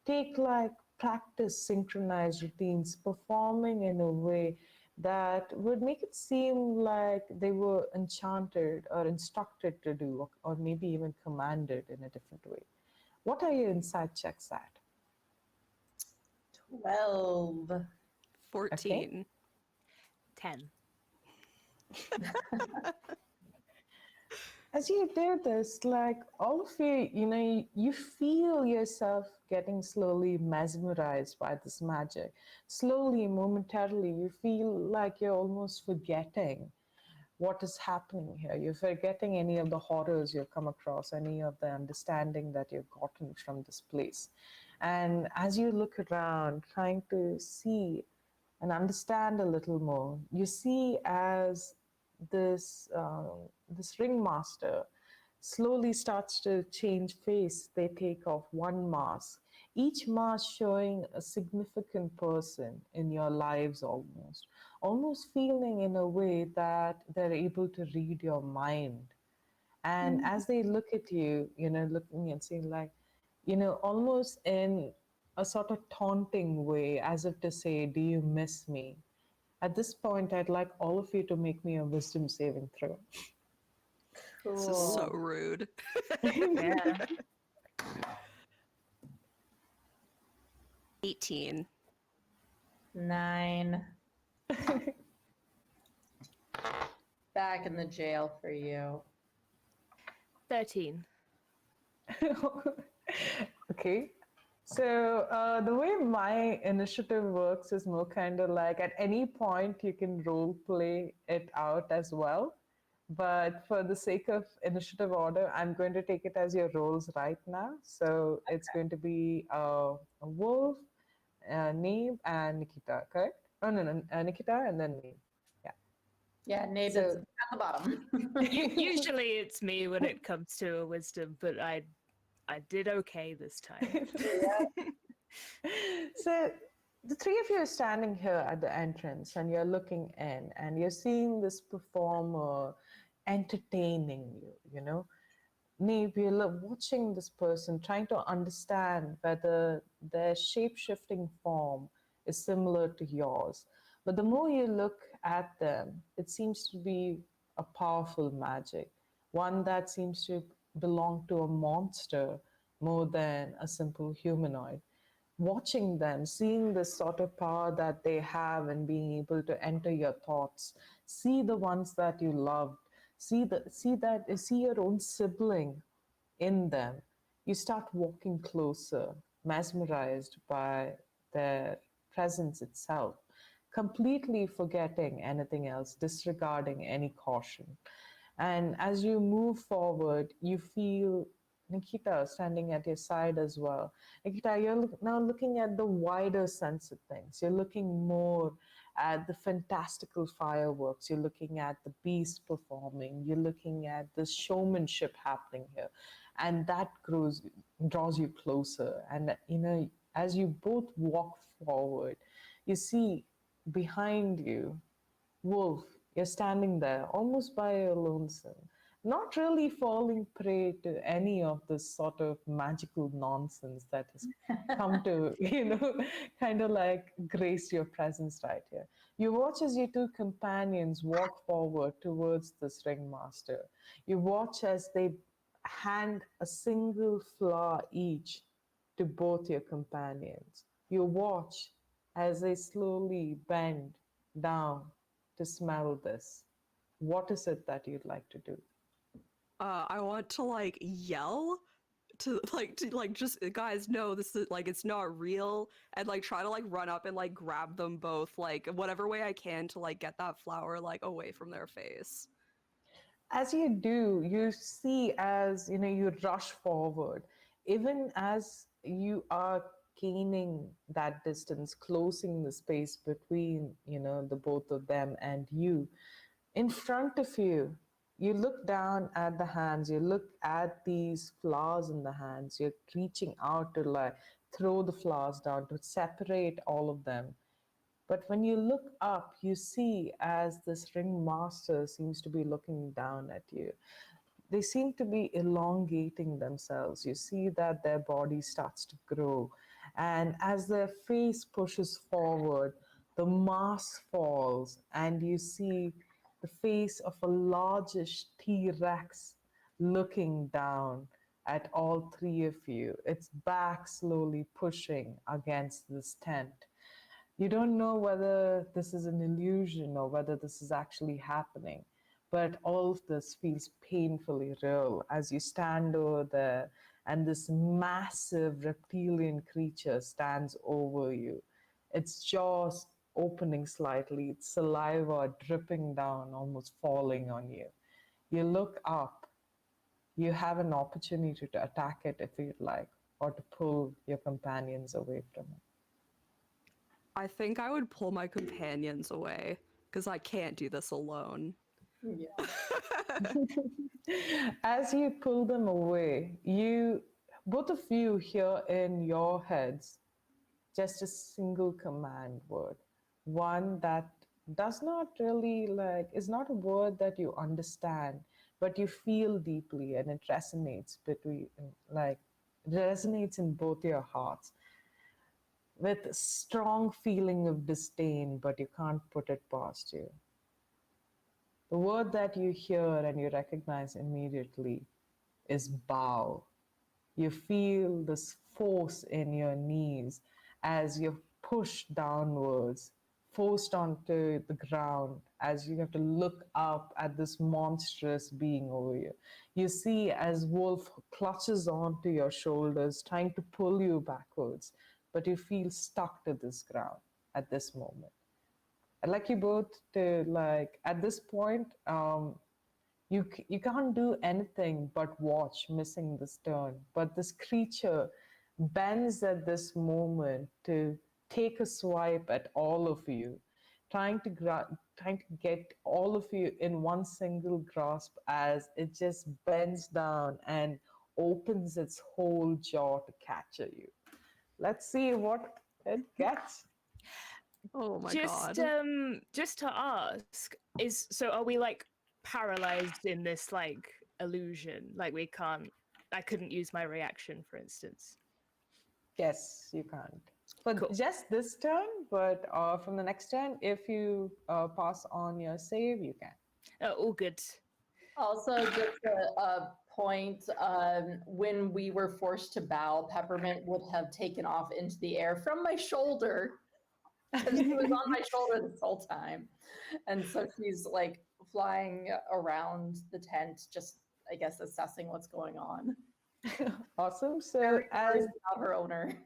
take like practice synchronized routines, performing in a way that would make it seem like they were enchanted or instructed to do, or maybe even commanded in a different way. What are your insight checks at? 12. 14. 10. As you do this, like all of you, you feel yourself getting slowly mesmerized by this magic. Slowly, momentarily, you feel like you're almost forgetting what is happening here. You're forgetting any of the horrors you've come across, any of the understanding that you've gotten from this place. And as you look around, trying to see and understand a little more, you see as this ringmaster slowly starts to change face. They take off one mask, each mask showing a significant person in your lives, almost feeling in a way that they're able to read your mind. And as they look at you, looking and saying like, almost in a sort of taunting way, as if to say, do you miss me? At this point, I'd like all of you to make me a wisdom saving throw. This is so Cool. rude. Yeah. 18. 9. Back in the jail for you. 13. Okay. So the way my initiative works is more kind of like at any point you can role play it out as well. But for the sake of initiative order, I'm going to take it as your roles right now. So it's going to be Wolf, Neve, and Nikita, correct? Oh, no, Nikita and then Neve. Yeah. Yeah, Nate is So- at the bottom. Usually it's me when it comes to a wisdom, but I did okay this time. So the three of you are standing here at the entrance and you're looking in and you're seeing this performer entertaining you. Neve, you're watching this person trying to understand whether their shape-shifting form is similar to yours. But the more you look at them, it seems to be a powerful magic, one that seems to belong to a monster more than a simple humanoid. Watching them, seeing the sort of power that they have and being able to enter your thoughts, see the ones that you loved, see your own sibling in them. You start walking closer, mesmerized by their presence itself, completely forgetting anything else, disregarding any caution. And as you move forward, you feel Nikita standing at your side as well. Nikita, you're now looking at the wider sense of things. You're looking more at the fantastical fireworks. You're looking at the beast performing. You're looking at the showmanship happening here. And that draws you closer. And, as you both walk forward, you see behind you Wolf, you're standing there almost by your lonesome, not really falling prey to any of this sort of magical nonsense that has come to, kind of like grace your presence right here. You watch as your two companions walk forward towards this ringmaster. You watch as they hand a single flower each to both your companions. You watch as they slowly bend down to smell this. What is it that you'd like to do? I want to like yell to just guys no this is like it's not real and like try to like run up and like grab them both like whatever way I can to like get that flower like away from their face. As you do, you see as you rush forward, even as you are gaining that distance, closing the space between the both of them and you. In front of you, you look down at the hands, you look at these flowers in the hands, you're reaching out to like throw the flowers down to separate all of them. But when you look up, you see as this ringmaster seems to be looking down at you. They seem to be elongating themselves. You see that their body starts to grow. And as their face pushes forward, the mask falls, and you see the face of a largish T Rex looking down at all three of you, its back slowly pushing against this tent. You don't know whether this is an illusion or whether this is actually happening, but all of this feels painfully real as you stand over there and this massive reptilian creature stands over you. Its jaws opening slightly, its saliva dripping down, almost falling on you. You look up, you have an opportunity to attack it if you'd like, or to pull your companions away from it. I think I would pull my companions away because I can't do this alone. Yeah. As you pull them away, both of you hear in your heads just a single command word, one that does not really is not a word that you understand, but you feel deeply, and it resonates like resonates in both your hearts with a strong feeling of disdain, but you can't put it past you. The word that you hear and you recognize immediately is bow. You feel this force in your knees as you're pushed downwards, forced onto the ground, as you have to look up at this monstrous being over you. You see as Wolf clutches onto your shoulders, trying to pull you backwards, but you feel stuck to this ground at this moment. I'd like you both to at this point, you can't do anything but watch, missing this turn. But this creature bends at this moment to take a swipe at all of you, trying to get all of you in one single grasp as it just bends down and opens its whole jaw to capture you. Let's see what it gets. Oh my just god. just to ask, are we like paralyzed in this like illusion? Like I couldn't use my reaction, for instance. Yes, you can't. For Cool. just this turn, but from the next turn, if you pass on your save, you can. All good. Also, just a point, when we were forced to bow, Peppermint would have taken off into the air from my shoulder, because she was on my shoulder this whole time. And so she's like flying around the tent, just, I guess, assessing what's going on. Awesome. So Very as worried about her owner.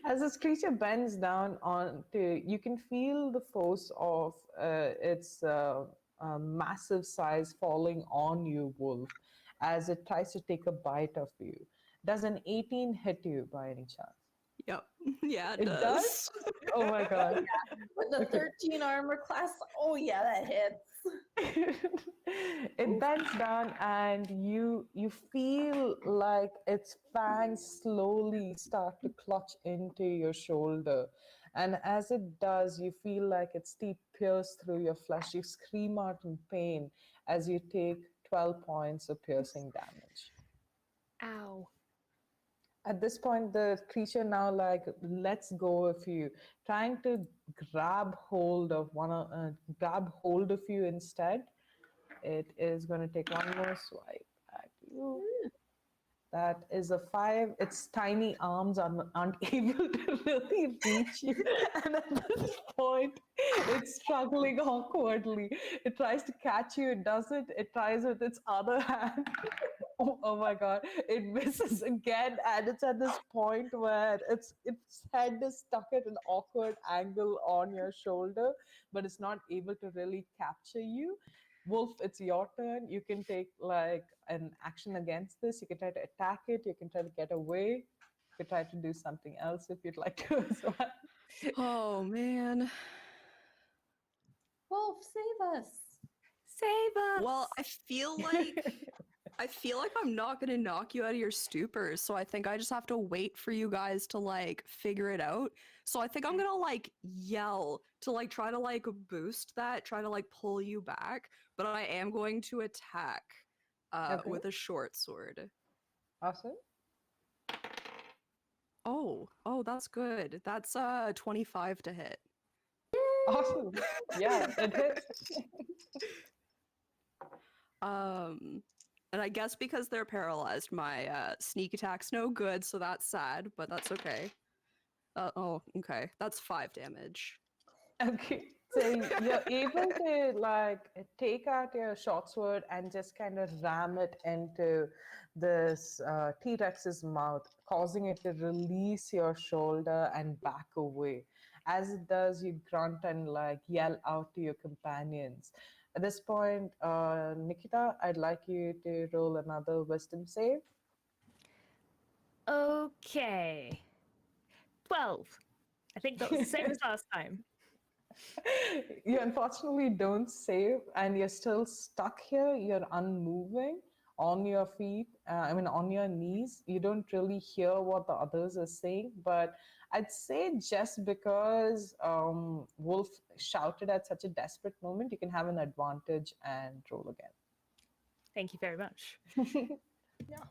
as this creature bends down onto, you can feel the force of its massive size falling on you, Wolf, as it tries to take a bite of you. Does an 18 hit you by any chance? Yep. Yeah, It does? Oh my god. With the 13 armor class, oh yeah, that hits. It bends down and you feel like its fangs slowly start to clutch into your shoulder, and as it does, you feel like its teeth pierce through your flesh. You scream out in pain as you take 12 points of piercing damage. Ow. At this point, the creature now like lets go of you, trying to grab hold of you instead. It is going to take one more swipe at you. That is a 5. Its tiny arms aren't able to really reach you. And at this point, it's struggling awkwardly. It tries to catch you, it doesn't. It tries with its other hand. Oh my god. It misses again. And it's at this point where its head is stuck at an awkward angle on your shoulder, but it's not able to really capture you. Wolf, it's your turn. You can take like an action against this. You can try to attack it. You can try to get away. You can try to do something else if you'd like to as well. Oh man. Wolf, save us. Save us. Well, I feel like I'm not gonna knock you out of your stupor, so I think I just have to wait for you guys to like figure it out. So I think I'm gonna like yell to like try to like boost that, try to like pull you back, but I am going to attack Okay. with a short sword. Awesome. Oh, that's good. That's 25 to hit. Awesome. Yeah, it hits. And I guess because they're paralyzed, my sneak attack's no good, so that's sad, but that's okay. Okay. That's 5 damage. Okay. So you're able to like take out your short sword and just kind of ram it into this T-Rex's mouth, causing it to release your shoulder and back away. As it does, you grunt and like yell out to your companions. At this point, Nikita, I'd like you to roll another wisdom save. Okay. 12. I think that was the same as last time. You unfortunately don't save, and you're still stuck here. You're unmoving on your feet, on your knees. You don't really hear what the others are saying, but I'd say just because Wolf shouted at such a desperate moment, you can have an advantage and roll again. Thank you very much. Yeah.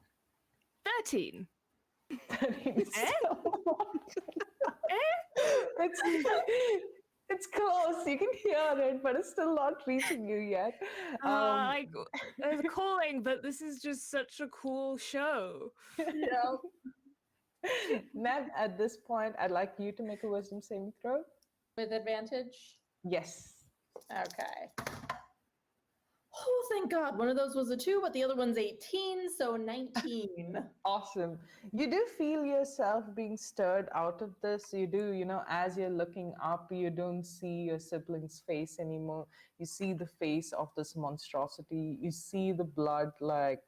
13. That is so it's close. You can hear it, but it's still not reaching you yet. I was calling, but this is just such a cool show. Yeah. Ned, at this point, I'd like you to make a wisdom saving throw. With advantage? Yes. Okay. Oh, thank God. One of those was a 2, but the other one's 18, so 19. Awesome. You do feel yourself being stirred out of this. You do, as you're looking up, you don't see your sibling's face anymore. You see the face of this monstrosity. You see the blood like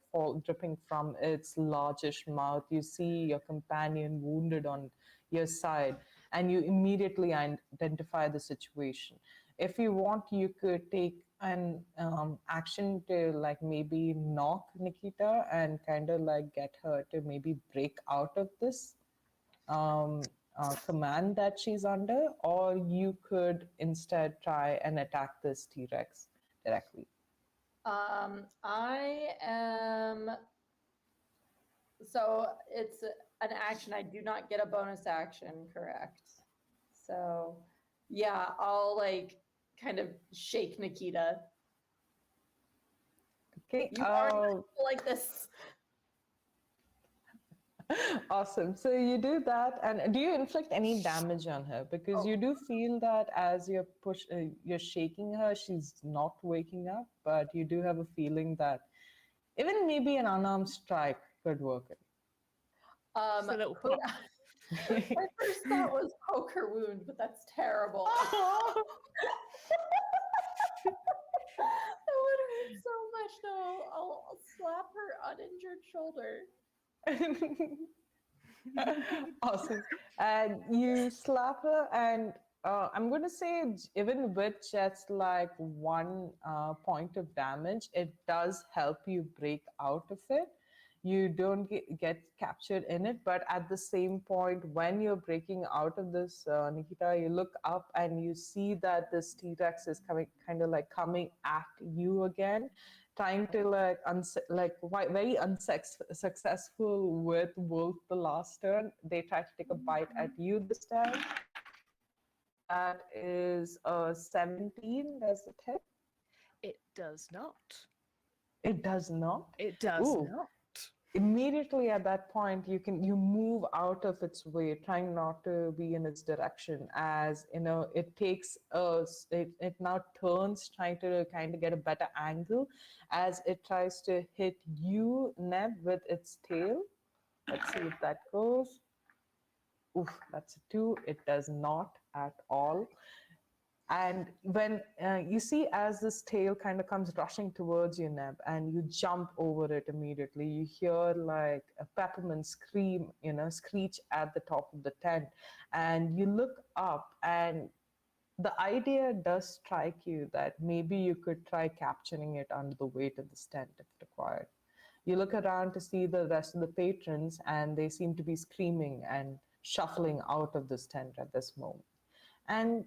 dripping from its largish mouth. You see your companion wounded on your side, and you immediately identify the situation. If you want, you could take an action to like maybe knock Nikita and kind of like get her to maybe break out of this command that she's under, or you could instead try and attack this T-Rex directly. I am. So it's an action. I do not get a bonus action, correct? So, yeah, I'll like kind of shake Nikita. Okay. You already like this. Awesome. So you do that, and do you inflict any damage on her? Because you do feel that as you're shaking her, she's not waking up, but you do have a feeling that even maybe an unarmed strike could work. Just a little pop. My first thought was poke her wound, but that's terrible. That would hurt so much. No, I'll slap her uninjured shoulder. Awesome. And you slap her, and I'm going to say, even with just like 1 point of damage, it does help you break out of it. You don't get captured in it, but at the same point, when you're breaking out of this, Nikita, you look up and you see that this T-Rex is coming at you again. trying to very unsuccessful with Wolf the last turn. They try to take a bite at you this time. That is a 17. Does it hit? It does not. It does not. It does Ooh. not. Immediately at that point, you move out of its way, trying not to be in its direction. As you know, it takes it now turns, trying to kind of get a better angle, as it tries to hit you, Neb, with its tail. Let's see if that goes. Oof, that's a 2. It does not at all. And when you see as this tail kind of comes rushing towards you, Neb, and you jump over it immediately, you hear like a peppermint scream, screech at the top of the tent. And you look up, and the idea does strike you that maybe you could try capturing it under the weight of this tent if required. You look around to see the rest of the patrons, and they seem to be screaming and shuffling out of this tent at this moment. And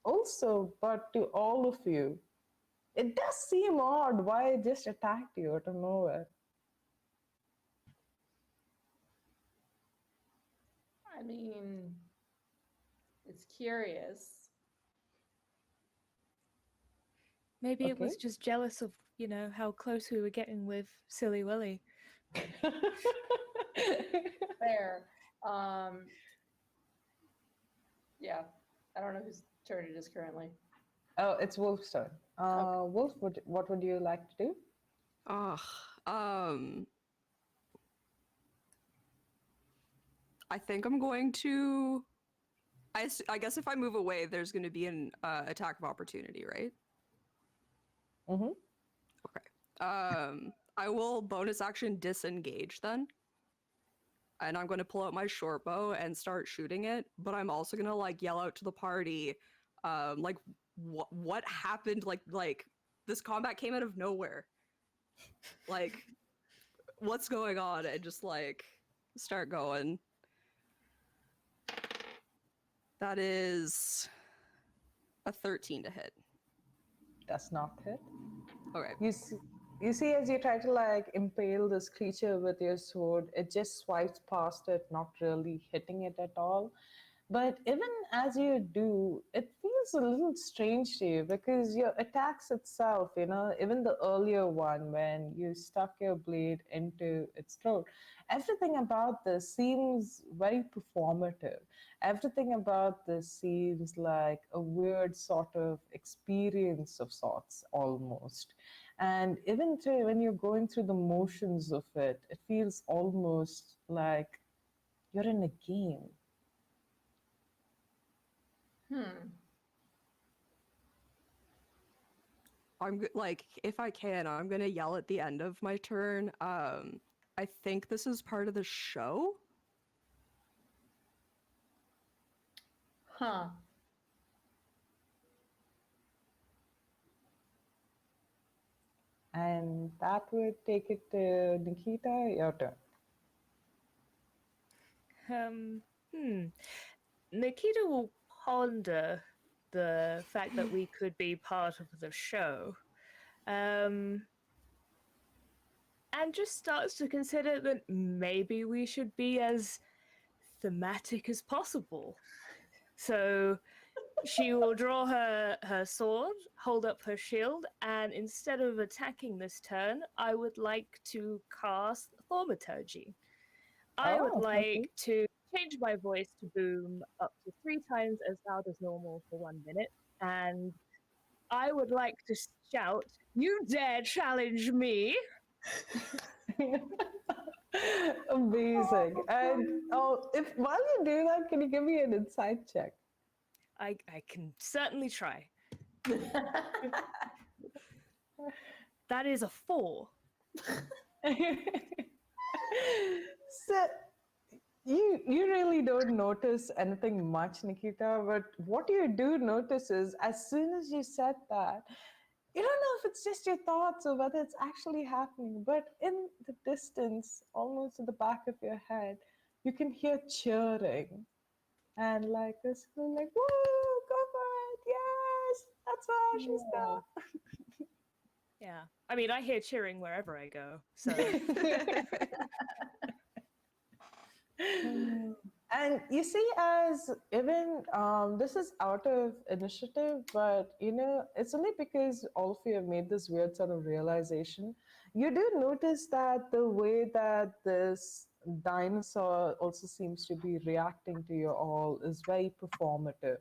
also, but to all of you, it does seem odd why it just attacked you out of nowhere. I mean, it's curious. Maybe it Okay. was just jealous of, how close we were getting with Silly Willy. Fair. Yeah, I don't know whose turn it is currently. Oh, it's Wolf's turn. Okay. Wolf, what would you like to do? I think I'm going to. I guess if I move away, there's going to be an attack of opportunity, right? Mm-hmm. Okay. I will bonus action disengage then. And I'm going to pull out my short bow and start shooting it. But I'm also going to yell out to the party, what happened? Like this combat came out of nowhere. What's going on? And just start going. That is a 13 to hit. Does not hit. Okay. You see as you try to impale this creature with your sword, it just swipes past it, not really hitting it at all. But even as you do, it feels a little strange to you because your attacks itself, even the earlier one when you stuck your blade into its throat, everything about this seems very performative. Everything about this seems like a weird sort of experience of sorts almost. And even when you're going through the motions of it, it feels almost like you're in a game. If I can, I'm gonna yell at the end of my turn. I think this is part of the show. Huh. And that would take it to Nikita, your turn. Nikita will ponder the fact that we could be part of the show. And just starts to consider that maybe we should be as thematic as possible. So she will draw her sword, hold up her shield, and instead of attacking this turn, I would like to cast Thaumaturgy. I would like to change my voice to boom up to 3 times as loud as normal for 1 minute, and I would like to shout, "You dare challenge me!" Amazing. And if while you do that, can you give me an insight check? I can certainly try. That is a 4. So you really don't notice anything much, Nikita, but what you do notice is as soon as you said that, you don't know if it's just your thoughts or whether it's actually happening, but in the distance, almost at the back of your head, you can hear cheering. And this, woo, go for it, yes, that's why she's done. Yeah. I mean, I hear cheering wherever I go. So And you see, as even this is out of initiative, but it's only because all of you have made this weird sort of realization. You do notice that the way that this dinosaur also seems to be reacting to you all is very performative.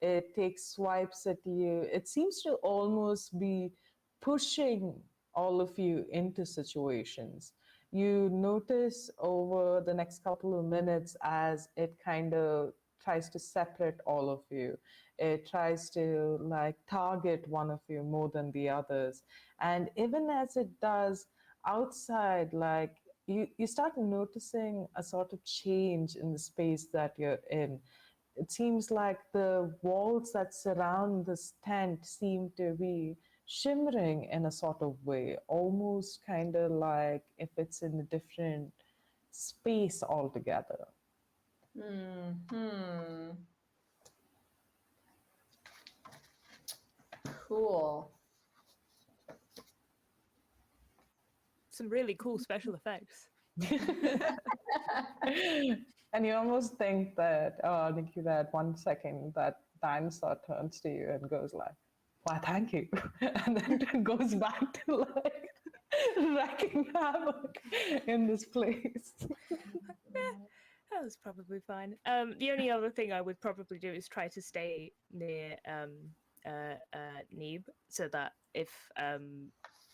It takes swipes at you. It seems to almost be pushing all of you into situations. You notice over the next couple of minutes as it kind of tries to separate all of you. It tries to like target one of you more than the others. And even as it does, outside, like you start noticing a sort of change in the space that you're in. It seems like the walls that surround this tent seem to be shimmering in a sort of way, almost kind of like if it's in a different space altogether. Hmm. Cool. some really cool special effects. And you almost think that, Nikki, that 1 second that dinosaur turns to you and goes like, why, thank you. And then it goes back to like wrecking havoc in this place. That was probably fine. The only other thing I would probably do is try to stay near Neeb, so that if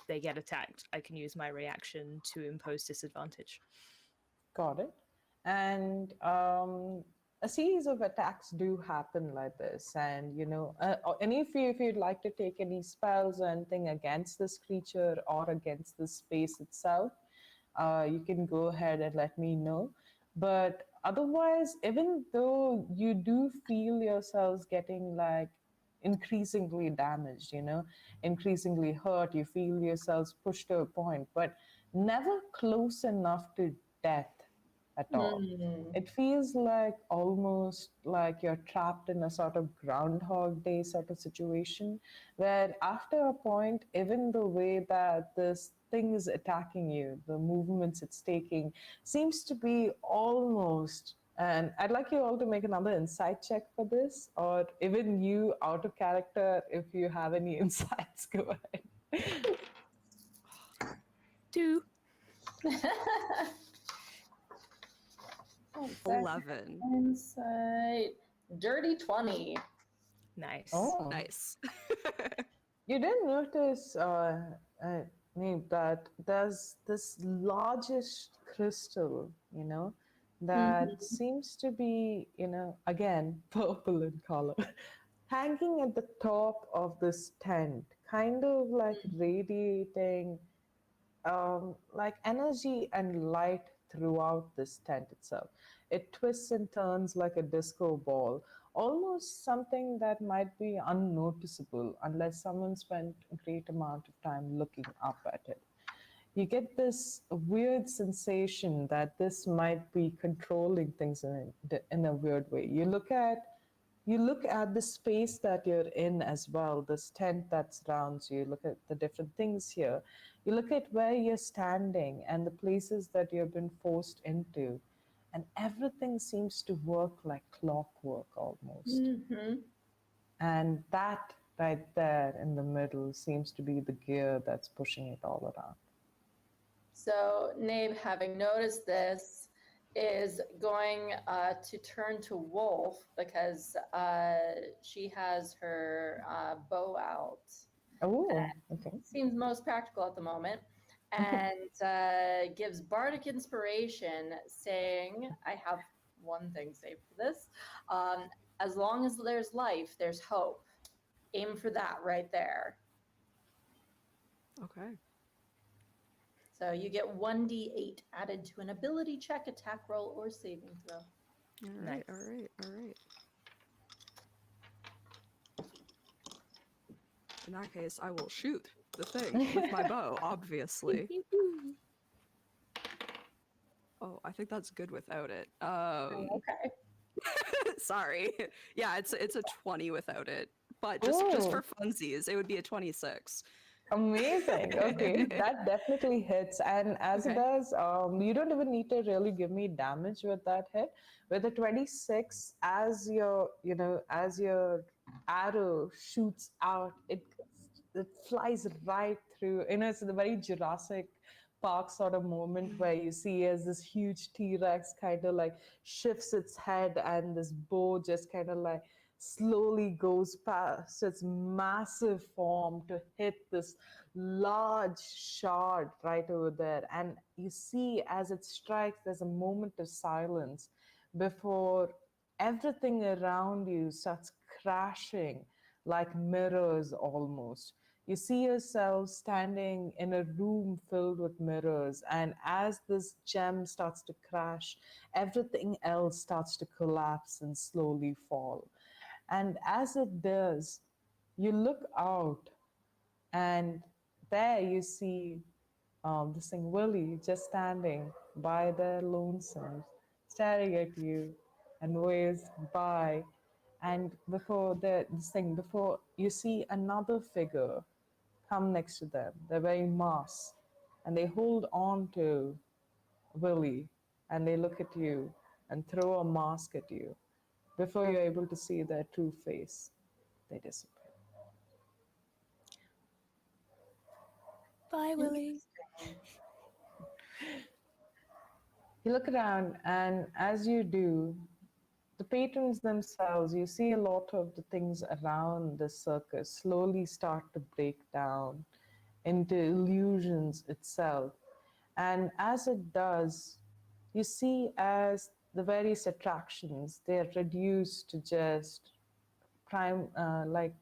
they get attacked, I can use my reaction to impose disadvantage. Got it. And a series of attacks do happen like this. And, any of you, if you'd like to take any spells or anything against this creature or against this space itself, you can go ahead and let me know. But otherwise, even though you do feel yourselves getting like increasingly damaged, increasingly hurt, you feel yourselves pushed to a point, but never close enough to death at all. It feels like almost like you're trapped in a sort of Groundhog Day sort of situation where after a point, even the way that this thing is attacking you, the movements it's taking, seems to be almost. And I'd like you all to make another insight check for this, or even you out of character, if you have any insights, go ahead. 2. 11. Insight. Dirty 20. Nice. Oh, Nice. you didn't notice, Neil, that there's this largest crystal, that seems to be, again, purple in color, hanging at the top of this tent, kind of like radiating like energy and light throughout this tent itself. It twists and turns like a disco ball, almost something that might be unnoticeable unless someone spent a great amount of time looking up at it. You get this weird sensation that this might be controlling things in a weird way. You look at the space that you're in as well, this tent that surrounds you. You look at the different things here. You look at where you're standing and the places that you've been forced into. And everything seems to work like clockwork almost. And that right there in the middle seems to be the gear that's pushing it all around. So Nabe, having noticed this, is going to turn to Wolf because she has her bow out. Oh, okay. Seems most practical at the moment. And gives bardic inspiration, saying, I have one thing saved for this. As long as there's life, there's hope. Aim for that right there. Okay. So you get 1d8 added to an ability check, attack roll, or saving throw. All right, Nice. all right. In that case, I will shoot the thing with my bow, obviously. Oh, I think that's good without it. Okay. Sorry. Yeah, it's a 20 without it. But just for funsies, it would be a 26. Amazing. Okay, that definitely hits. And as it Okay. does, you don't even need to really give me damage with that hit. With a 26, as your arrow shoots out, it flies right through. It's the very Jurassic Park sort of moment where you see as this huge T-Rex kind of like shifts its head and this bow just kind of like slowly goes past its massive form to hit this large shard right over there. And you see as it strikes, there's a moment of silence before everything around you starts crashing like mirrors almost. You see yourself standing in a room filled with mirrors, and as this gem starts to crash, everything else starts to collapse and slowly fall. And as it does, you look out, and there you see this thing, Willie, just standing by the lonesome, staring at you, and waves by. And before you see another figure come next to them. They're wearing masks, and they hold on to Willie, and they look at you and throw a mask at you. Before you're able to see their true face, they disappear. Bye, Willie. You look around, and as you do, the patrons themselves, you see a lot of the things around the circus slowly start to break down into illusions itself. And as it does, you see as the various attractions, they're reduced to just like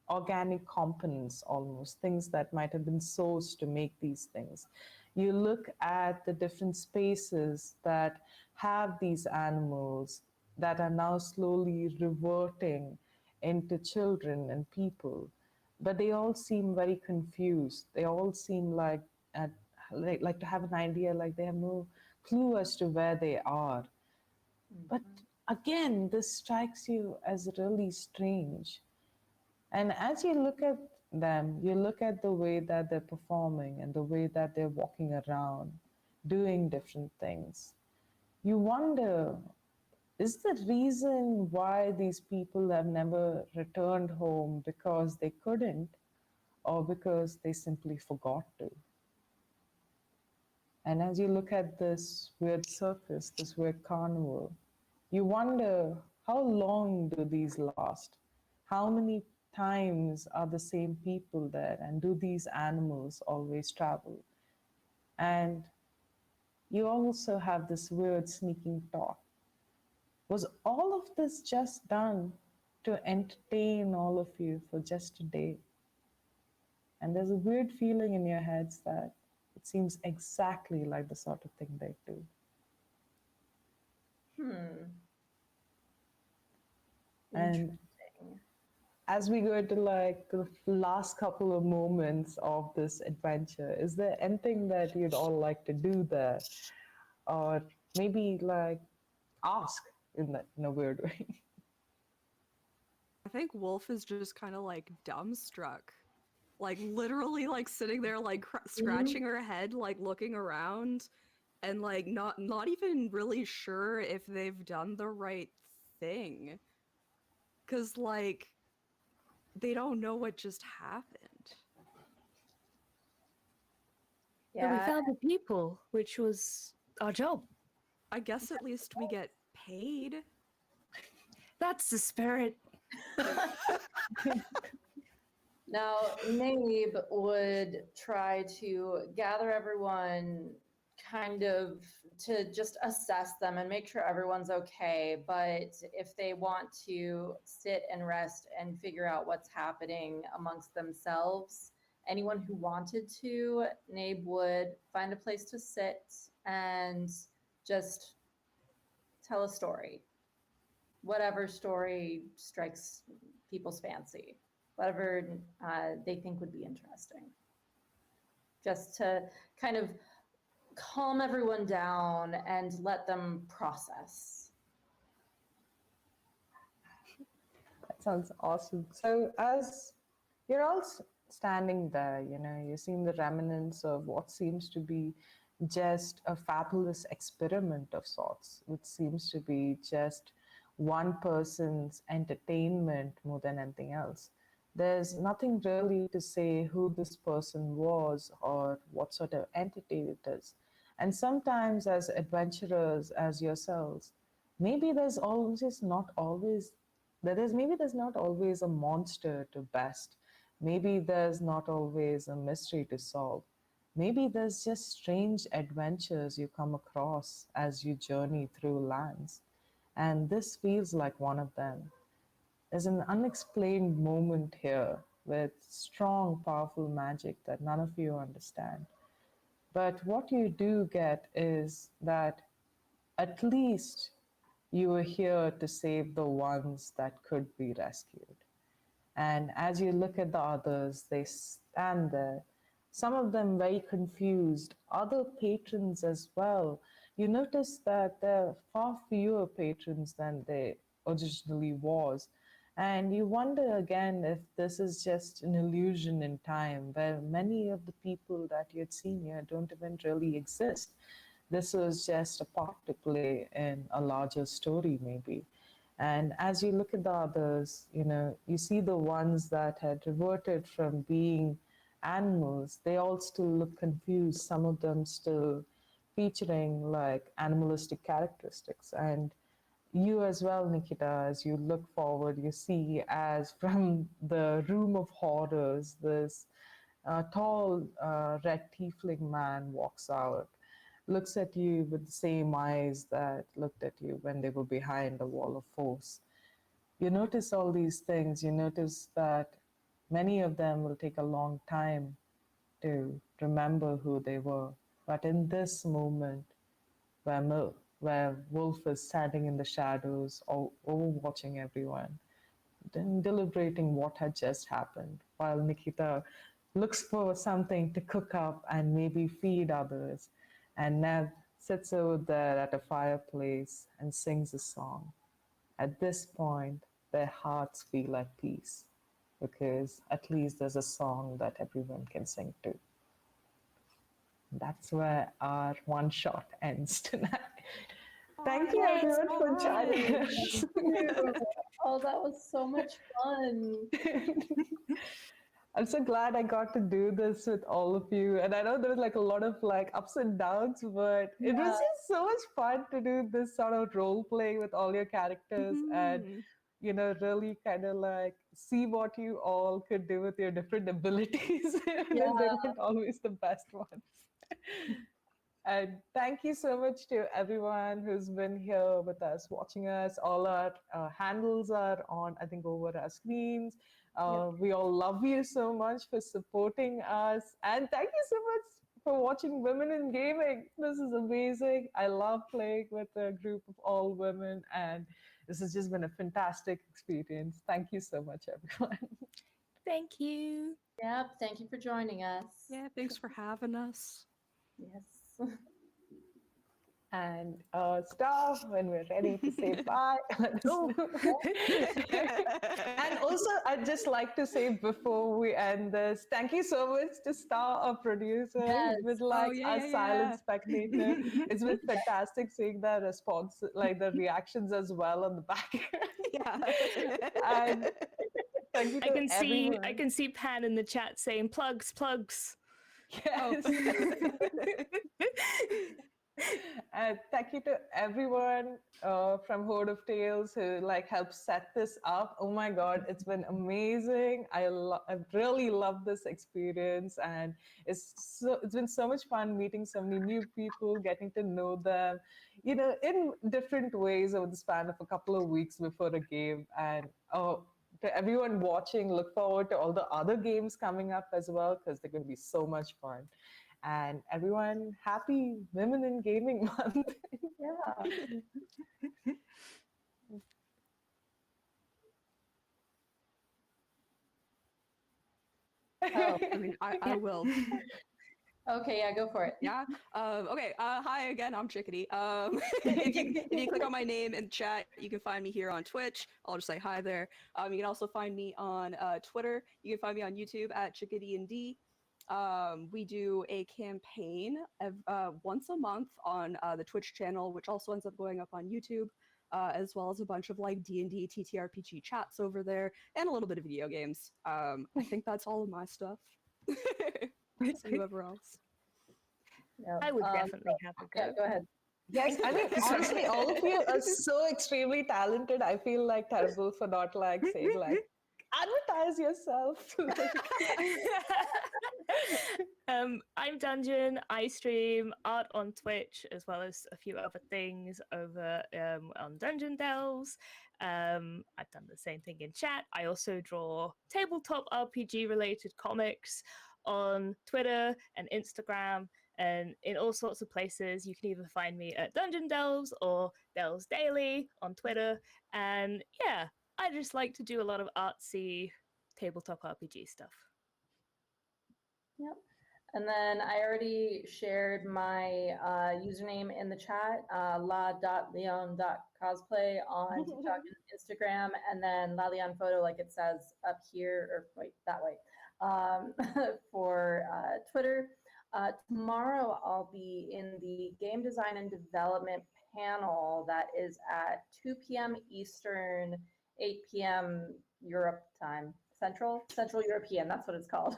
organic components almost, things that might have been sourced to make these things. You look at the different spaces that have these animals that are now slowly reverting into children and people, but they all seem very confused. They all seem at, like to have an idea, like they have no clue as to where they are. But again, this strikes you as really strange. And as you look at them, you look at the way that they're performing and the way that they're walking around, doing different things. You wonder, is the reason why these people have never returned home because they couldn't, or because they simply forgot to? And as you look at this weird circus, this weird carnival, you wonder, how long do these last? How many times are the same people there? And do these animals always travel? And you also have this weird sneaking thought. Was all of this just done to entertain all of you for just a day? And there's a weird feeling in your heads that it seems exactly like the sort of thing they do. And as we go to like the last couple of moments of this adventure, is there anything that you'd all like to do there? Or maybe like ask in a weird way? I think Wolf is just kind of like dumbstruck. Like literally like sitting there like scratching her head, like looking around and like not even really sure if they've done the right thing. 'Cause like they don't know what just happened. But we Yeah. found the people, which was our job. I guess at least we get paid. That's the spirit. Now, Nabe would try to gather everyone kind of to just assess them and make sure everyone's okay. But if they want to sit and rest and figure out what's happening amongst themselves, anyone who wanted to, Nabe would find a place to sit and just tell a story. Whatever story strikes people's fancy, whatever they think would be interesting. Just to kind of calm everyone down and let them process. That sounds awesome. So as you're all standing there, you're seeing the remnants of what seems to be just a fabulous experiment of sorts, which seems to be just one person's entertainment more than anything else. There's nothing really to say who this person was or what sort of entity it is. And sometimes, as adventurers, as yourselves, maybe there's always not always maybe there's not always a monster to best. Maybe there's not always a mystery to solve. Maybe there's just strange adventures you come across as you journey through lands. And this feels like one of them. There's an unexplained moment here with strong, powerful magic that none of you understand. But what you do get is that at least you were here to save the ones that could be rescued. And as you look at the others, they stand there, some of them very confused, other patrons as well. You notice that there are far fewer patrons than there originally was. And you wonder again if this is just an illusion in time, where many of the people that you had seen here don't even really exist. This was just a part to play in a larger story, maybe. And as you look at the others, you see the ones that had reverted from being animals. They all still look confused, some of them still featuring like animalistic characteristics. And you as well, Nikita, as you look forward, you see as from the room of horrors, this tall red tiefling man walks out, looks at you with the same eyes that looked at you when they were behind the wall of force. You notice all these things. You notice that many of them will take a long time to remember who they were. But in this moment, where Wolf is standing in the shadows, overwatching everyone, then deliberating what had just happened, while Nikita looks for something to cook up and maybe feed others, and Nev sits over there at a fireplace and sings a song. At this point, their hearts feel at peace because at least there's a song that everyone can sing to. That's where our one shot ends tonight. Thank you everyone for joining us. Oh, that was so much fun. I'm so glad I got to do this with all of you. And I know there was like a lot of like ups and downs, but it was just so much fun to do this sort of role play with all your characters and really kind of like see what you all could do with your different abilities. They weren't always the best ones. And thank you so much to everyone who's been here with us, watching us. All our handles are on, I think, over our screens. We all love you so much for supporting us. And thank you so much for watching Women in Gaming. This is amazing. I love playing with a group of all women. And this has just been a fantastic experience. Thank you so much, everyone. Thank you. Yep. Thank you for joining us. Yeah, thanks for having us. Yes. And Star, when we're ready to say bye, let us know. And also, I'd just like to say before we end this, thank you so much to Star, our producer. Yes. He's been like silent spectator. It's been fantastic seeing the response, like the reactions as well on the back. And thank you to everyone. I can see Pan in the chat saying plugs. Yes. And thank you to everyone from Hoard of Tales who like helped set this up. Oh my God, it's been amazing. I've really loved this experience, and it's been so much fun meeting so many new people, getting to know them, in different ways over the span of a couple of weeks before a game. And to everyone watching, look forward to all the other games coming up as well, because they're going to be so much fun. And everyone, happy Women in Gaming Month. I mean, I will. Okay, yeah, go for it. Yeah. Okay. Hi again. I'm Chickadee. If you click on my name in chat, you can find me here on Twitch. I'll just say hi there. You can also find me on Twitter. You can find me on YouTube at Chickadee and D. We do a campaign once a month on the Twitch channel, which also ends up going up on YouTube, as well as a bunch of like D&D TTRPG chats over there, and a little bit of video games. I think that's all of my stuff. See whoever else. Yeah. I would definitely have a Yeah, go. go ahead. Yes, I mean, honestly, all of you are so extremely talented. I feel like terrible for not like saying like, advertise yourself. I'm Dungeon. I stream art on Twitch as a few other things over on Dungeon Delves. I've done the same thing in chat. I also draw tabletop RPG related comics on Twitter and Instagram and in all sorts of places. You can either find me at Dungeon Delves or Delves Daily on Twitter. And yeah, I just like to do a lot of artsy tabletop RPG stuff. Yep. And then I already shared my username in the chat, la.leon.cosplay on TikTok and Instagram, and then LaLeon photo, like it says up here, or wait, that way, for Twitter. Tomorrow I'll be in the game design and development panel that is at 2 p.m. Eastern, 8 p.m. Europe time, Central European, that's what it's called.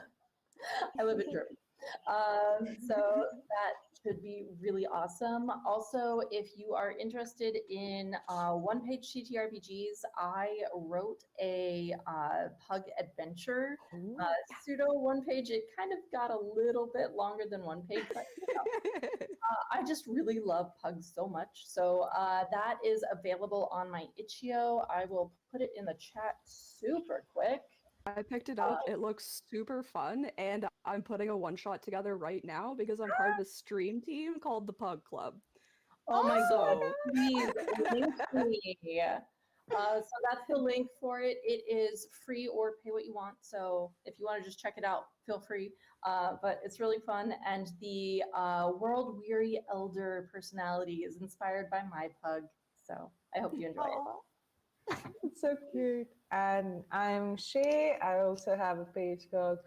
I live in Germany. So that should be really awesome. Also, if you are interested in one-page TTRPGs, I wrote a Pug Adventure pseudo one-page. It kind of got a little bit longer than one page, but you know, I just really love pugs so much. So that is available on my itch.io. I will put it in the chat super quick. I picked it up. It looks super fun, and I'm putting a one-shot together right now because I'm part of a stream team called the Pug Club. Oh my So- God, please link me. So that's the link for it. It is free or pay what you want. So if you want to just check it out, feel free. But it's really fun. And the world weary elder personality is inspired by my pug. So I hope you enjoy it. It's so cute. And I'm Shay. I also have a page called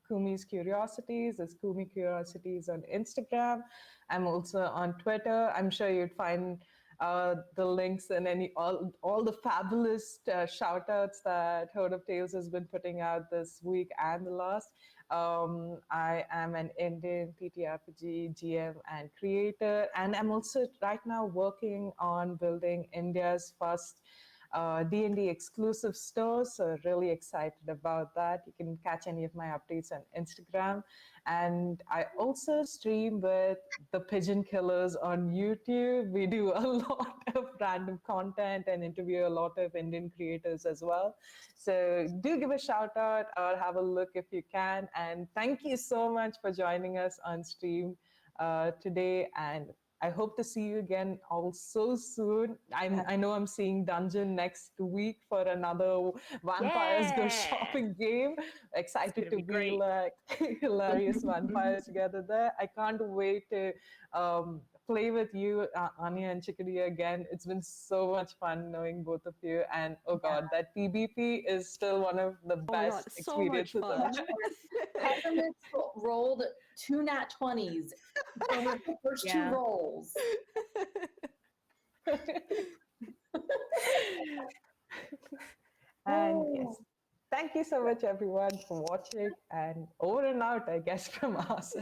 Kumi's Curiosities. It's Kumi Curiosities on Instagram. I'm also on Twitter. I'm sure you'd find the links and all the fabulous shout outs that Hoard of Tales has been putting out this week and the last. I am an Indian TTRPG GM and creator, and I'm also right now working on building India's first D&D exclusive store, so really excited about that. You can catch any of my updates on Instagram. And I also stream with the Pigeon Killers on YouTube. We do a lot of random content and interview a lot of Indian creators as well. So do give a shout out or have a look if you can. And thank you so much for joining us on stream today. And I hope to see you again all so soon. I know I'm seeing Dungeon next week for another Vampires Go Shopping game. Excited to be like hilarious vampires together there. I can't wait to play with you, Anya and Chickadee again. It's been so much fun knowing both of you. And oh God, that PvP is still one of the best experiences. So much fun. Peppermint rolled 2 nat 20s over the first 2 rolls. And yes, thank you so much everyone for watching, and over and out, I guess, from us.